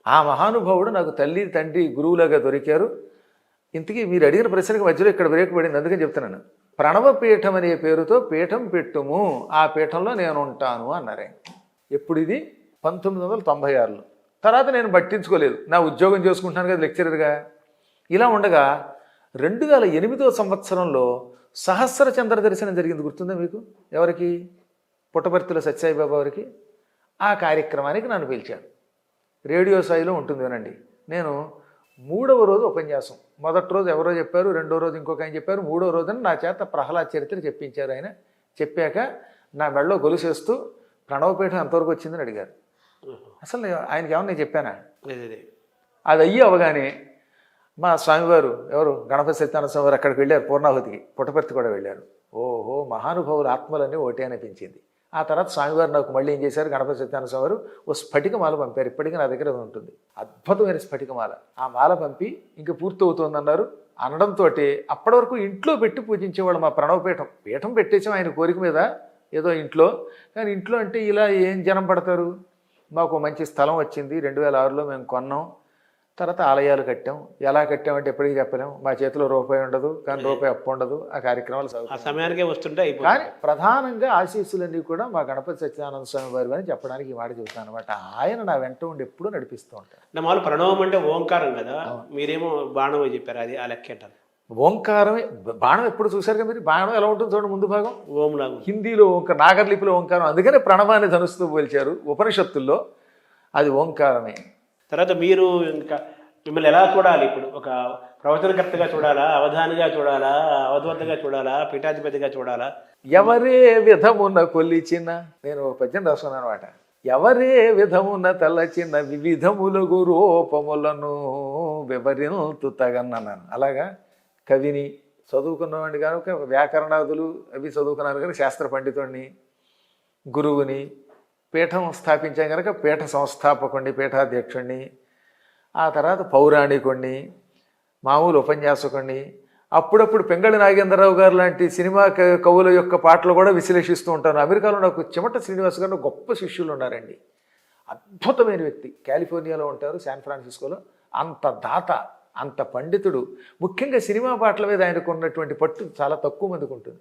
C: ఆ మహానుభావుడు నాకు తల్లి తండ్రి గురువులాగా దొరికారు. ఇంతకీ మీరు అడిగిన ప్రశ్నకి మధ్యలో ఇక్కడ బ్రేక్ పడింది, అందుకని చెప్తున్నాను. ప్రణవపీఠం అనే పేరుతో పీఠం పెట్టుము, ఆ పీఠంలో నేను ఉంటాను అన్నారే. ఎప్పుడు ఇది? 1996లో. తర్వాత నేను పట్టించుకోలేదు, నా ఉద్యోగం చేసుకుంటున్నాను కదా లెక్చరర్గా. ఇలా ఉండగా 2008వ సంవత్సరంలో సహస్ర చంద్ర దర్శనం జరిగింది. గుర్తుందా మీకు? ఎవరికి? పుట్టపర్తిలో సత్యసాయిబాబా వారికి. ఆ కార్యక్రమానికి నన్ను పిలిచాడు. రేడియో స్థాయిలో ఉంటుంది వినండి. నేను 3వ రోజు ఉపన్యాసం. మొదటి రోజు ఎవరో చెప్పారు, 2వ రోజు ఇంకొక ఆయన చెప్పారు, 3వ రోజున నా చేత ప్రహ్లాద చరిత్ర చెప్పించారు ఆయన. చెప్పాక నా మెడలో గొలుసేస్తూ ప్రణవపీఠం ఎంతవరకు వచ్చిందని అడిగారు. అసలు ఆయనకి ఏమన్నా నేను చెప్పానా? అది అయ్యి అవగానే మా స్వామివారు ఎవరు గణపతి సత్యనారాయణ స్వామి వారు అక్కడికి వెళ్ళారు, పూర్ణాహుతికి. పుట్టపర్తి కూడా వెళ్ళారు. ఓహో, మహానుభావులు ఆత్మలన్నీ ఒకటే అనిపించింది. ఆ తర్వాత స్వామివారు నాకు మళ్ళీ ఏం చేశారు, గణపతి సత్యనారాయణ స్వామి వారు ఓ స్ఫటికమాల పంపారు. ఇప్పటికీ నా దగ్గర ఉంటుంది, అద్భుతమైన స్ఫటికమాల. ఆ మాల పంపి ఇంక పూర్తవుతోందన్నారు. అనడంతో అప్పటి వరకు ఇంట్లో పెట్టి పూజించేవాళ్ళు మా ప్రణవపీఠం. పీఠం పెట్టేసాం ఆయన కోరిక మీద ఏదో ఇంట్లో. కానీ ఇంట్లో అంటే ఇలా ఏం జనం పడతారు. మాకు మంచి స్థలం వచ్చింది, 2006లో మేము కొన్నాం. తర్వాత ఆలయాలు కట్టాం. ఎలా కట్టామంటే ఎప్పటికీ చెప్పలేము. మా చేతిలో రూపాయి ఉండదు, కానీ రూపాయి అప్పు ఉండదు. ఆ కార్యక్రమాలు
B: ఆ సమయానికే వస్తుంటాయి.
C: కానీ ప్రధానంగా ఆశీస్సులన్నీ కూడా మా గణపతి సత్యనారాయణ స్వామి వారి అని చెప్పడానికి ఈ మాట చెబుతాను అనమాట. ఆయన నా వెంట ఉండి ఎప్పుడూ నడిపిస్తూ ఉంటారు.
B: మామూలు ప్రణవం అంటే ఓంకారం కదా, మీరేమో బాణం చెప్పారు, అది ఆ లెక్క అంటారు.
C: ఓంకారమే. బాణం ఎప్పుడు చూశారు కదా మీరు? బాణం ఎలా ఉంటుంది చూడండి, ముందు భాగం
B: ఓంలాగా.
C: హిందీలో ఓంకారం, నాగర్లిపిలో ఓంకారం. అందుకనే ప్రణవాన్ని ధనుస్తూ పోల్చారు ఉపనిషత్తుల్లో. అది ఓంకారమే.
B: తర్వాత మీరు ఇంకా మిమ్మల్ని ఎలా చూడాలి? ఇప్పుడు ఒక ప్రవచనకర్తగా చూడాలా, అవధానిగా చూడాలా, అవధూతగా చూడాలా, పీఠాధిపతిగా చూడాలా?
C: ఎవరే విధమున కొలిచిన, నేను పద్యం రాసుకున్నాను అనమాట. ఎవరే విధమున తలచిన వివిధములగు రూపములను వివరింతు తగన్నాను. అలాగా కవిని చదువుకున్నవాడిని కనుక వ్యాకరణాదులు అవి చదువుకున్నాను కనుక శాస్త్ర పండితుడిని, గురువుని, పీఠం స్థాపించాం కనుక పీఠ సంస్థాపకుడిని, పీఠాధ్యక్షుడిని, ఆ తర్వాత పౌరాణికుడిని, మామూలు ఉపన్యాసకుడిని, అప్పుడప్పుడు పెంగళి నాగేంద్రరావు గారు లాంటి సినిమా కవుల యొక్క పాటలు కూడా విశ్లేషిస్తూ ఉంటాను. అమెరికాలో నాకు చిమట శ్రీనివాస్ గారు గొప్ప శిష్యులు ఉన్నారండి. అద్భుతమైన వ్యక్తి. కాలిఫోర్నియాలో ఉంటారు, శాన్ ఫ్రాన్సిస్కోలో. అంత దాత, అంత పండితుడు. ముఖ్యంగా సినిమా పాటల మీద ఆయనకు ఉన్నటువంటి పట్టు చాలా తక్కువ మందికి ఉంటుంది.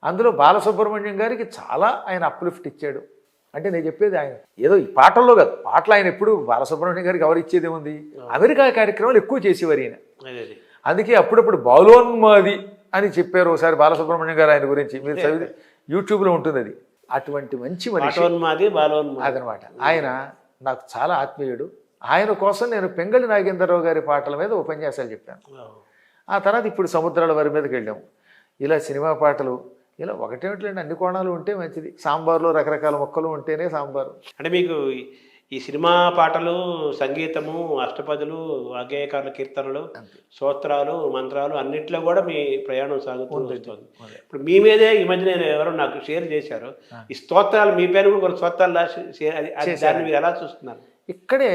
C: అందులో బాలసుబ్రహ్మణ్యం గారికి చాలా ఆయన అప్లిఫ్ట్ ఇచ్చాడు. అంటే నేను చెప్పేది ఆయన ఏదో ఈ పాటల్లో కాదు, పాటలు ఆయన ఎప్పుడు బాలసుబ్రహ్మణ్యం గారికి ఎవరు ఇచ్చేది ఏముంది, అమెరికా కార్యక్రమాలు ఎక్కువ చేసేవారు ఈయన. అందుకే అప్పుడప్పుడు బాలోన్మాది అని చెప్పారు ఒకసారి బాలసుబ్రహ్మణ్యం గారు ఆయన గురించి. మీరు చదివి యూట్యూబ్లో ఉంటుంది అది. అటువంటి మంచి మనిషి
B: బాటోన్మాది బాలోన్మాది
C: అదనమాట. ఆయన నాకు చాలా ఆత్మీయుడు. ఆయన కోసం నేను పెంగళి నాగేంద్రరావు గారి పాటల మీద ఉపన్యాసాలు చెప్పాను. ఆ తర్వాత ఇప్పుడు సముద్రాల వారి మీదకి వెళ్ళాము. ఇలా సినిమా పాటలు ఇలా ఒకటేమిటండి, అన్ని కోణాలు ఉంటే మంచిది. సాంబార్లో రకరకాల మొక్కలు ఉంటేనే సాంబారు.
B: అంటే మీకు ఈ సినిమా పాటలు, సంగీతము, అష్టపదులు, వాగ్గేయకారుల కీర్తనలు, స్తోత్రాలు, మంత్రాలు అన్నిట్లో కూడా మీ ప్రయాణం సాగుతూ వస్తుంది. ఇప్పుడు మీ మీదే ఈ మధ్య నేను ఎవరో నాకు షేర్ చేశారు, ఈ స్తోత్రాలు మీ పేరు కూడా కొన్ని స్తోత్రాలు దాన్ని మీరు ఎలా చూస్తున్నారు?
C: ఇక్కడే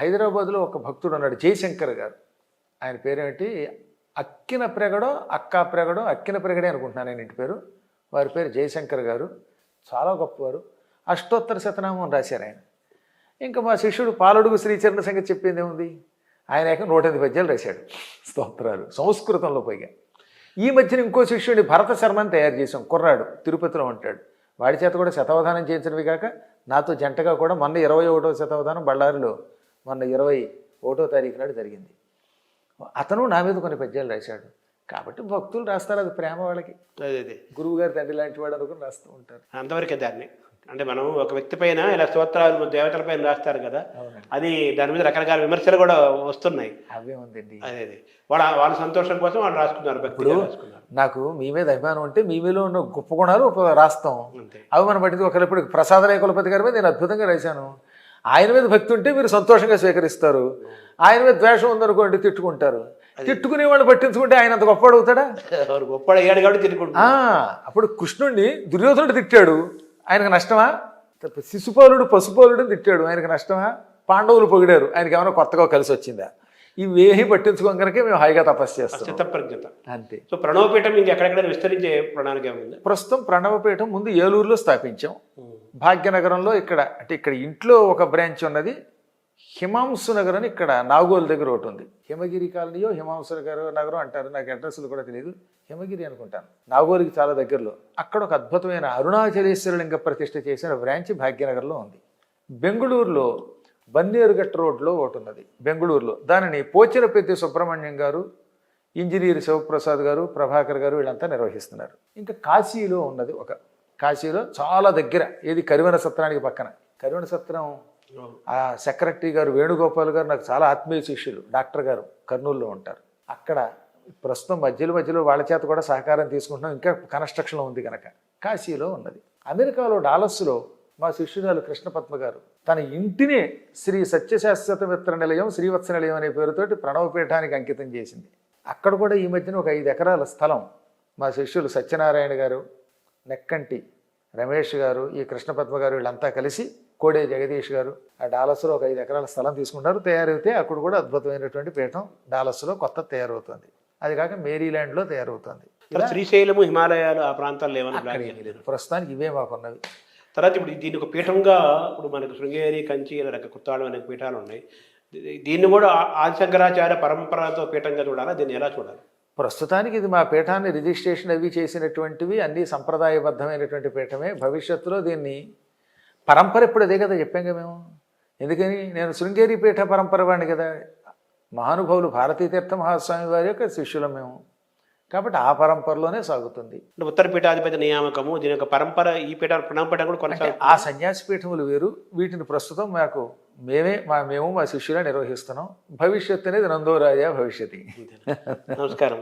C: హైదరాబాద్లో ఒక భక్తుడు ఉన్నాడు, జయశంకర్ గారు. ఆయన పేరేంటి, అక్కిన ప్రెగడో అక్కా ప్రెగడో అక్కిన ప్రెగడే అనుకుంటున్నాను ఆయన ఇంటి పేరు. వారి పేరు జయశంకర్ గారు. చాలా గొప్పవారు. అష్టోత్తర శతనామం రాశారు ఆయన. ఇంకా మా శిష్యుడు పాలడుగు శ్రీచరణ సంగతి చెప్పింది ఏముంది, ఆయన 108 పద్యాలు రాశాడు స్తోత్రాలు సంస్కృతంలో. పైగా ఈ మధ్యన ఇంకో శిష్యుడిని భరత శర్మని తయారు చేసాం, కుర్రాడు, తిరుపతిలో ఉంటాడు. వాడి చేత కూడా శతావధానం చేయించినవి కాక నాతో జంటగా కూడా మొన్న 21వ శతావధానం బళ్ళారిలో మొన్న 21వ తారీఖు నాడు జరిగింది. అతను నా మీద కొన్ని పద్యాలు రాశాడు. కాబట్టి భక్తులు రాస్తారు, అది ప్రేమ వాళ్ళకి.
B: అదే
C: గురువు గారి తండ్రి లాంటి వాడు అనుకుని రాస్తూ ఉంటారు.
B: అంతవరకే దాన్ని. అంటే మనం ఒక వ్యక్తి పైన ఇలా స్తోత్రాలు దేవతల పైన రాస్తారు కదా, అది దాని మీద రకరకాల విమర్శలు కూడా వస్తున్నాయి.
C: అవే ఉందండి.
B: అదే వాళ్ళ సంతోషం కోసం వాళ్ళు రాసుకున్నారు, భక్తులు రాసుకున్నారు.
C: నాకు మీ మీద అభిమానం ఉంటే మీ మీలో ఉన్న గొప్ప గుణాలు రాస్తాం. అవి మనం బట్టి ఒకప్పుడు ప్రసాదరాయ కులపతి గారి మీద నేను అద్భుతంగా రాశాను. ఆయన మీద భక్తి ఉంటే మీరు సంతోషంగా స్వీకరిస్తారు. ఆయన మీద ద్వేషం ఉందనుకోండి తిట్టుకుంటారు. తిట్టుకునే వాళ్ళు పట్టించుకుంటే ఆయన అంత గొప్పవాడు అవుతాడా?
B: గొప్పవాడు అయ్యాడు కాబట్టి తిట్టుకుంటా.
C: అప్పుడు కృష్ణుడిని దుర్యోధనుడు తిట్టాడు, ఆయనకు నష్టమా? శిశుపాలుడు పశుపాలుడిని తిట్టాడు, ఆయనకు నష్టమా? పాండవులు పొగిడారు, ఆయనకి ఏమైనా కొత్తగా కలిసి వచ్చిందా? ఇవేమీ పట్టించుకోం కనుక మేము హాయిగా తపస్సు చేస్తాం.
B: చిత్తప్రజ్ఞత
C: అంతే.
B: సో ప్రణవపీఠం ఇంకెక్కడెక్కడ విస్తరించే ప్రణాళిక ఉంది?
C: ప్రస్తుతం ప్రణవపీఠం ముందు ఏలూరులో స్థాపించాం. భాగ్యనగరంలో ఇక్కడ అంటే ఇక్కడ ఇంట్లో ఒక బ్రాంచ్ ఉన్నది. హిమాంశు నగర్ అని ఇక్కడ నాగోల్ దగ్గర ఒకటి ఉంది. హిమగిరి కాలనీయో హిమాంశు నగరం అంటారు, నాకు అడ్రస్లు కూడా తెలియదు. హిమగిరి అనుకుంటాను, నాగోల్కి చాలా దగ్గరలో. అక్కడ ఒక అద్భుతమైన అరుణాచలేశ్వర లింగ ప్రతిష్ఠ చేసిన బ్రాంచ్ భాగ్యనగర్లో ఉంది. బెంగళూరులో బన్నేరుగట్ట రోడ్లో ఒకటి ఉన్నది బెంగళూరులో. దానిని పోచినపెద్ది సుబ్రహ్మణ్యం గారు, ఇంజనీర్ శివప్రసాద్ గారు, ప్రభాకర్ గారు వీళ్ళంతా నిర్వహిస్తున్నారు. ఇంకా కాశీలో ఉన్నది ఒక, కాశీలో చాలా దగ్గర, ఏది కరివెన సత్రానికి పక్కన. కరివెన సత్రం ఆ సెక్రటరీ గారు వేణుగోపాల్ గారు నాకు చాలా ఆత్మీయ శిష్యులు, డాక్టర్ గారు కర్నూలులో ఉంటారు. అక్కడ ప్రస్తుతం మధ్యలో వాళ్ళ చేత కూడా సహకారం తీసుకుంటున్నాం, ఇంకా కన్స్ట్రక్షన్లో ఉంది కనుక. కాశీలో ఉన్నది. అమెరికాలో డాలస్లో మా శిష్యురాలు కృష్ణపద్మ గారు తన ఇంటినే శ్రీ సత్యశాశ్వత మిత్ర నిలయం, శ్రీవత్స నిలయం అనే పేరుతోటి ప్రణవపీఠానికి అంకితం చేసింది. అక్కడ కూడా ఈ మధ్యన ఒక 5 ఎకరాల స్థలం మా శిష్యులు సత్యనారాయణ గారు, నెక్కంటి రమేష్ గారు, ఈ కృష్ణపద్మ గారు వీళ్ళంతా కలిసి, కోడే జగదీష్ గారు ఆ డాలస్లో ఒక 5 ఎకరాల స్థలం తీసుకుంటారు. తయారైతే అక్కడ కూడా అద్భుతమైనటువంటి పీఠం డాలస్లో కొత్త తయారవుతుంది. అది కాక మేరీల్యాండ్లో తయారవుతుంది.
B: శ్రీశైలము, హిమాలయాలు ఆ ప్రాంతాల్లో ఏమైనా
C: ప్రస్తుతానికి ఇవే మాకున్నవి.
B: తర్వాత ఇప్పుడు దీన్ని ఒక పీఠంగా ఇప్పుడు మనకు శృంగేరి, కంచి, కుత్తాళం అనే పీఠాలు ఉన్నాయి. దీన్ని కూడా ఆదిశంకరాచార్య పరంపరతో పీఠంగా చూడాలా, దీన్ని ఎలా చూడాలి?
C: ప్రస్తుతానికి ఇది మా పీఠాన్ని రిజిస్ట్రేషన్ అవి చేసినటువంటివి, అన్ని సంప్రదాయబద్ధమైనటువంటి పీఠమే. భవిష్యత్తులో దీన్ని పరంపర ఇప్పుడు అదే కదా చెప్పాం కదా మేము. ఎందుకని నేను శృంగేరి పీఠ పరంపర వాడిని కదా, మహానుభావులు భారతీతీర్థ మహాస్వామి వారి యొక్క శిష్యులం మేము. కాబట్టి ఆ పరంపరలోనే సాగుతుంది.
B: ఉత్తర పీఠాధిపతి నియామకము దీని యొక్క పరంపర ఈ పీఠ ప్రణవపీఠం కూడా కొనసాగుతుంది.
C: ఆ సన్యాసి పీఠములు వేరు, వీటిని ప్రస్తుతం మేము మా శిష్యులా నిర్వహిస్తున్నాం. భవిష్యత్తు అనేది నందోరాజా భవిష్యత్తు.
B: నమస్కారం.